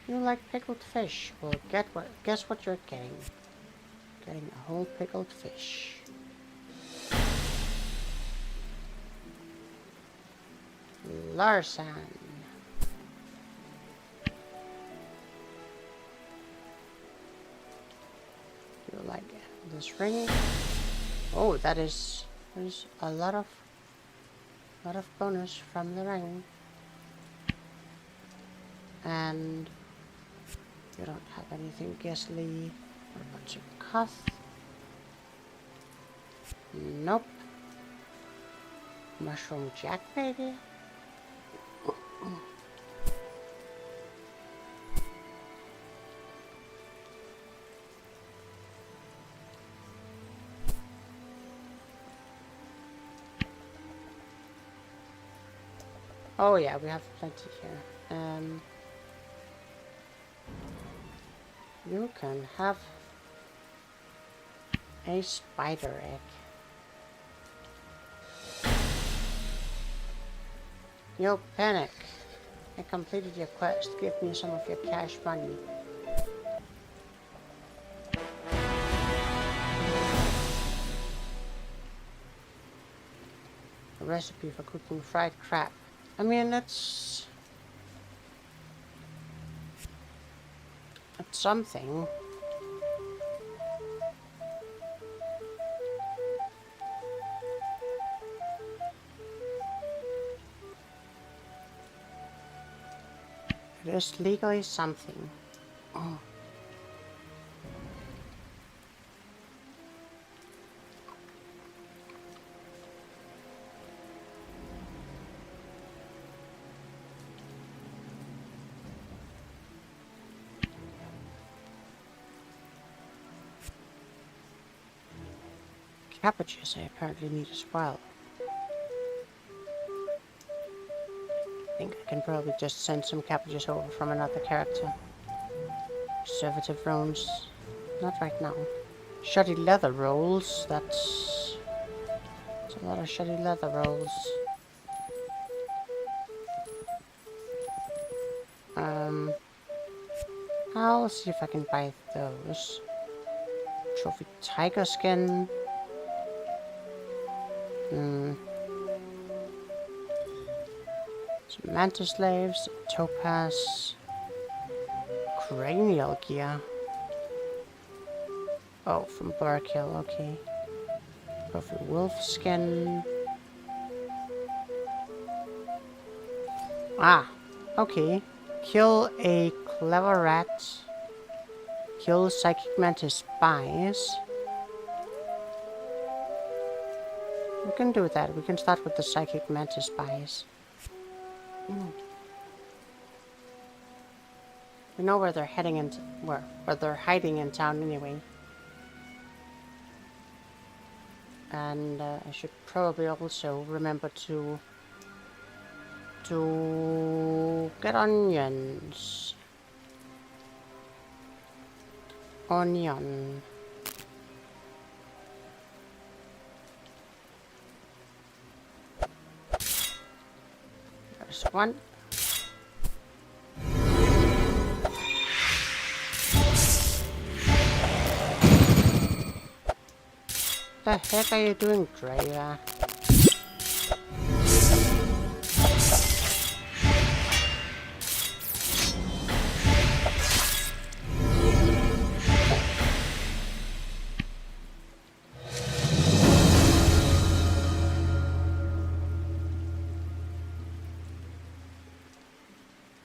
You like pickled fish? Well, guess what you're getting? Getting a whole pickled fish. Larson. You like this ring? Oh, there's a lot of bonus from the ring. And you don't have anything ghastly or a bunch of cuff. Nope. Mushroom Jack, baby. Oh yeah, we have plenty here. You can have a spider egg. Yo, panic. I completed your quest. Give me some of your cash money. A recipe for cooking fried crab. I mean, it's something. It is legally something. Oh. Cabbages I apparently need as well. think I can probably just send some cabbages over from another character. Preservative runes. Not right now. Shoddy leather rolls. That's a lot of shoddy leather rolls. I'll see if I can buy those. Trophy tiger skin. Some mantis slaves, topaz, cranial gear. Oh, from Burkill, okay. Trophy wolf skin. Ah, okay. Kill a clever rat. Kill psychic mantis spies. We can do that. We can start with the psychic mantis spies. We know where they're heading and where they're hiding in town anyway. And I should probably also remember to get onions. Onion. There's one. What the heck are you doing, Drea?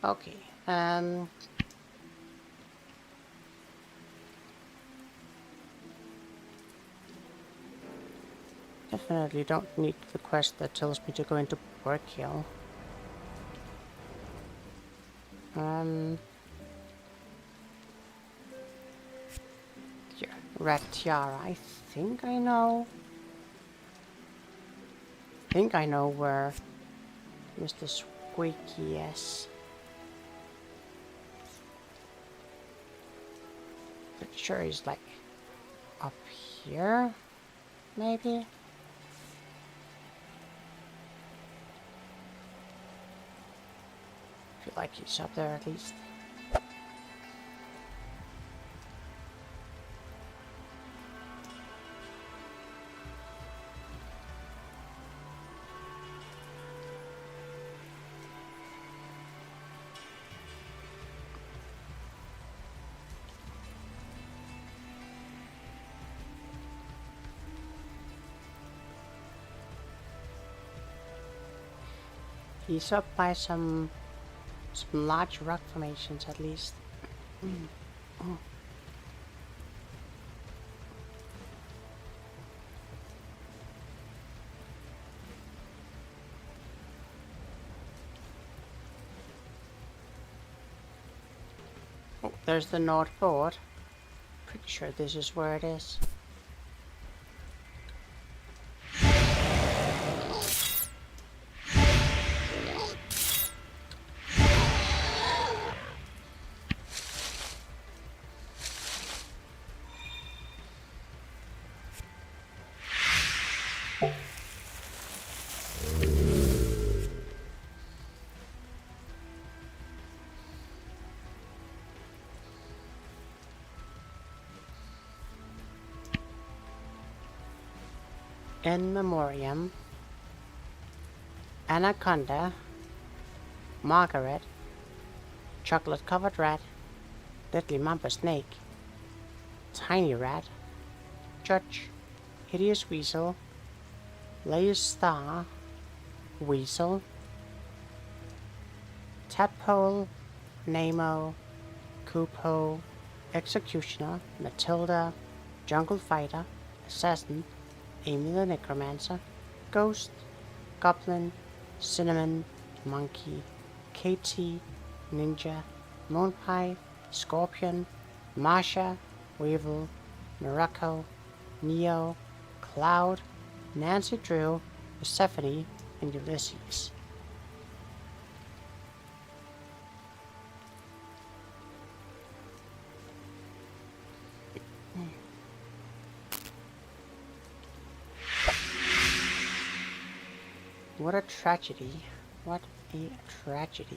Okay, definitely don't need the quest that tells me to go into Burkill. Here, Rat Tiara, I think I know where Mr. Squeaky is. Pretty sure he's like up here, maybe? Feel like he's up there at least. He's up by some large rock formations at least. Oh. Oh, there's the North Port. Pretty sure this is where it is. In Memoriam, Anaconda, Margaret, Chocolate Covered Rat, Deadly Mamba Snake, Tiny Rat, Judge, Hideous Weasel, Layer Star, Weasel, Tadpole, Nemo, Kupo, Executioner, Matilda, Jungle Fighter, Assassin, Amy the Necromancer, Ghost, Goblin, Cinnamon, Monkey, KT, Ninja, Moonpie, Scorpion, Marsha, Weevil, Morocco, Neo, Cloud, Nancy Drew, Persephone, and Ulysses. What a tragedy. What a tragedy.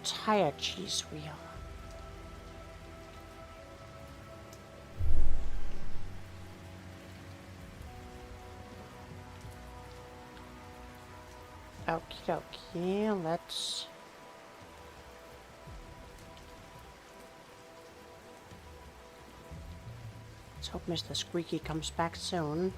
Entire cheese wheel. Okie dokie, let's hope Mr. Squeaky comes back soon.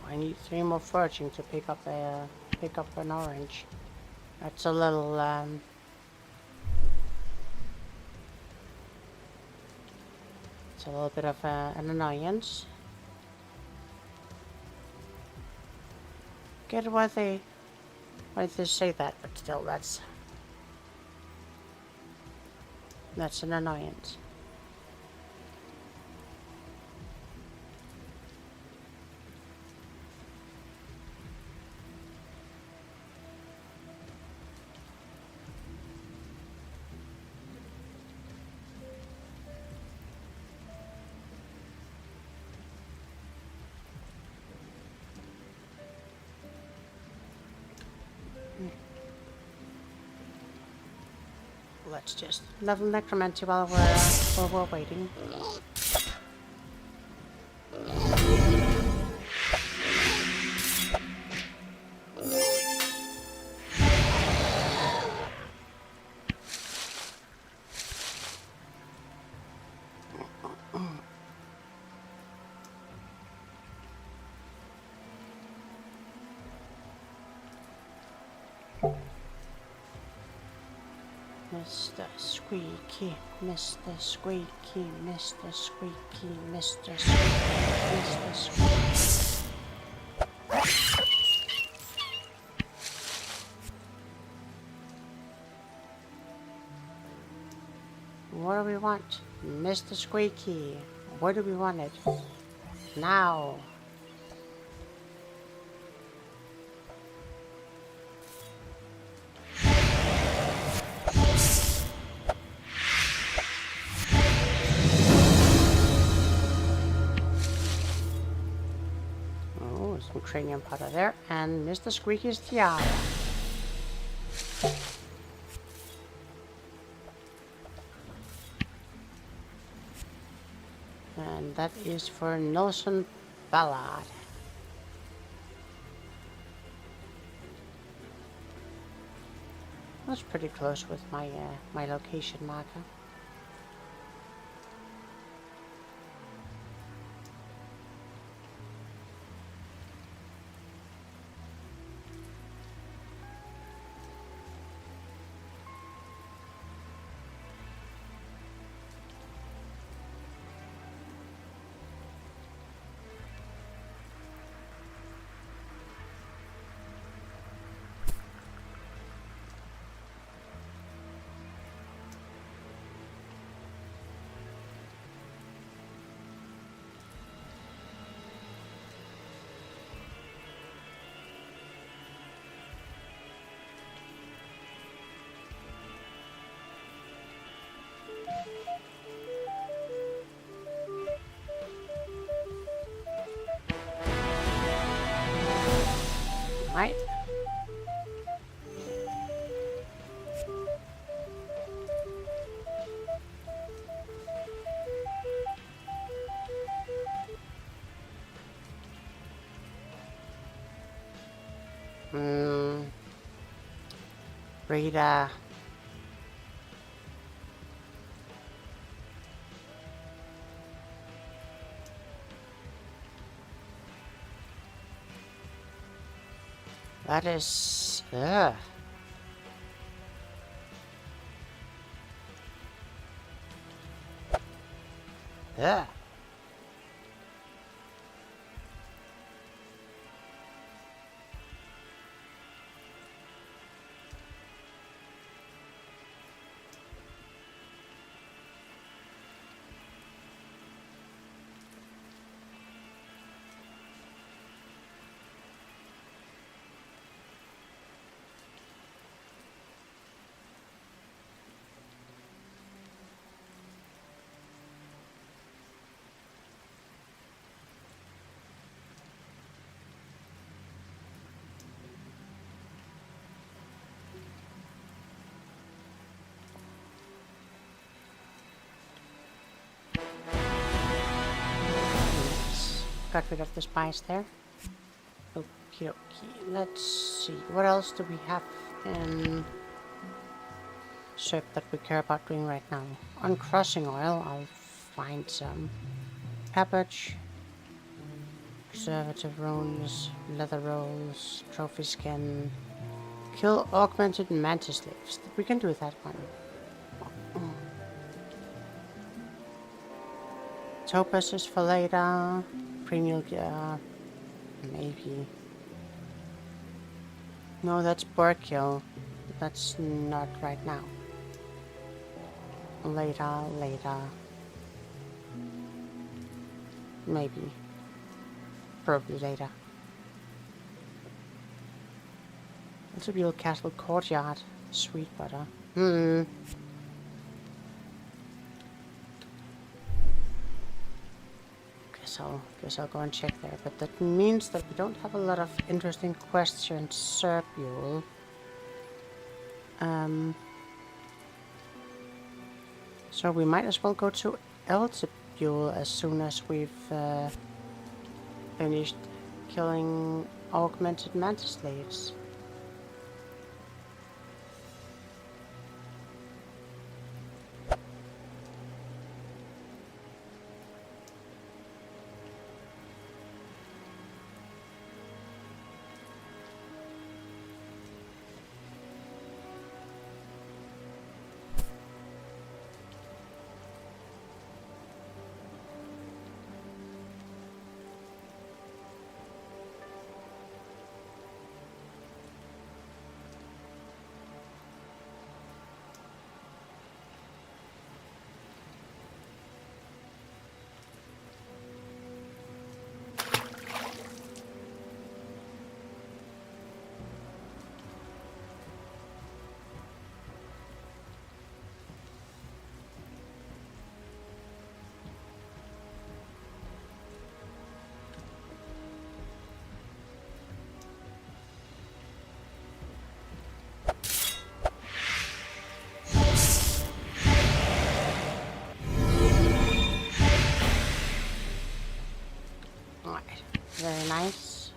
I need 3 more foraging to pick up an orange. That's a little it's a little bit of an annoyance. Get why they say that, but still that's an annoyance. Let's just level necromancy while we're waiting. Mr. Squeaky, Mr. Squeaky, Mr. Squeaky, Mr. Squeaky, Mr. Squeaky. What do we want? Mr. Squeaky. What do we want it? Now. Some cranium powder there, and Mr. Squeaky's tiara. And that is for Nelson Ballard. That's pretty close with my my location marker. Right. Rita. That is... Ugh. Ugh. got rid of the spice there. Okay, let's see. What else do we have in SERP that we care about doing right now? On crushing oil, I'll find some cabbage, preservative runes, leather rolls, trophy skin, kill augmented mantis slaves. We can do that one. Topaz is for later. Premium gear, maybe. No, that's Burkill. That's not right now. Later. Maybe. Probably later. Interview Castle Courtyard. Sweet butter. Guess I'll go and check there. But that means that we don't have a lot of interesting questions, Serpule. So we might as well go to Eltibule as soon as we've finished killing augmented mantis slaves. Very nice.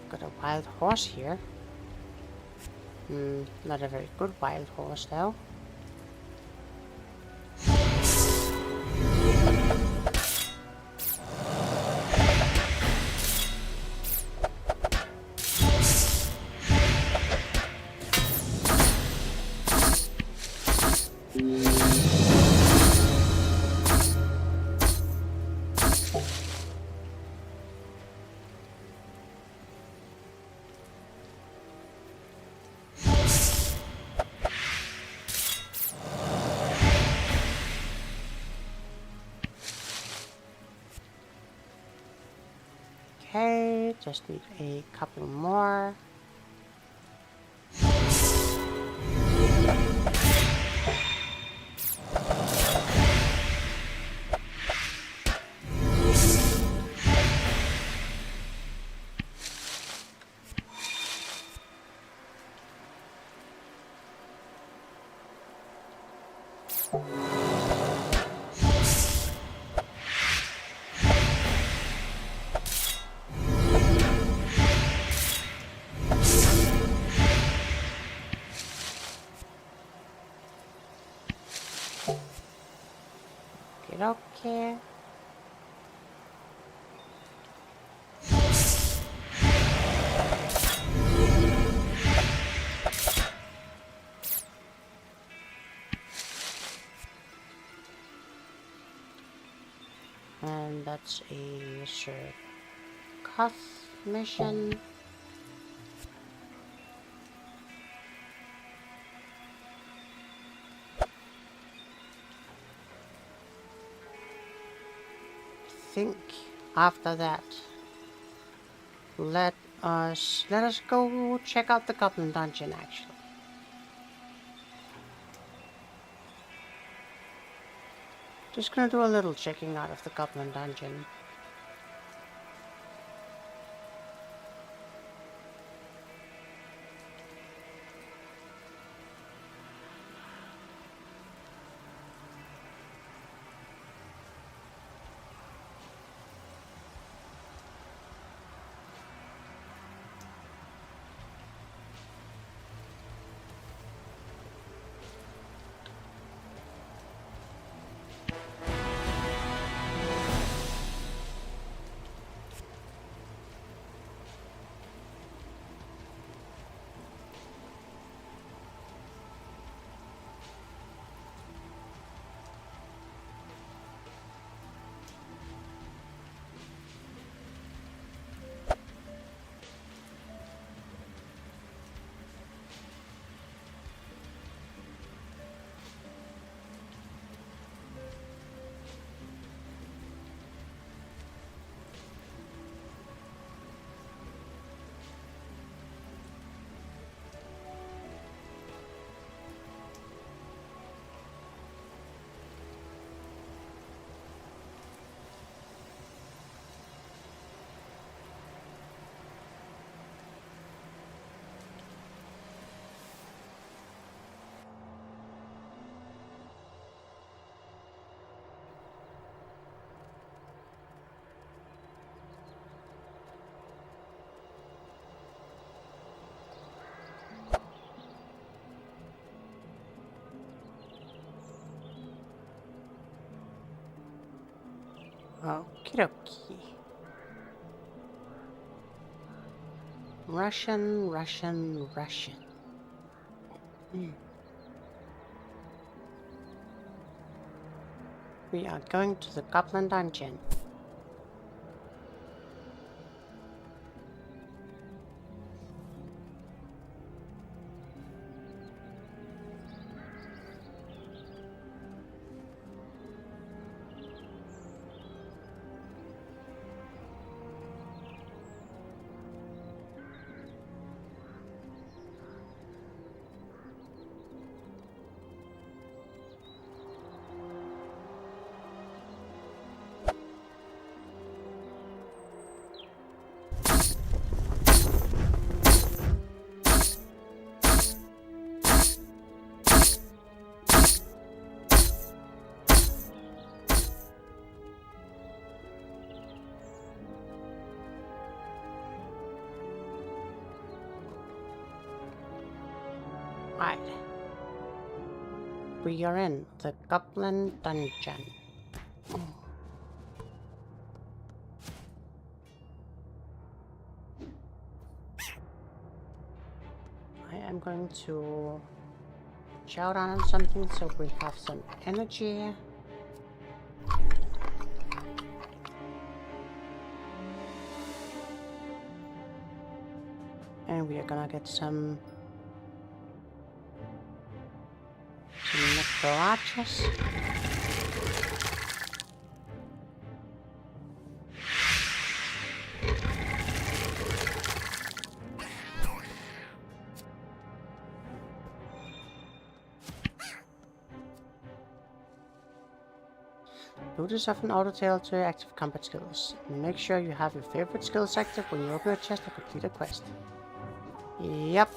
Got a wild horse here. Not a very good wild horse though. Okay, just need a couple more. Okay. And that's a Coth mission. I think after that, let us go check out the Goblin Dungeon actually. Just gonna do a little checking out of the Goblin Dungeon. Okie dokie. Russian. We are going to the Goblin Dungeon. Right. We are in the Goblin Dungeon. I am going to chow down on something so we have some energy. And we are gonna get some necro archers. Notice of an auto tail to your active combat skills. Make sure you have your favorite skills active when you open a chest or complete a quest. Yep.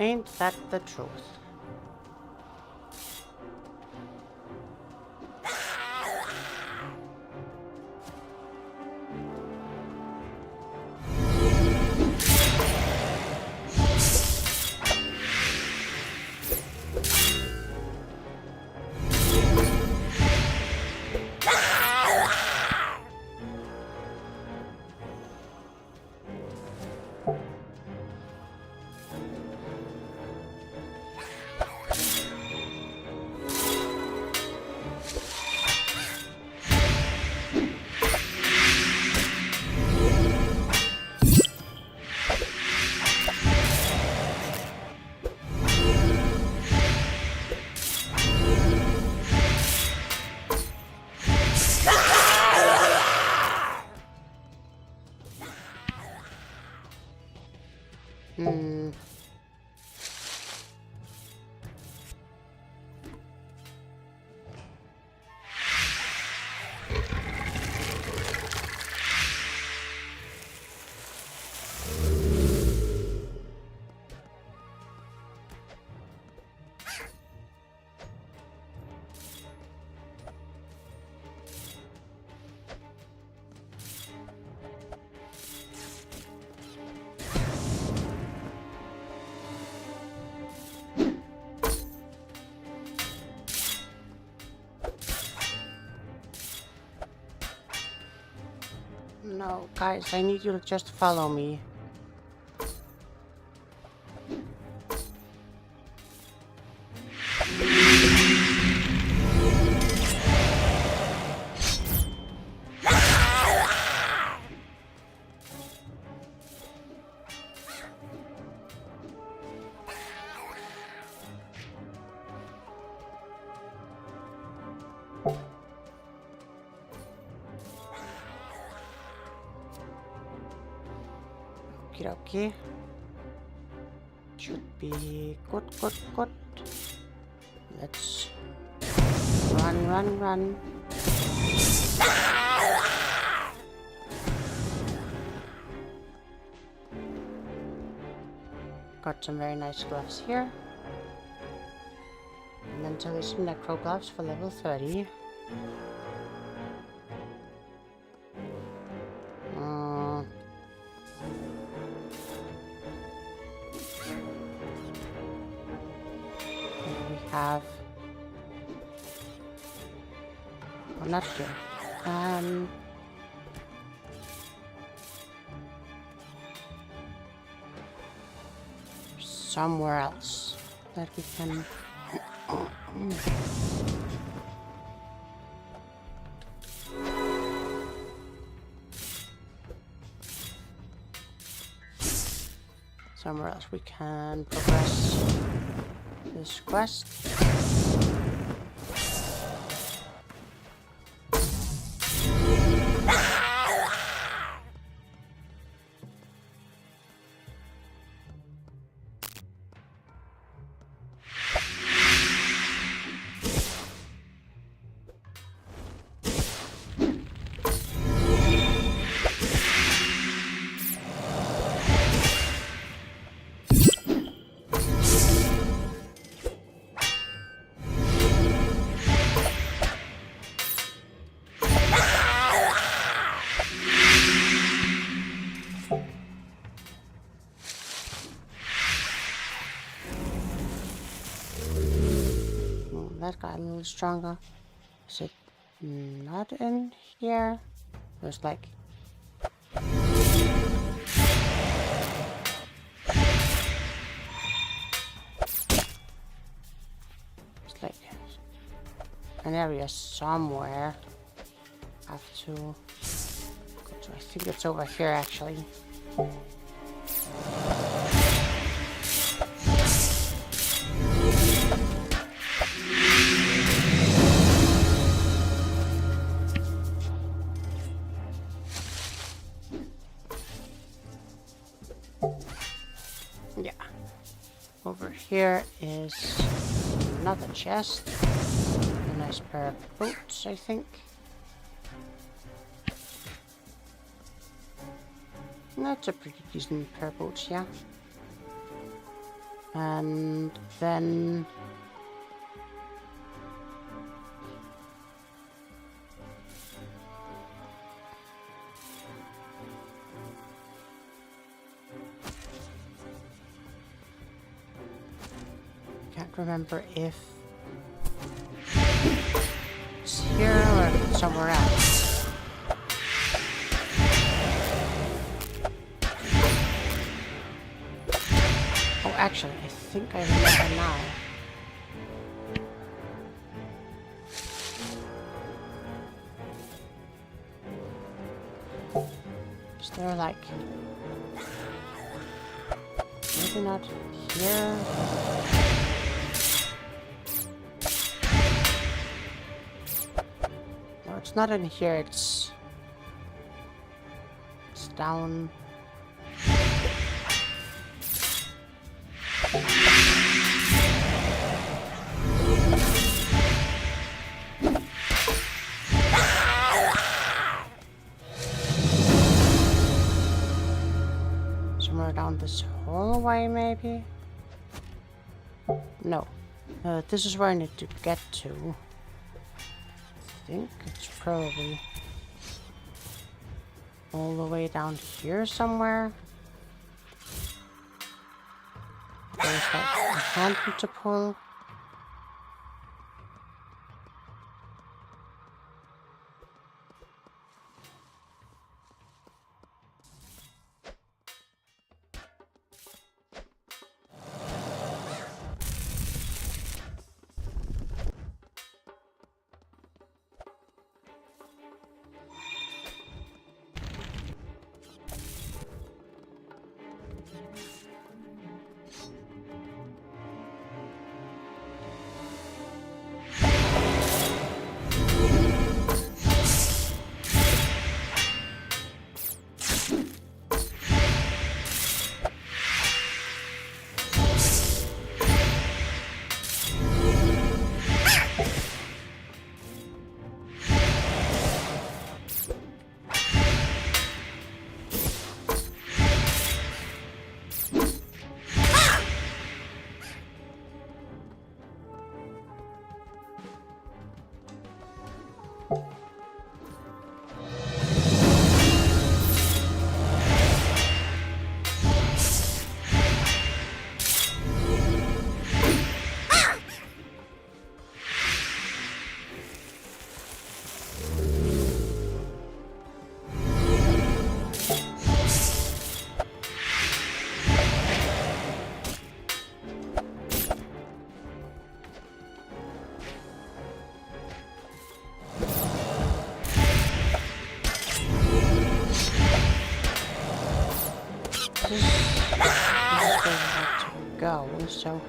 Ain't that the truth? No, guys, I need you to just follow me. Okay. Should be good. Let's run. Got some very nice gloves here. Mentalism necro gloves for level 30. have... Well, not here. Somewhere else that we can... Somewhere else we can progress this quest. That got a little stronger. Is it not in here? There's like... It's like an area somewhere. I have to go to... I think it's over here actually. Yeah. Over here is another chest. A nice pair of boots, I think. That's a pretty decent pair of boots, yeah. And then... Can't remember if it's here or if it's somewhere else. Oh, actually, I think I remember now. Is there like... Maybe not here? It's not in here, it's down. Somewhere down this hallway, maybe? No. This is where I need to get to. I think it's probably all the way down here somewhere. There's like a handle to pull. go. So,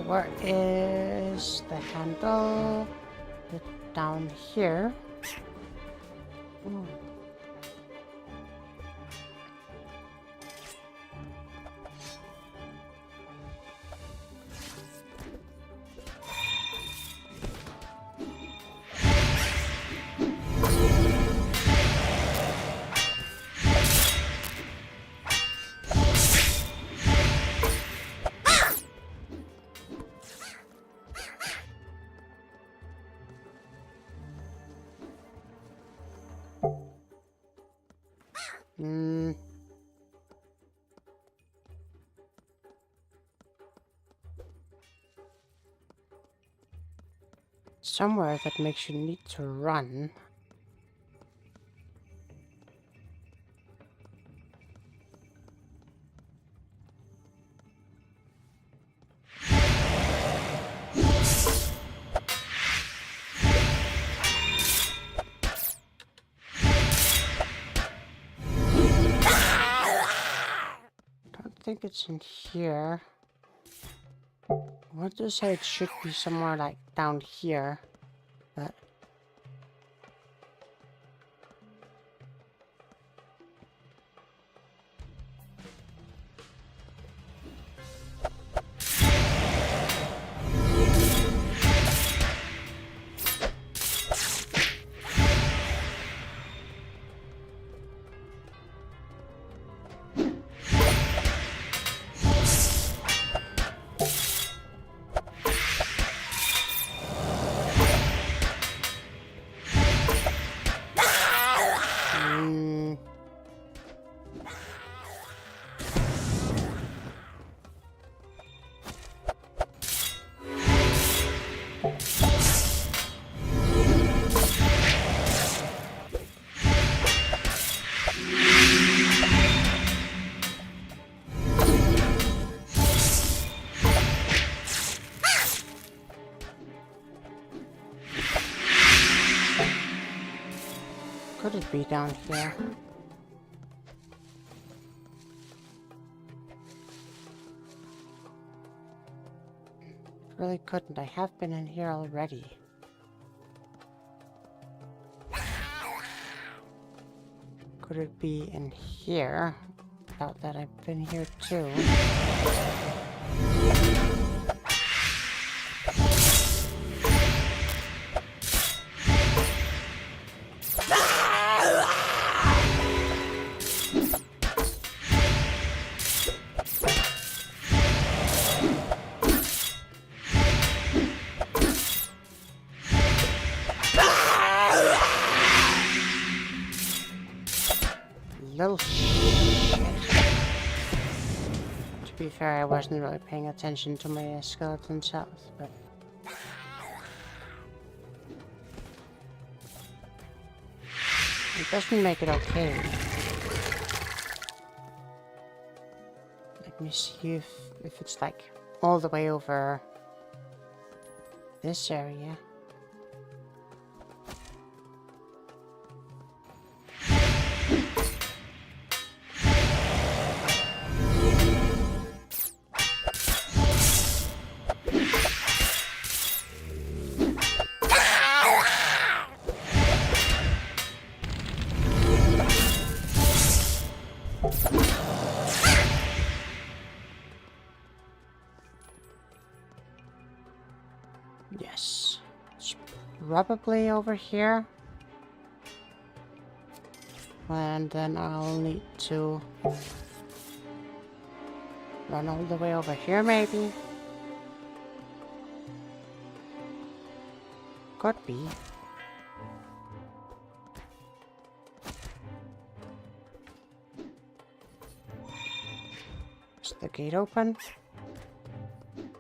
where is the handle? Down here. Ooh. Somewhere that makes you need to run. Don't think it's in here. What does say it should be somewhere like down here, but could it be down here? Really couldn't. I have been in here already. Could it be in here? Doubt that I've been here too. Little shit. To be fair, I wasn't really paying attention to my skeleton's health, but it doesn't make it okay. Let me see if it's like all the way over this area. Yes, it's probably over here. And then I'll need to run all the way over here, maybe. Could be. Is the gate open?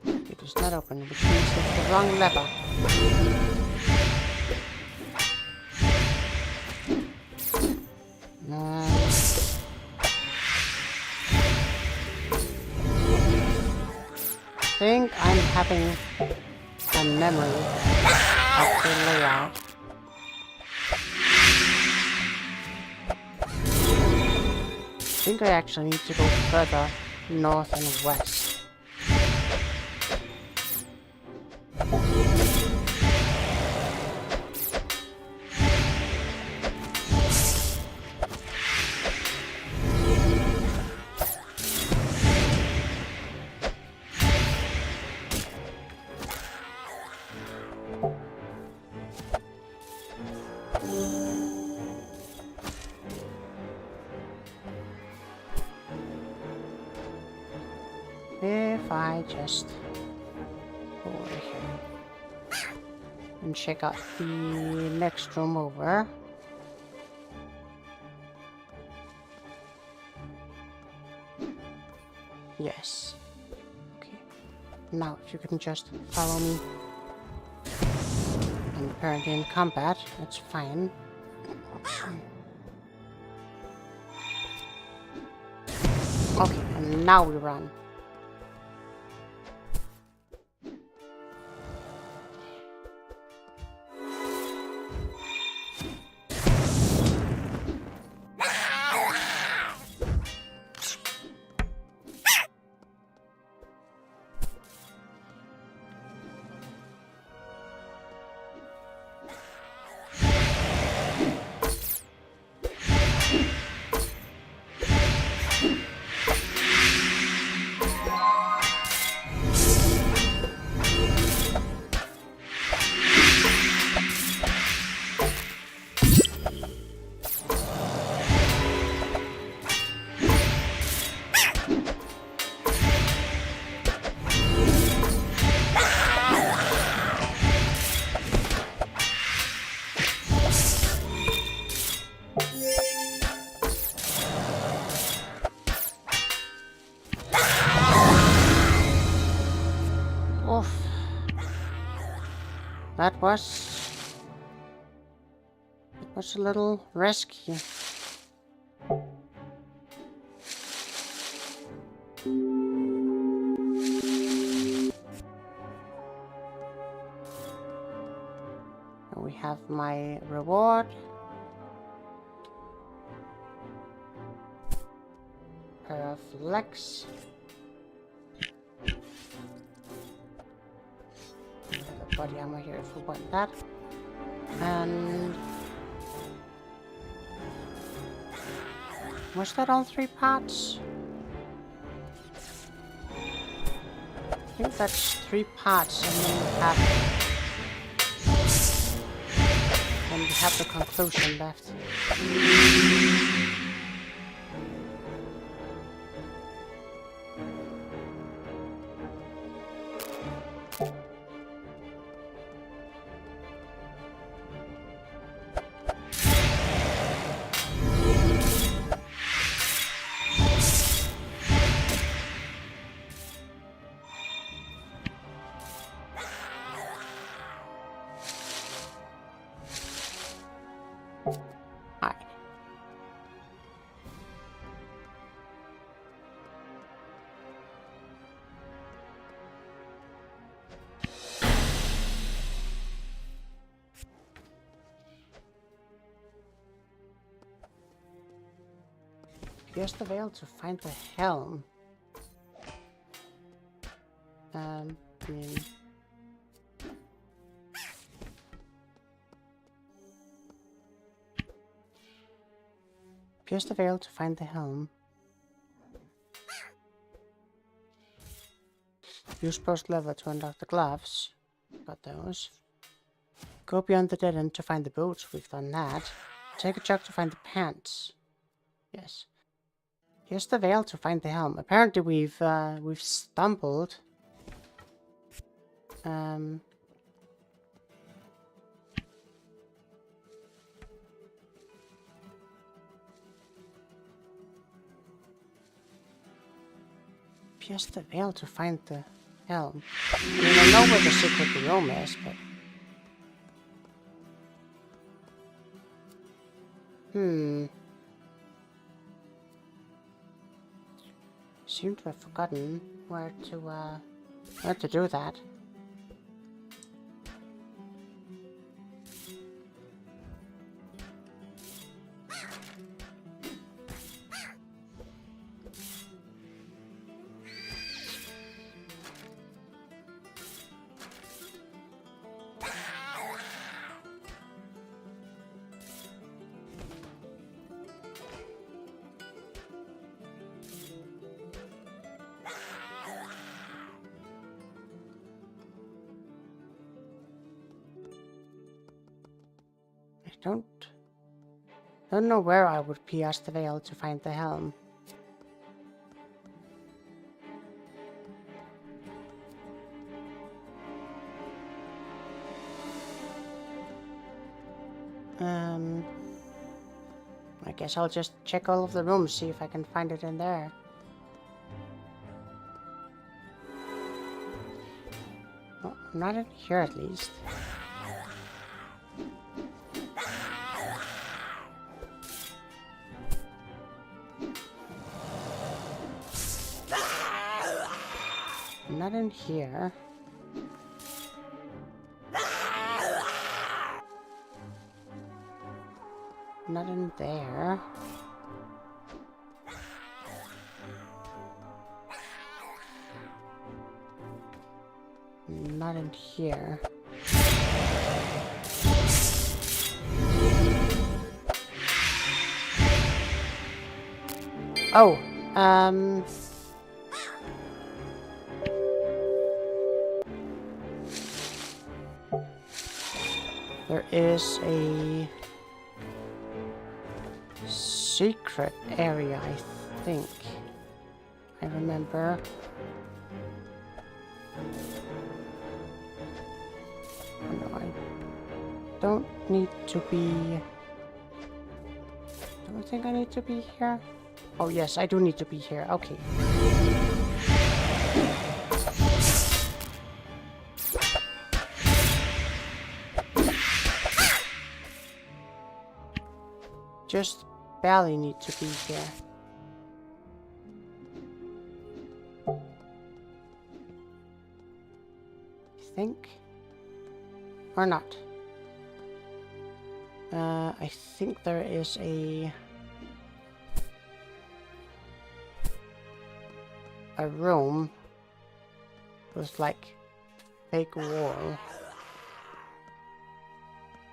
It is not open, which means it's the wrong lever. I think I'm having a memory of the layout. I think I actually need to go further north and west. If I just go over here and check out the next room over. Yes. Okay. Now, if you can just follow me. I'm apparently in combat. That's fine. Okay, and now we run. That was a little risky. We have my reward. Pair of legs. Body armor here if we want that. And was that all 3 parts? I think that's 3 parts, and then we have the conclusion left. Pierce the veil to find the helm. Pierce the veil to find the helm. Use post lever to unlock the gloves. Got those. Go beyond the dead end to find the boots. We've done that. Take a jug to find the pants. Yes. Here's the veil to find the helm. Apparently we've stumbled. Pierce the veil to find the helm. I mean, I know where the secret room is, but seem to have forgotten where to do that. don't know where I would pierce the veil to find the helm. I guess I'll just check all of the rooms, see if I can find it in there. Well, not in here at least. Not in here. Not in there. Not in here. Oh, there is a secret area, I think. I remember. Oh, no, I don't need to be... Don't think I need to be here. Oh yes, I do need to be here. Okay. Just barely need to be here. I think. Or not. I think there is a room with like fake wall.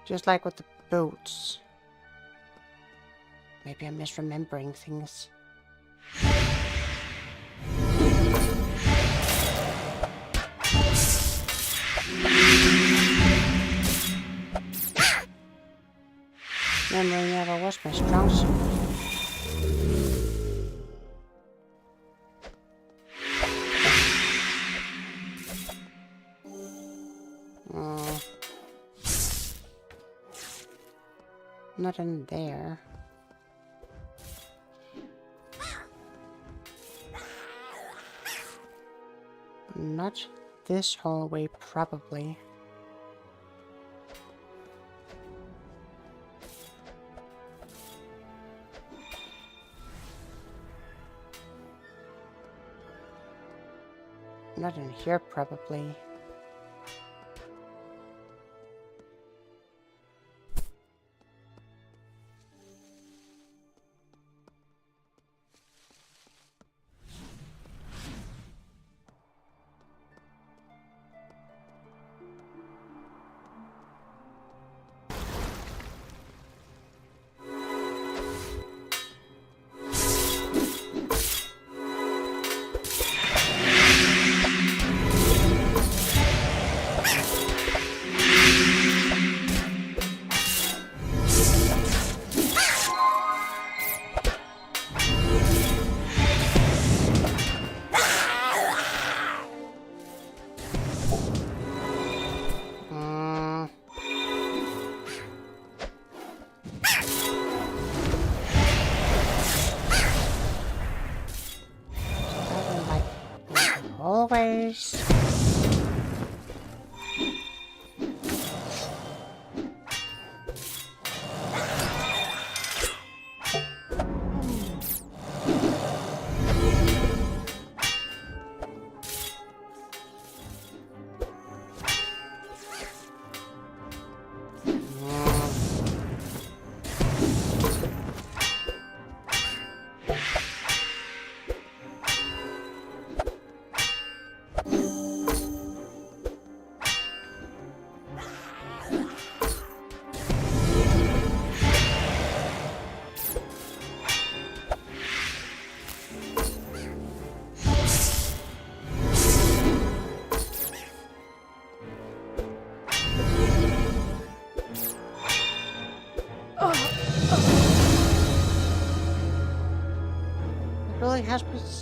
Just like with the boats. Maybe I'm misremembering things. Memory never was my strong suit. Not in there. Not this hallway, probably. Not in here, probably. Always.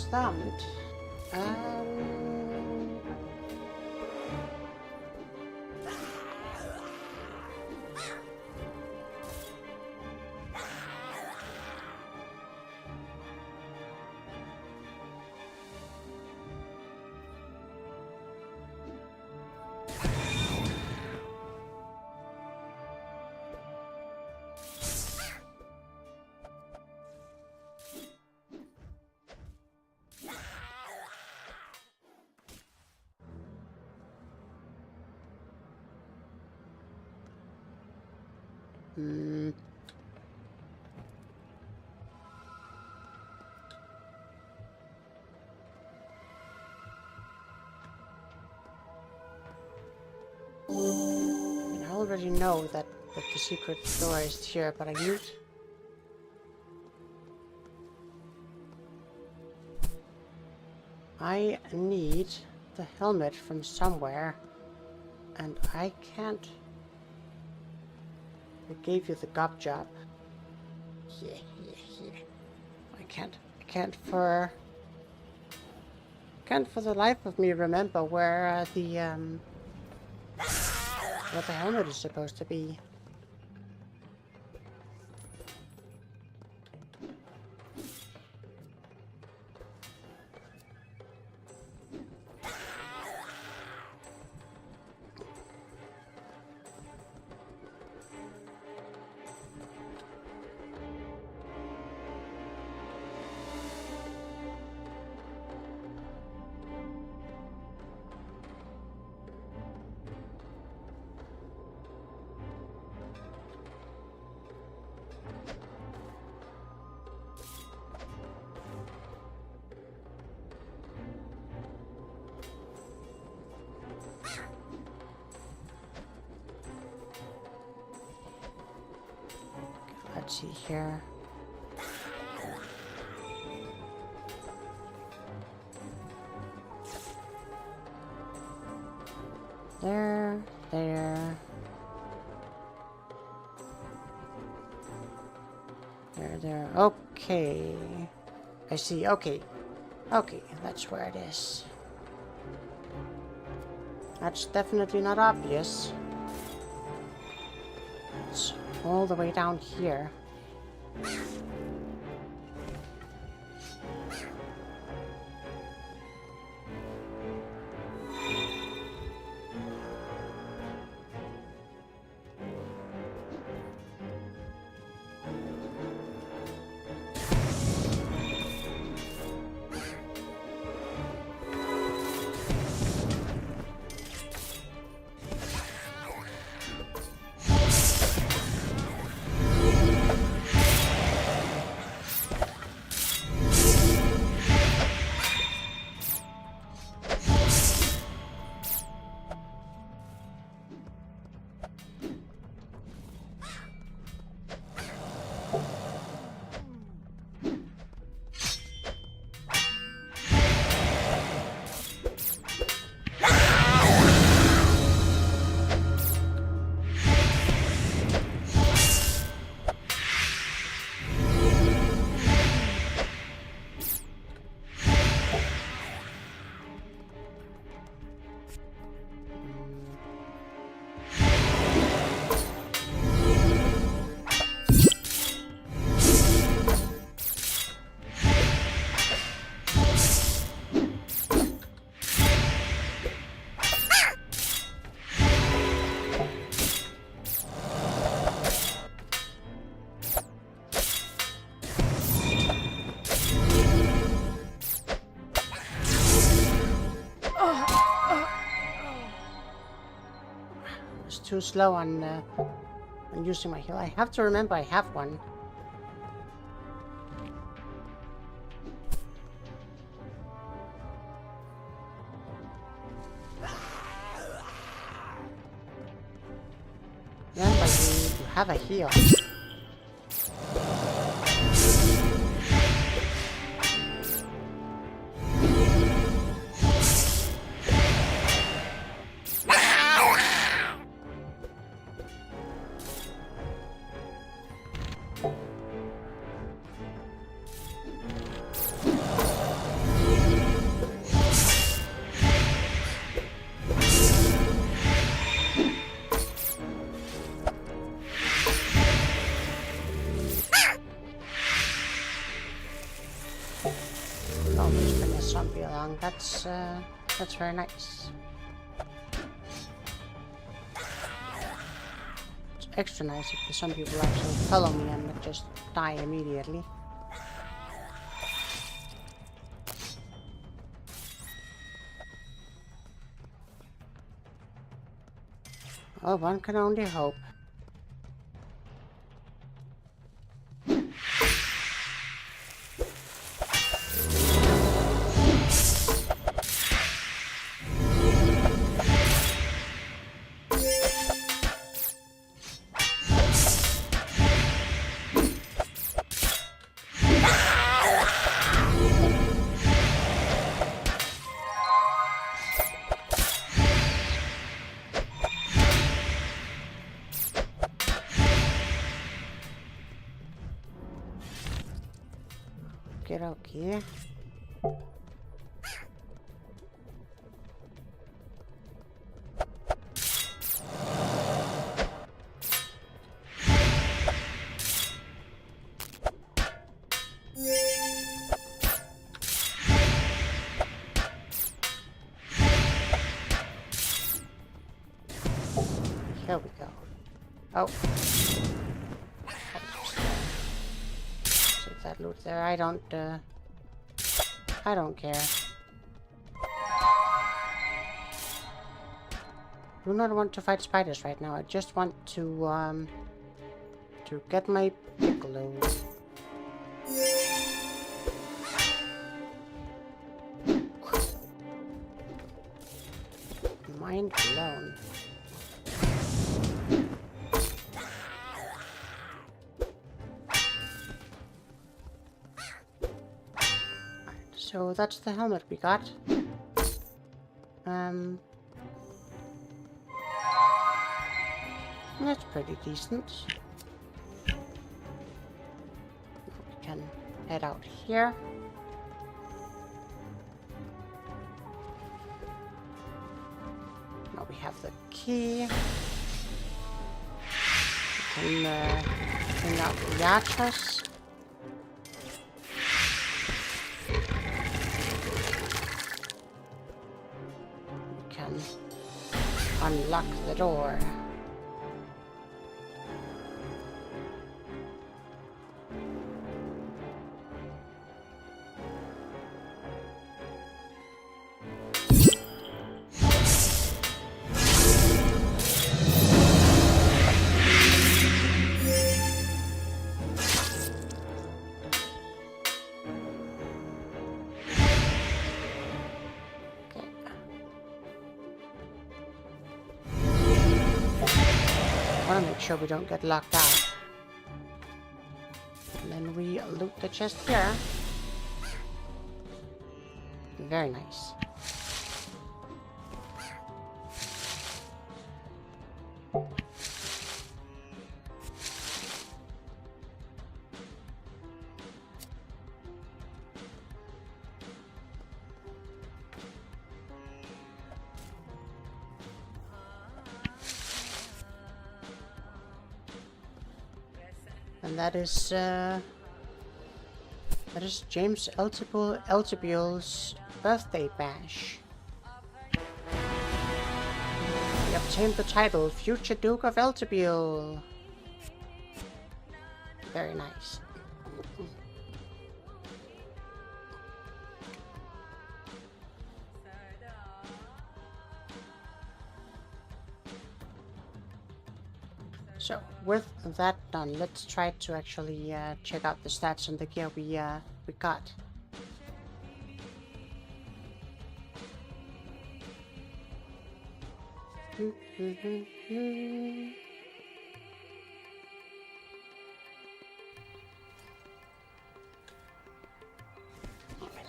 stumped. Hmm. I mean, I already know that the secret door is here, but I need the helmet from somewhere, and I can't. I gave you the gob job. Yeah. I can't for the life of me remember where what the helmet is supposed to be. Let's see here. There. There. Okay. I see. Okay, that's where it is. That's definitely not obvious. It's all the way down here. Too slow on using my heal. I have to remember I have one. Remember, you have a heal. zombie along. That's very nice. It's extra nice if the zombie will actually follow me and not just die immediately. Oh, one can only hope. Okay. Here we go. Oh. Take that loot there. I don't care. Do not want to fight spiders right now. I just want to get my piccolo. Mind blown. So that's the helmet we got. That's pretty decent. We can head out here. Now we have the key. We can bring out the yachas. Unlock the door. I want to make sure we don't get locked out. And then we loot the chest here. Very nice. And that is James Eltibul's birthday bash. He obtained the title Future Duke of Eltibul. Very nice. So, with that done, let's try to actually check out the stats and the gear we got.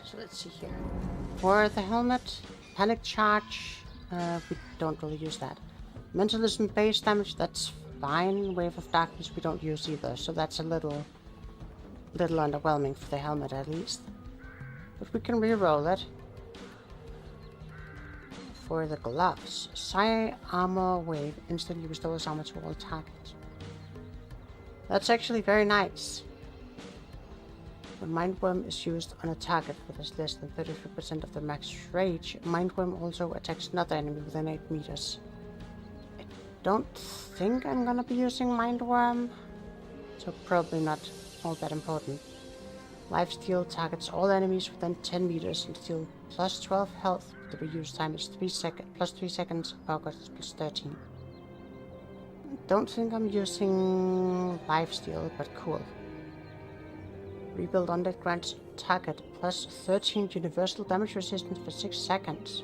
So let's see here. For the helmet, panic charge, we don't really use that. Mentalism base damage, that's fine. Wave of darkness we don't use either, so that's a little underwhelming for the helmet at least. But we can re-roll it. For the gloves, Psi Armor Wave instantly restores armor to all targets. That's actually very nice. When Mindworm is used on a target that is less than 33% of the max range, Mindworm also attacks another enemy within 8 meters. I don't think I'm gonna be using Mindworm, so probably not all that important. Lifesteal targets all enemies within 10 meters and deal plus 12 health. The reuse time is plus 3 seconds, power cost is plus 13. Don't think I'm using Lifesteal, but cool. Rebuild Undead grants target plus 13 universal damage resistance for 6 seconds.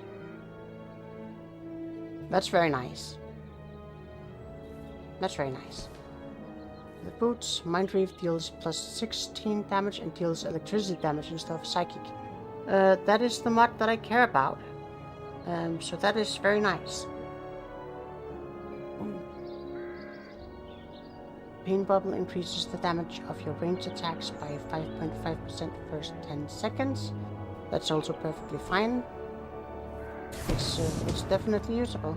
That's very nice. That's very nice. The boots, Mindreave deals plus 16 damage and deals electricity damage instead of psychic. That is the mod that I care about. So that is very nice. Pain Bubble increases the damage of your ranged attacks by 5.5% first 10 seconds. That's also perfectly fine. It's definitely usable.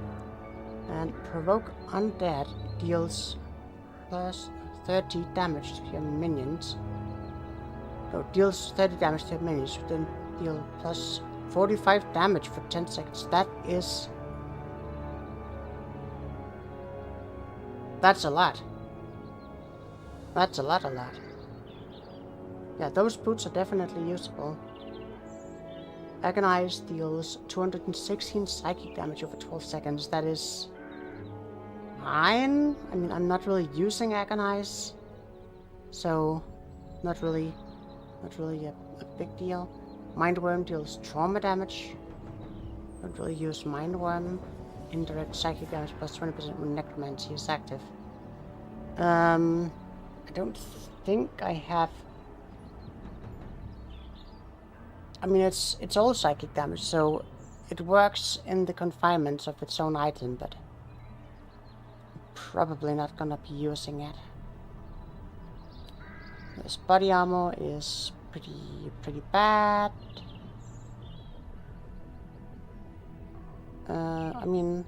And Provoke Undead deals plus 30 damage to your minions. So deals 30 damage to your minions, then deal plus 45 damage for 10 seconds. That's a lot. That's a lot. Yeah, those boots are definitely usable. Agonize deals 216 psychic damage over 12 seconds. That is fine. I mean, I'm not really using Agonize, so not really a big deal. Mindworm deals trauma damage. Don't really use Mindworm. Indirect psychic damage plus 20% when Necromancy is active. I don't think I have. I mean, it's all psychic damage, so it works in the confinements of its own item, but probably not gonna be using it. This body armor is pretty bad. I mean,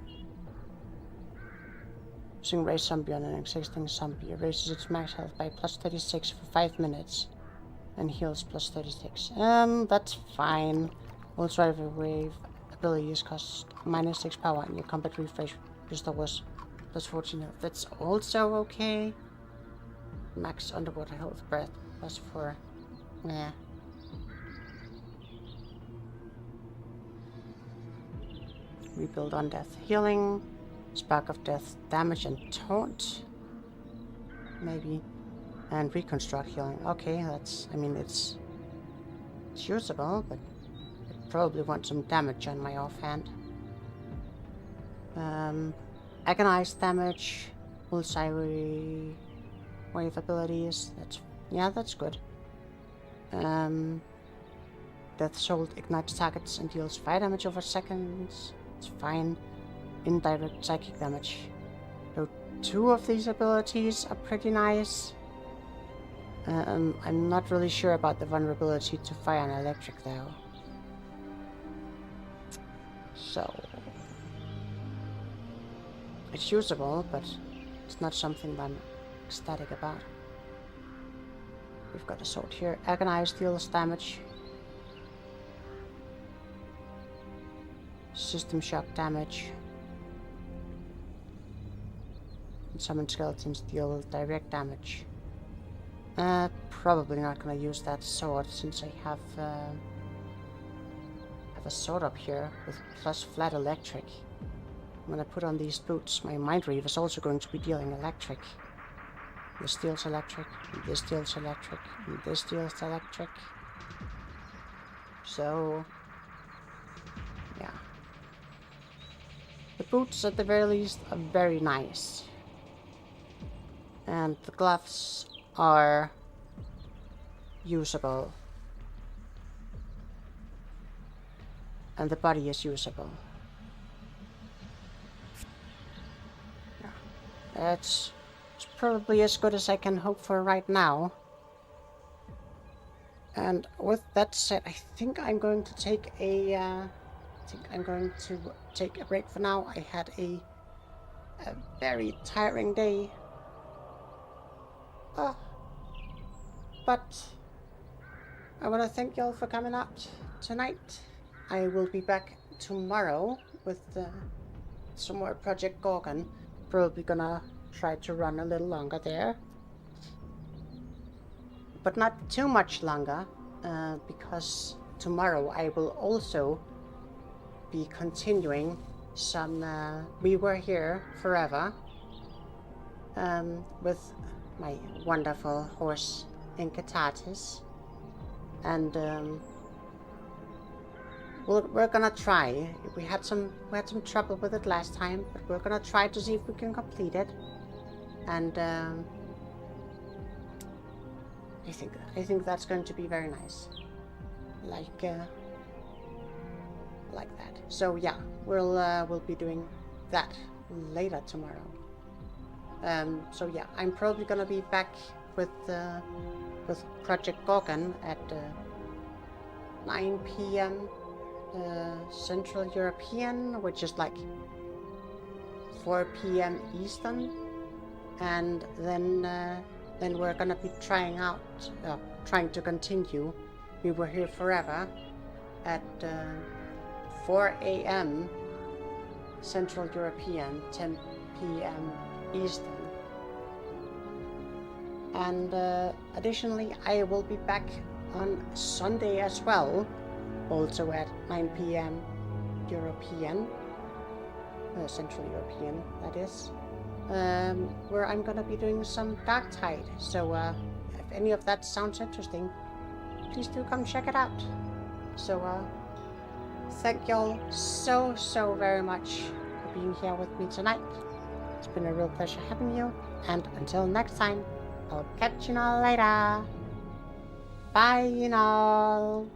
using Raise Zombie on an existing zombie raises its max health by plus 36 for 5 minutes and heals plus 36. That's fine. Ultra Wave abilities cost minus 6 power and your combat refresh booster was plus 14 health. That's also okay. Max underwater health breath plus 4. Yeah. Rebuild on death healing. Spark of Death damage and taunt. Maybe. And reconstruct healing. Okay, I mean, it's usable, but I probably want some damage on my offhand. Agonize damage. Ultra Wave abilities. That's good. Death Soul ignites targets and deals 5 damage over seconds. It's fine. Indirect psychic damage. So 2 of these abilities are pretty nice. I'm not really sure about the vulnerability to fire and electric though. So it's usable, but it's not something that I'm ecstatic about. We've got a sword here. Agonize deals damage. System shock damage. Summon skeletons deal direct damage. Probably not gonna use that sword since I have a sword up here with plus flat electric. When I put on these boots, my Mindreave is also going to be dealing electric. This deals electric, and this deals electric, and this deals electric. So, yeah. The boots, at the very least, are very nice. And the gloves are usable. And the body is usable. Yeah. It's probably as good as I can hope for right now. And with that said, I think I'm going to take a break for now. I had a very tiring day. But I want to thank y'all for coming out tonight. I will be back tomorrow with some more Project Gorgon. Probably gonna try to run a little longer there. But not too much longer, because tomorrow I will also be continuing some We Were Here Forever with my wonderful horse Inkatatis. And we're gonna try. We had some trouble with it last time, but we're gonna try to see if we can complete it. And I think that's going to be very nice. Like that. So yeah, we'll be doing that later tomorrow. So yeah, I'm probably gonna be back with Project Gorgon at 9 p.m. Central European, which is like 4 p.m. Eastern, and then we're gonna be trying to continue We Were Here Forever at 4 a.m. Central European, 10 p.m. Eastern. And additionally, I will be back on Sunday as well, also at 9 p.m. European, Central European, that is, where I'm gonna be doing some Dark Tide. So if any of that sounds interesting, please do come check it out. So thank y'all so very much for being here with me tonight. It's been a real pleasure having you, and until next time, I'll catch you all later. Bye, you all.